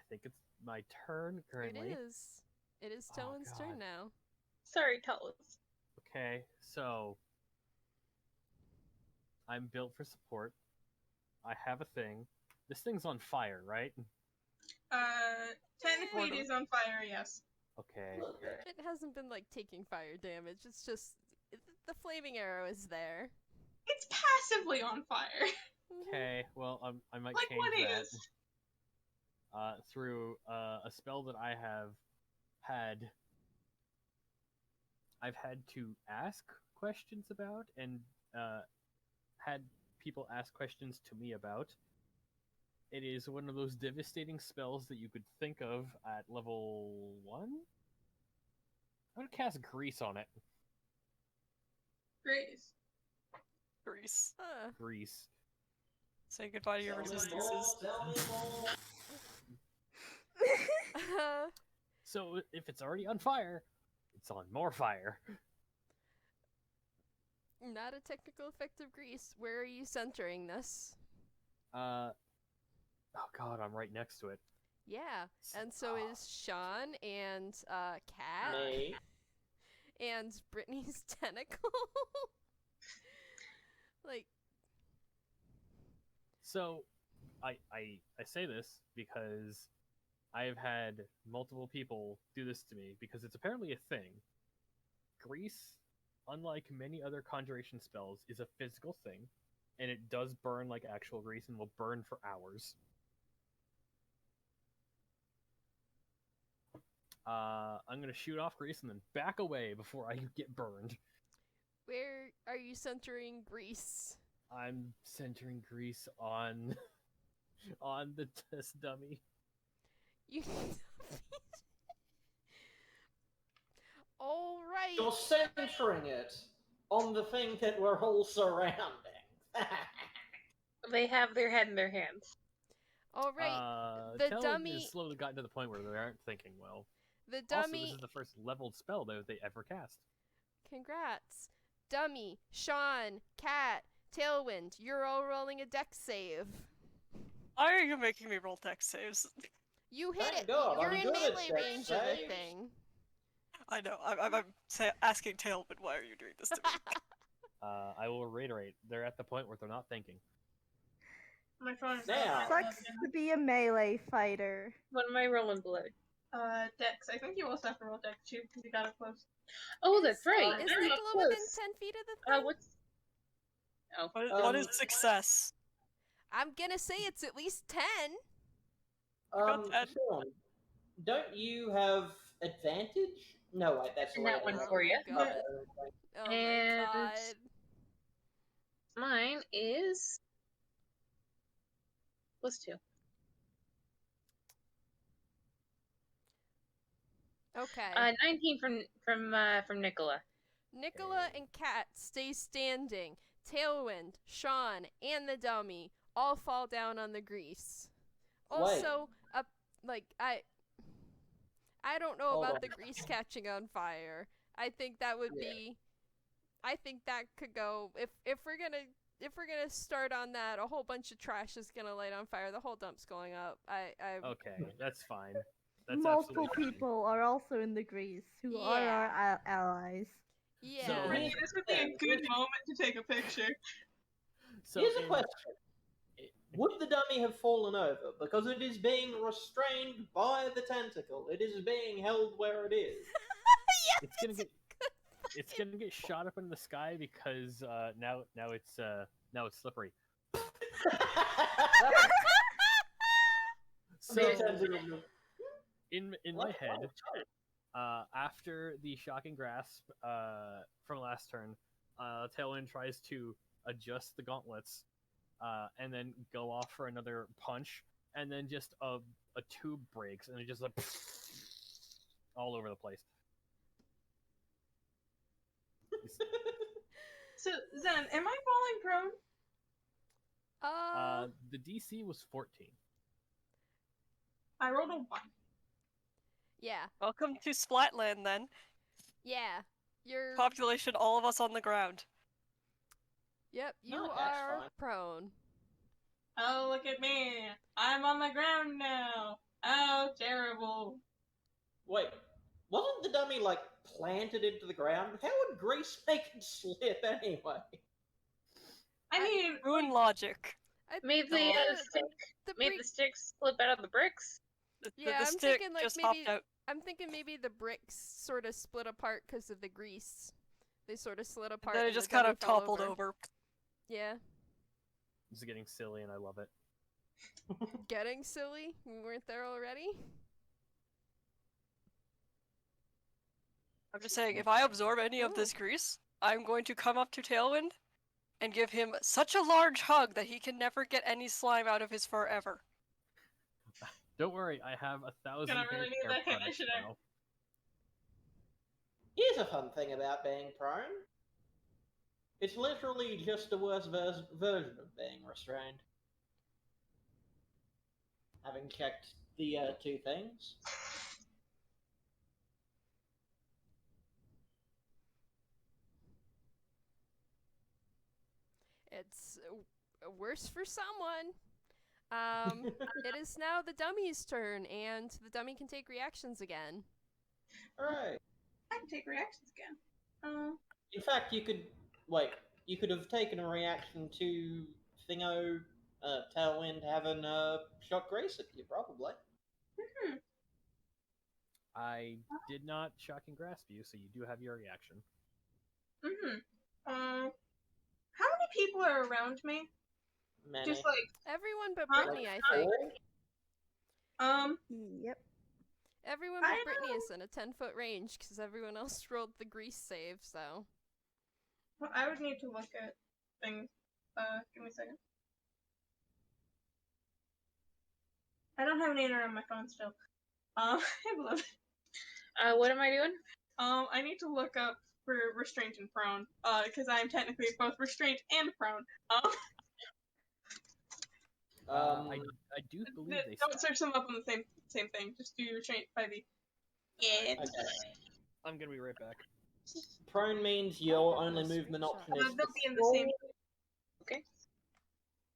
think it's my turn currently. It is. It is Oh, Tailwind's turn God. now. Sorry, Tallest. Okay, so I'm built for support. I have a thing. This thing's on fire, right? Technically it is on fire, yes. Okay. It hasn't been like taking fire damage. It's just the flaming arrow is there. It's passively on fire. Okay. Well, I might Like change what that. is? Through a spell that I have had. I've had to ask questions about and had people ask questions to me about. It is one of those devastating spells that you could think of at level 1. I'm gonna cast Grease on it. Grace. Grease. Grease. Say goodbye to your Tell me resistances. more, tell me more. So if it's already on fire, it's on more fire. Not a technical effect of grease. Where are you centering this? Oh god, I'm right next to it. Yeah, and so is Shaun and Kat Me. and Brittney's tentacle. Like, So I say this because I've had multiple people do this to me because it's apparently a thing. Grease, unlike many other conjuration spells, is a physical thing, and it does burn like actual grease and will burn for hours. I'm gonna shoot off grease and then back away before I get burned. where are you centering grease? I'm centering grease on the test dummy. You. All right. You're centering it on the thing that we're all surrounding. They have their head in their hands. All right. The Tailwind dummy. has slowly gotten to the point where they aren't thinking well. The Also, dummy. this is the first leveled spell that they ever cast. Congrats. Dummy, Shaun, Kat, Tailwind, you're all rolling a dex save. Why are you making me roll dex saves? You hit Thank it. God, You're I'm in good at melee dex range of the saves. thing. I know. I'm asking Tailwind, why are you doing this to me? I will reiterate, they're at the point where they're not thinking. My phone is Now. Sucks to be a melee fighter. What am I rolling below? Dex. I think you also have to roll Dex too because you got it close. Oh, that's right. Is They're not Nikola within close. 10 feet of the thing? What's... Oh. What is success? I'm gonna say it's at least 10. Ted. Shaun, don't you have advantage? No, wait, that's the That way one it for you. God. works. Oh And- my god. Mine is +2. Okay. 19 from Nikola. Nikola and Kat stay standing. Tailwind, Shaun, and the dummy all fall down on the grease. Also, I don't know Hold about on. the grease catching on fire. I think that would Yeah. be. I think that could go if we're gonna start on that. A whole bunch of trash is gonna light on fire. The whole dump's going up. Okay, that's fine. That's Multiple absolutely fine. people are also in the grease who are our allies. Yeah. So- Brittney, this would be a good moment to take a picture. So Here's a in- question. Would the dummy have fallen over? Because it is being restrained by the tentacle. It is being held where it is. it's gonna get it's gonna get shot up in the sky because now it's slippery. So The tentacle- in my head, after the shocking grasp from last turn, Tailwind tries to adjust the gauntlets and then go off for another punch, and then just a tube breaks and it just like all over the place. So, Zen, am I falling prone? The DC was 14. I rolled a 1. Yeah. Welcome to Splatland, then. Yeah. You're... Population, all of us on the ground. Yep, you No, that's are fine. prone. Oh, look at me. I'm on the ground now. Oh, terrible. Wait, wasn't the dummy, like, planted into the ground? How would grease make it slip anyway? I mean, Ruin logic. Made the stick. the Made the stick slip out of the bricks. Yeah, The I'm stick thinking, like, just maybe- hopped out. I'm thinking maybe the bricks sort of split apart because of the grease. They sort of slid apart. Then it and just the kind dummy of fell toppled over. Yeah. This is getting silly, and I love it. Getting silly? We weren't there already? I'm just saying, if I absorb any of this grease, I'm going to come up to Tailwind and give him such a large hug that he can never get any slime out of his fur ever. Don't worry, I have 1,000 Gonna really need hair that products conditioner. now. Here's a fun thing about being prone. It's literally just a worse version of being restrained. Having checked the two things. It's worse for someone. It is now the dummy's turn, and the dummy can take reactions again. Alright. I can take reactions again. In fact, you could have taken a reaction to Thingo, Tailwind having shot Grace at you, probably. I did not shock and grasp you, so you do have your reaction. How many people are around me? Many. Just like, Everyone but Huh? Brittney, I think. Yep. Everyone but Brittney is in a 10-foot range, because everyone else rolled the grease save, so... well, I would need to look at things. Give me a second. I don't have an internet on my phone still. I love it. What am I doing? I need to look up for restraint and prone, because I am technically both restrained and prone. I do believe they Don't search them up on the same thing. Just do restraint by the. Yeah. Okay. I'm gonna be right back. Prone means your only movement option is They'll to be in the same. Okay.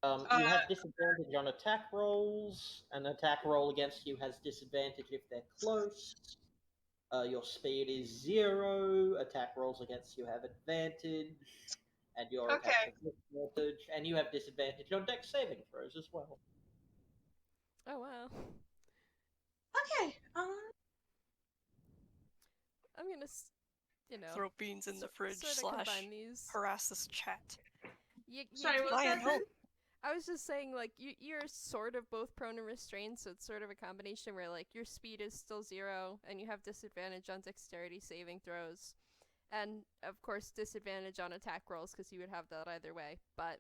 You have disadvantage on attack rolls. An attack roll against you has disadvantage if they're close. Your speed is 0. Attack rolls against you have advantage. And your attacks have disadvantage. And you have disadvantage on dex saving throws as well. Oh, wow. Okay. I'm gonna, Throw beans in the fridge sort of combine these. harass this chat. Sorry, what's Lion, that? help. I was just saying, like, you're sort of both prone and restrained, so it's sort of a combination where, like, your speed is still 0, and you have disadvantage on dexterity saving throws. And, of course, disadvantage on attack rolls, because you would have that either way. But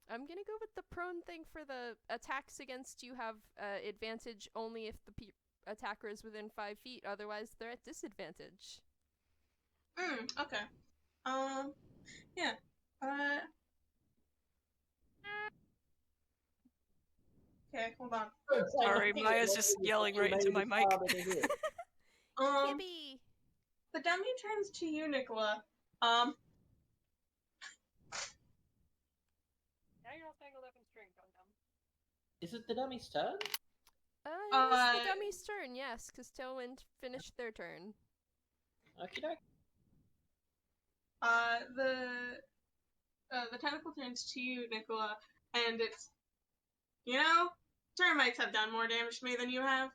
I'm gonna go with the prone thing for the attacks against you have advantage only if the attacker is within 5 feet, otherwise they're at disadvantage. Okay. Yeah. Okay, hold on. Sorry, Maya's just yelling right into my mic. Gibby! The dummy turns to you, Nikola. Now you're not saying 11 string, dumb. Is it the dummy's turn? It was the dummy's turn, yes, because Tailwind finished their turn. Okie doke. The tentacle turns to you, Nikola, and it's, termites have done more damage to me than you have.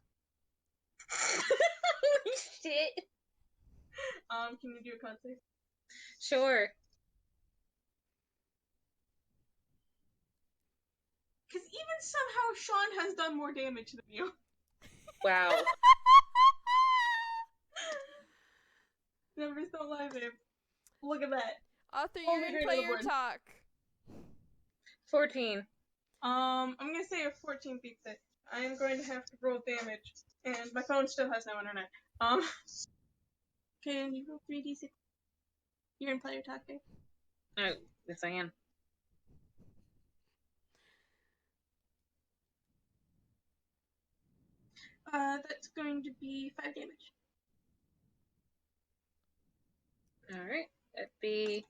Holy shit. Can you do a con save? Sure. Because even somehow Shaun has done more damage than you. Wow. Numbers don't lie, babe. Look at that. Arthur, you Only can great play little your one. talk. 14. I'm gonna say a 14 beats it. I am going to have to roll damage, and my phone still has no internet. Can you roll 3d6? You're gonna play your talk, babe. Oh, yes I am. That's going to be 5 damage. Alright, that'd be...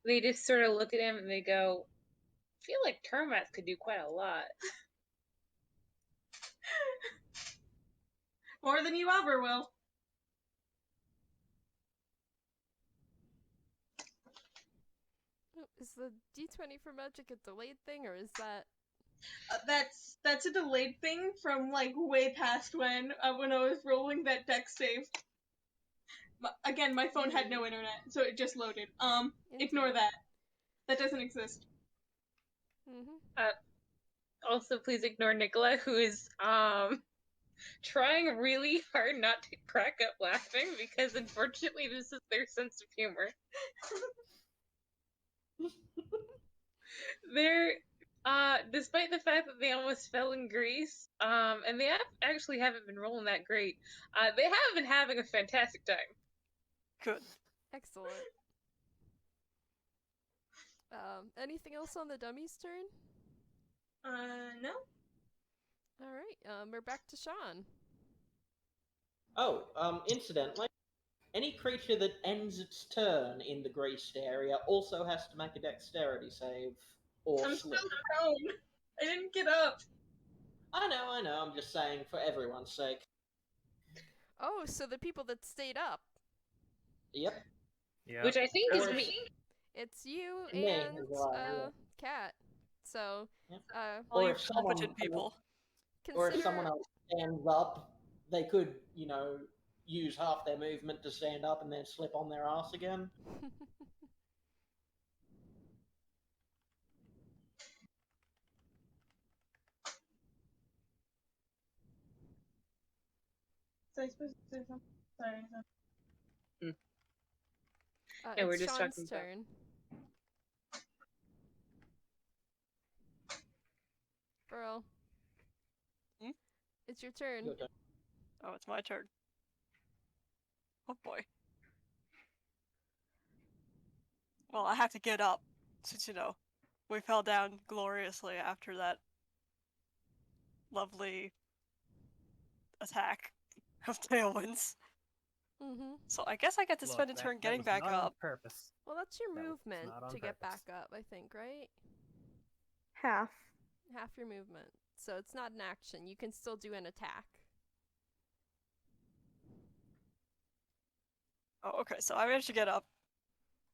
They just sort of look at him and they go, I feel like termites could do quite a lot. More than you ever will. Is the D20 for magic a delayed thing, or is that... That's a delayed thing from like way past when I was rolling that dex save. Again, my phone had no internet, so it just loaded. Ignore that. That doesn't exist. Mm-hmm. Also, please ignore Nikola, who is trying really hard not to crack up laughing because unfortunately this is their sense of humor. They're despite the fact that they almost fell in grease, and they actually haven't been rolling that great, they have been having a fantastic time. Good. Excellent. Anything else on the dummy's turn? No. Alright, we're back to Shaun. Oh, incidentally, any creature that ends its turn in the greased area also has to make a dexterity save or I'm slip. still prone. I didn't get up. I know, I'm just saying for everyone's sake. Oh, so the people that stayed up. Yep. Yeah. Which I think is Or- me. It's you Me and, as well, yeah. Cat. So, Yep. All Or you if someone- competent people. Or if consider... someone else stands up, they could, use half their movement to stand up and then slip on their ass again. So I suppose to say something. Sorry. Yeah, we're it's just Shaun's talking about- turn. Verl. Hmm? It's your turn. Your turn. Oh, it's my turn. Oh boy. Well, I have to get up, since, we fell down gloriously after that lovely attack of Tailwinds. Mm-hmm. So I guess I get to Look, spend a that- turn that getting was back not on up. purpose. Well, that's your That was movement not on to get back purpose. up, I think, right? Half. Half your movement. So it's not an action. You can still do an attack. Oh, okay, so I managed to get up,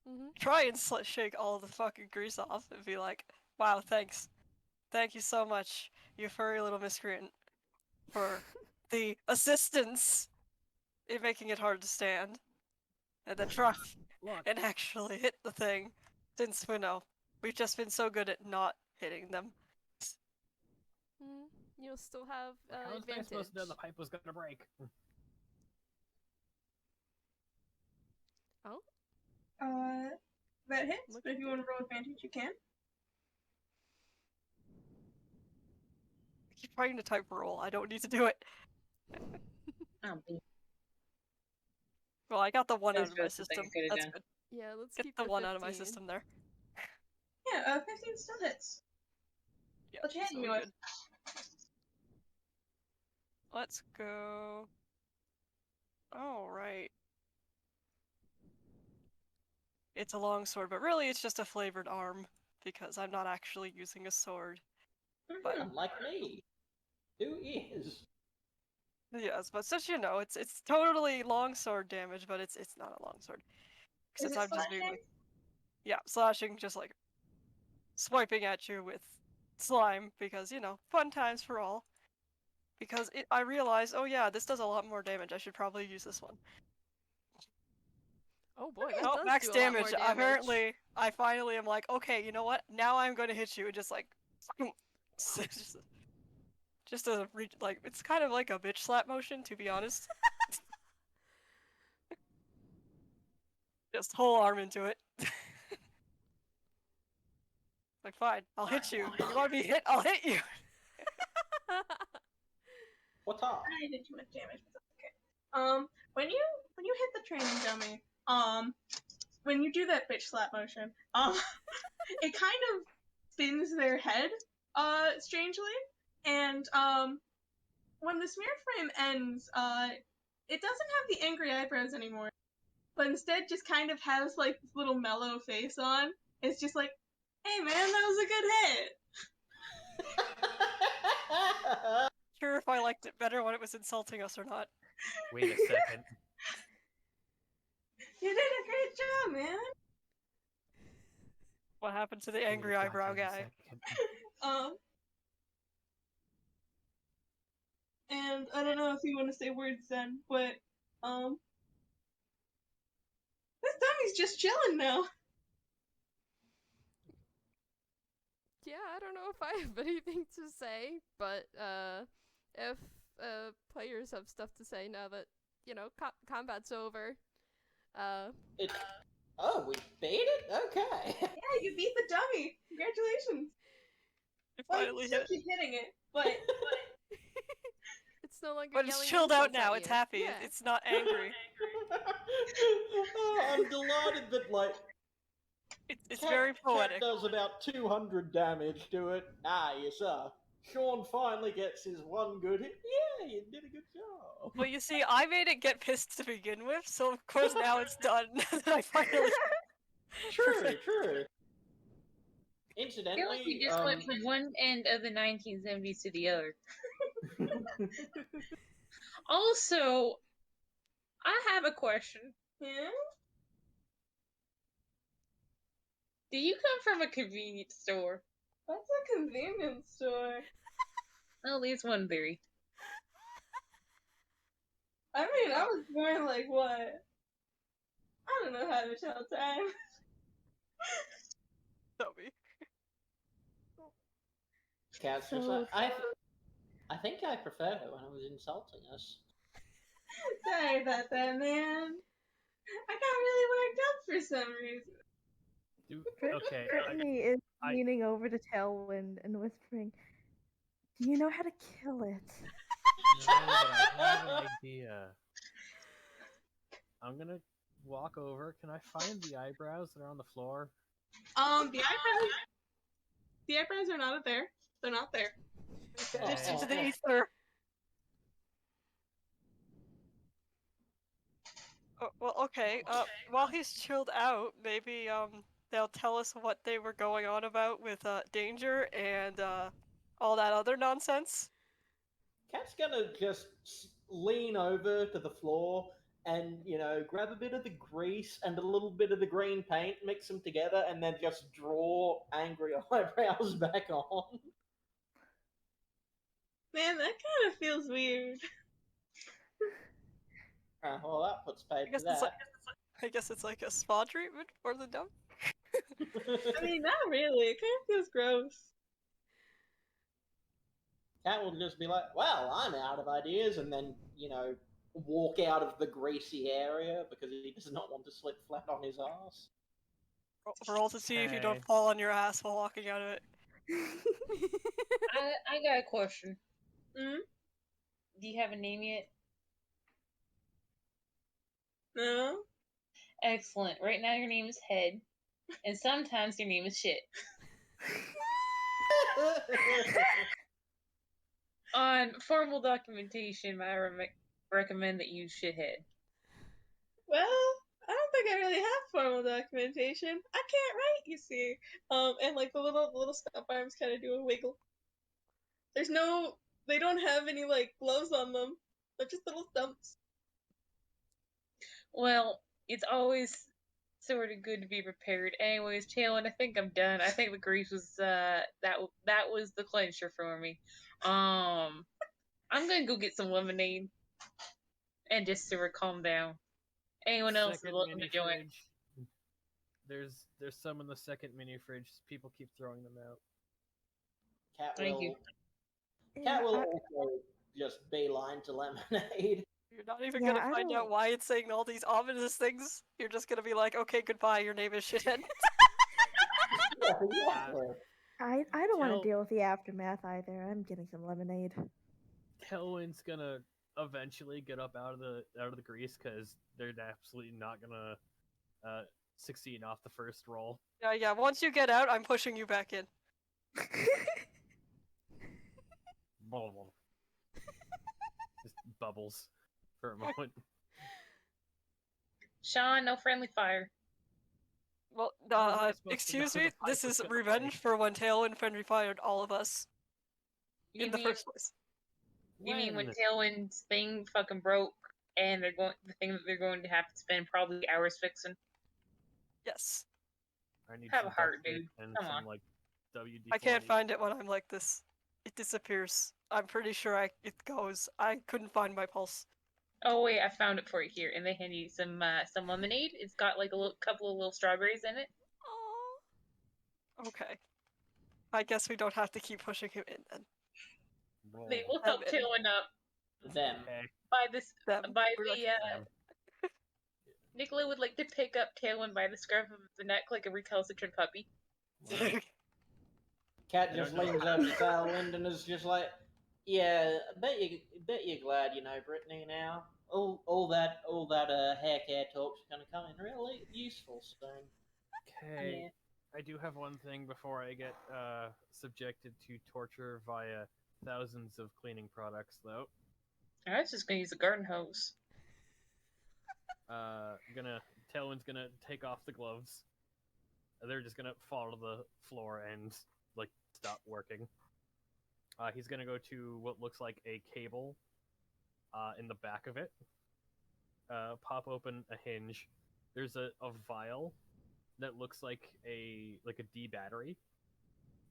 Mm-hmm. try and shake all the fucking grease off, and be like, wow, thanks. Thank you so much, you furry little miscreant, for the assistance in making it hard to stand. And then try Look, and actually hit the thing, since, we've just been so good at not hitting them. You'll still have how was I advantage. supposed to know the pipe was gonna break? That hits, Look but if at you want to roll advantage, you can. I keep trying to type roll, I don't need to do it. Oh, man. Well, I got the one That out was of my just the thing I system. could've That's done. good. Yeah, let's Get keep the the one out of my 15. system there. Yeah, 15 still hits. Yeah, What you hitting so me we're with? good. Let's go. Alright. It's a long sword, but really it's just a flavored arm, because I'm not actually using a sword. But Unlike me. Who is? yes, but since it's totally long sword damage, but it's not a long sword. Is Since it I'm just being slashing? slashing, just like swiping at you with slime, because fun times for all. Because I realized, oh yeah, this does a lot more damage. I should probably use this one. Oh boy, that Oh, does max do a lot more damage. damage. Apparently, I finally am like, okay, you know what? Now I'm going to hit you, and just like, it's kind of like a bitch slap motion, to be honest. Just whole arm into it. Like, fine, I'll hit you. You want to be hit? I'll hit you. What's up? I did too much damage, but that's okay. When you hit the training dummy, when you do that bitch slap motion, it kind of spins their head, strangely, and when the smear frame ends, it doesn't have the angry eyebrows anymore, but instead just kind of has like this little mellow face on. It's just like, hey man, that was a good hit. Sure if I liked it better when it was insulting us or not. Wait a second. You did a great job, man. What happened to the Wait a angry eyebrow goddamn guy? second. And I don't know if you want to say words then, but this dummy's just chilling now. Yeah, I don't know if I have anything to say, but if players have stuff to say now that combat's over, Oh, we beat it? Okay. Yeah, you beat the dummy. Congratulations. You Well, finally you still hit. keep hitting it, but it's no longer But it's yelling chilled out insults at now. you. It's happy. Yeah. It's not angry. Oh, I'm delighted that, like, It's very poetic. Cat does about 200 damage to it. Ah, yes, sir. Shaun finally gets his one good hit. Yeah, you did a good job. But you see, I made it get pissed to begin with, so of course now it's done. I finally. True, true. I Incidentally, feel like we just went from one end of the 1970s to the other. Also, I have a question. yeah. Do you come from a convenience store? What's a convenience store? Well, at least one theory. I mean, I was born like what? I don't know how to tell time. Dummy. Cat's just So- like, I think I prefer it when it was insulting us. Sorry about that, man. I got really worked up for some reason. Okay. Brittney is I- leaning over to Tailwind and whispering, "Do you know how to kill it?" No, but I have an idea. I'm gonna walk over. Can I find the eyebrows that are on the floor? The eyebrows are not there. They're not there. Just into the Okay. ether. Oh, well, okay. While he's chilled out, maybe they'll tell us what they were going on about with danger and all that other nonsense. Cat's gonna just lean over to the floor and, grab a bit of the grease and a little bit of the green paint, mix them together, and then just draw angry eyebrows back on. Man, that kind of feels weird. Well, that puts paid I guess to it's that. I guess it's like a spa treatment for the dumb. I mean, not really. It kind of feels gross. Cat will just be like, well, I'm out of ideas, and then, walk out of the greasy area because he does not want to slip flat on his ass. Roll to see if you don't Okay. fall on your ass while walking out of it. I got a question. Hmm? Do you have a name yet? No? Excellent. Right now your name is Head, and sometimes your name is Shit. On formal documentation, I recommend that you use Shithead. Well, I don't think I really have formal documentation. I can't write, you see. And like the little stump arms kind of do a wiggle. They don't have any like gloves on them. They're just little stumps. Well, it's always sort of good to be prepared. Anyways, Tailwind, I think I'm done. I think the grease was that was the clincher for me. I'm gonna go get some lemonade and just sort of calm down. Anyone else is Second welcome to mini join. fridge. There's some in the second mini fridge. People keep throwing them out. Cat Thank will, you. Cat will I- also just beeline to lemonade. You're not even Yeah, gonna I find out don't- why it's saying all these ominous things. You're just gonna be like, okay, goodbye, your name is shithead. Yeah, exactly. I don't want Tell- to deal with the aftermath either. I'm getting some lemonade. Tailwind's gonna eventually get up out of the grease because they're absolutely not gonna succeed off the first roll. Yeah, once you get out, I'm pushing you back in. just bubbles for a moment. Shaun, no friendly fire. Well, How was I supposed to excuse know me, the pipe this was is gonna revenge break? for when Tailwind friendly fired all of us You in the mean first place. you mean when When? Tailwind's thing fucking broke and the thing that they're going to have to spend probably hours fixing? Yes. I need Have some a heart, duct tape dude. and Come some on. like WD-40. I can't find it when I'm like this. It disappears. I'm pretty sure it goes. I couldn't find my pulse. Oh wait, I found it for you here, and they hand you some lemonade. It's got like a couple of little strawberries in it. Aw. Okay. I guess we don't have to keep pushing him in then. They will Them help in. Tailwind up Them. Okay. by this Them. by We're the like, Nikola would like to pick up Tailwind by the scruff of the neck like a recalcitrant puppy. Well, Cat I just don't know. leans over to Tailwind and is just like, "Yeah, bet you're glad you know Brittney now. All that hair care talk's gonna come in really useful soon." Okay. Yeah. I do have one thing before I get subjected to torture via thousands of cleaning products, though. I was just gonna use a garden hose. Tailwind's gonna take off the gloves. They're just gonna fall to the floor and like stop working. He's gonna go to what looks like a cable in the back of it. Pop open a hinge. There's a vial that looks like a D battery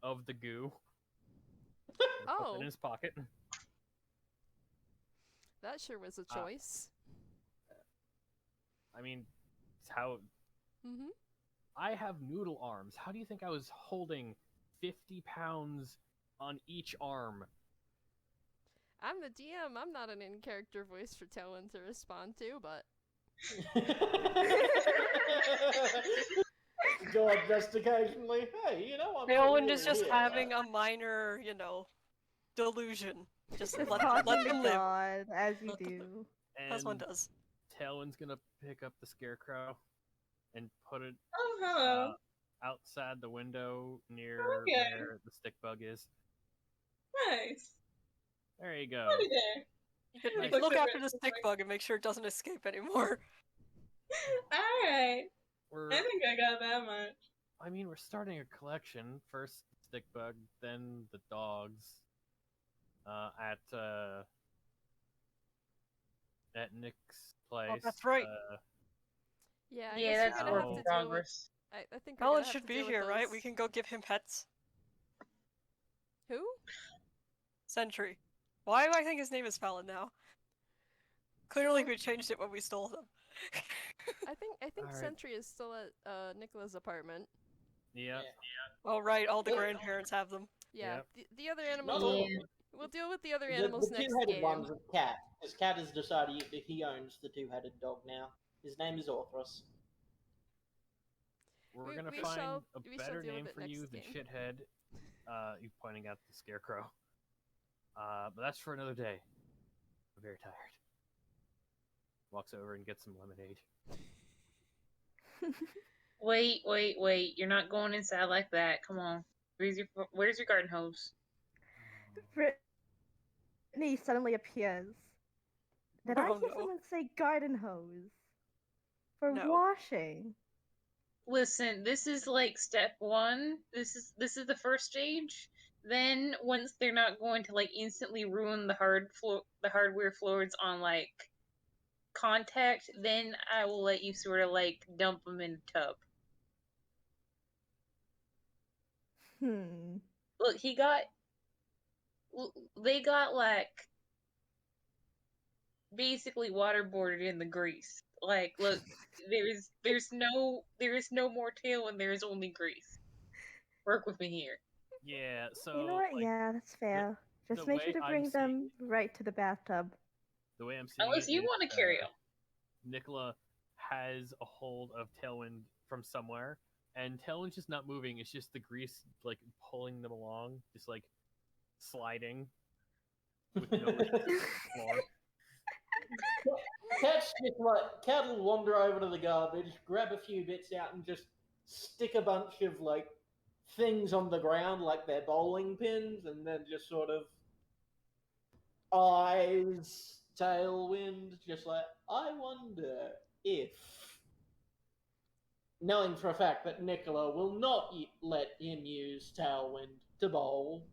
of the goo. Put that Oh, in his pocket. that sure was a choice. I mean, it's how Mm-hmm. I have noodle arms. How do you think I was holding 50 pounds on each arm? I'm the DM. I'm not an in-character voice for Tailwind to respond to, but God, just occasionally, hey, you know, I'm not Tailwind really is just here. having a minor, delusion. Just Just let talking to him live, God, as you do. as one And does. Tailwind's gonna pick up the scarecrow and put it Oh, hello. outside the window near Okay. where the stick bug is. Nice. There you go. What there? You Nice. can look Like, after the stick bug and make sure it doesn't escape anymore. Alright. We're, I think I got that much. I mean, we're starting a collection. First stick bug, then the dogs. At Nick's place. Oh, that's right. yeah, I Yeah, guess that's we're a gonna work have in to deal with. progress. I think we're Helen gonna have should to be deal with here, right? those- We can go give him pets. Who? Sentry. Why do I think his name is Fallon now? Clearly we changed it when we stole him. I think Alright. Sentry is still at Nicola's apartment. Yeah. Oh right, all the Well- grandparents have them. Yeah, Yep. the other Not animals. all Yeah. of them. We'll deal with the other The animals next two-headed game. one's a cat, because Cat has decided that he owns the two-headed dog now. His name is Orthrus. We're We- gonna we find shall- a we shall better deal with name it for you next than game. shithead. You pointing at the scarecrow. But that's for another day. I'm very tired. Walks over and gets some lemonade. Wait. You're not going inside like that. Come on. Where's your garden hose? Brittney suddenly appears. Did I Oh, hear no. someone say garden hose? For No. washing. Listen, this is like step 1. This is the first stage. Then once they're not going to like instantly ruin the hardware floors on like contact, then I will let you sort of like dump them in a tub. Look, they got like basically waterboarded in the grease. Like, look, there is no more tail and there is only grease. Work with me here. Yeah, so You know what? like, Yeah, that's fair. Just the make sure way to I'm bring them seeing right to the bathtub. the way I'm seeing Unless it you is, want to carry them. Nikola has a hold of Tailwind from somewhere, and Tailwind's just not moving. It's just the grease like pulling them along, just like sliding with no resistance to the floor. Cat's just like, Cat will wander over to the garbage, grab a few bits out, and just stick a bunch of like things on the ground like they're bowling pins, and then just sort of eyes Tailwind, just like, I wonder if, knowing for a fact that Nikola will not let him use Tailwind to bowl,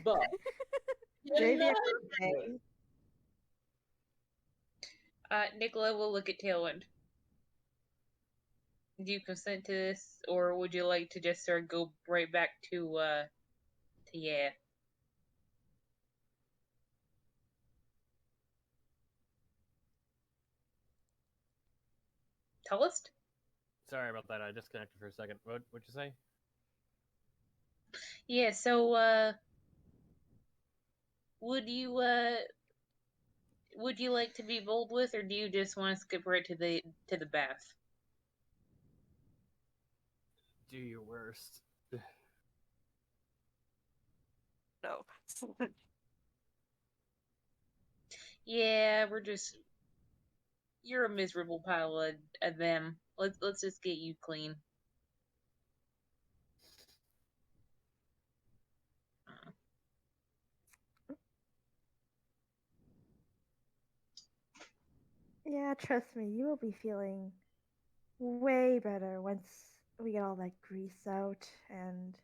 but Maybe I imagine- Nikola will look at Tailwind. Do you consent to this, or would you like to just sort of go right back to yeah? Tallest? Sorry about that. I disconnected for a second. What'd you say? Yeah. So, would you like to be bowled with, or do you just want to skip right to the bath? Do your worst. No. Yeah, you're a miserable pile of them. Let's just get you clean. Yeah, trust me, you will be feeling way better once we get all that grease out and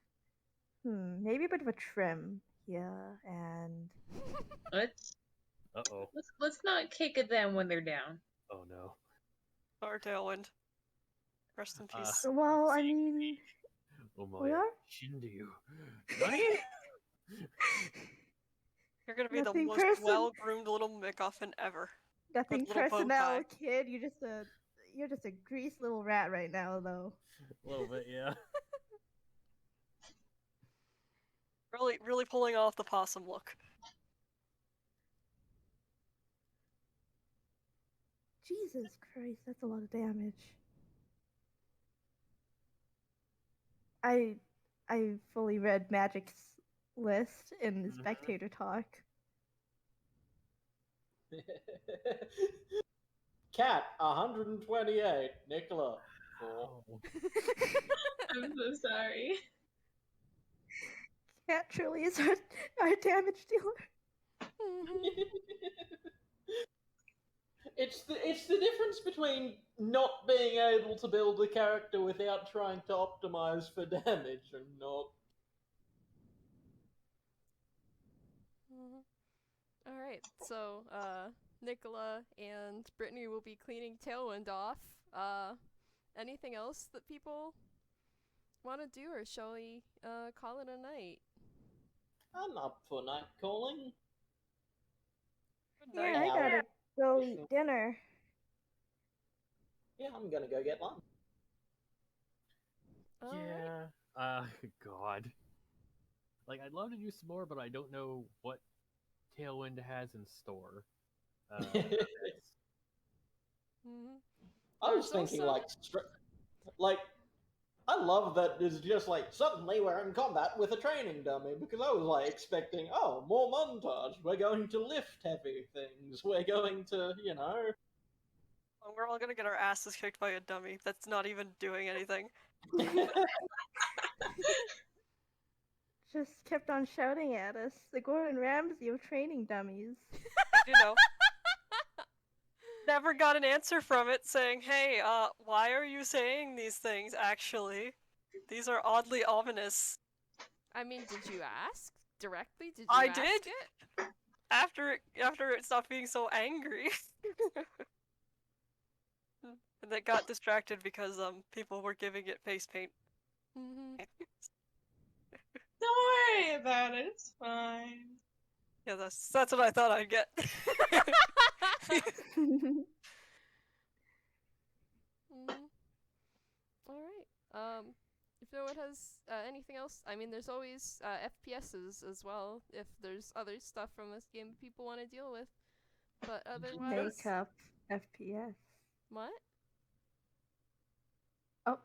maybe a bit of a trim here and Let's Uh-oh. let's not kick at them when they're down. Oh no. Or Tailwind. Rest in peace. well, I mean, Oh we my are Shindu. You're gonna be the Nothing most person- well-groomed little MacGuffin ever. nothing With a little bow personnel, tie. kid. You're just a greased little rat right now, though. A little bit, yeah. Really pulling off the possum look. Jesus Christ, that's a lot of damage. I fully read Magic's list in the Mhm. spectator talk. Cat 128, Nikola 4. Oh. I'm so sorry. Cat truly is our damage dealer. It's the difference between not being able to build a character without trying to optimize for damage and not. All right, so Nikola and Brittney will be cleaning Tailwind off. Anything else that people want to do, or shall we call it a night? I'm up for night calling. Yeah, I Yeah. gotta go eat dinner. Yeah, I'm gonna go get lunch. All right. Yeah. God. Like, I'd love to do some more, but I don't know what Tailwind has in store. Mhm. I was There's thinking also- like I love that it's just like suddenly we're in combat with a training dummy because I was like expecting more montage. We're going to lift heavy things. We're going to We're all gonna get our asses kicked by a dummy that's not even doing anything. Just kept on shouting at us. The Gordon Ramsay of training dummies. You know. Never got an answer from it saying, hey, why are you saying these things, actually? These are oddly ominous. I mean, did you ask directly? Did you I ask did. it? After it stopped being so angry. And it got distracted because people were giving it face paint. Mm-hmm. Don't worry about it. It's fine. Yeah, that's what I thought I'd get. All right. If no one has anything else, I mean, there's always FPSs as well. If there's other stuff from this game people want to deal with, but otherwise, Makeup FPS. what? Oh.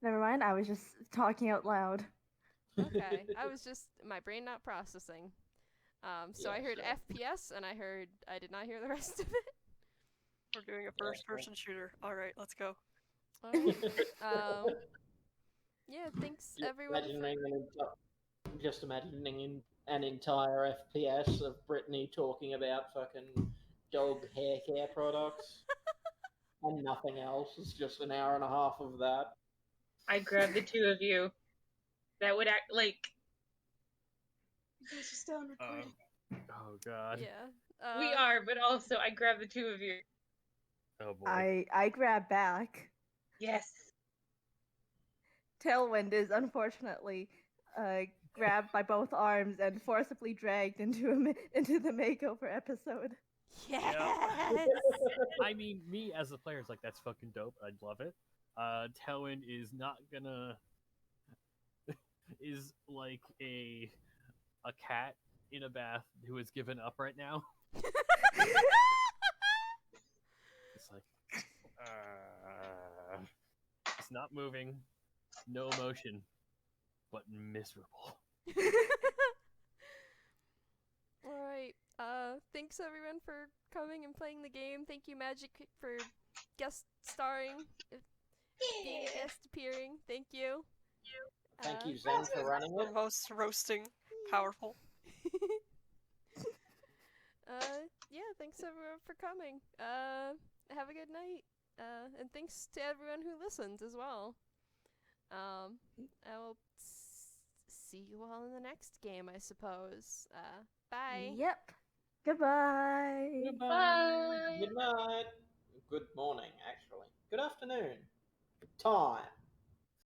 Never mind, I was just talking out loud. Okay, I was just my brain not processing. So I Yeah, heard sure. FPS, and I did not hear the rest of it. We're doing a first-person shooter. Alright, let's go. All right. Yeah, thanks everyone. Imagining just imagining an entire FPS of Brittney talking about fucking dog hair care products and nothing else. It's just an hour and a half of that. I grab the two of you. That would act like You guys are still on recording. Oh god. Yeah. we are, but also I grab the two of you. Oh boy. I grab back. Yes. Tailwind is unfortunately grabbed by both arms and forcibly dragged into the makeover episode. Yes. I mean, me as a player is like, that's fucking dope. I'd love it. Tailwind is not gonna is like a cat in a bath who is given up right now. It's like it's not moving, no emotion, but miserable. Alright. Thanks everyone for coming and playing the game. Thank you, Magic, for guest starring, being a guest appearing. Thank you. Thank you, Zen, for running The it. most roasting, powerful. Yeah, thanks everyone for coming. Have a good night. And thanks to everyone who listened as well. I will see you all in the next game, I suppose. Bye. Yep. Goodbye. Bye. Good night. Good morning, actually. Good afternoon. Time.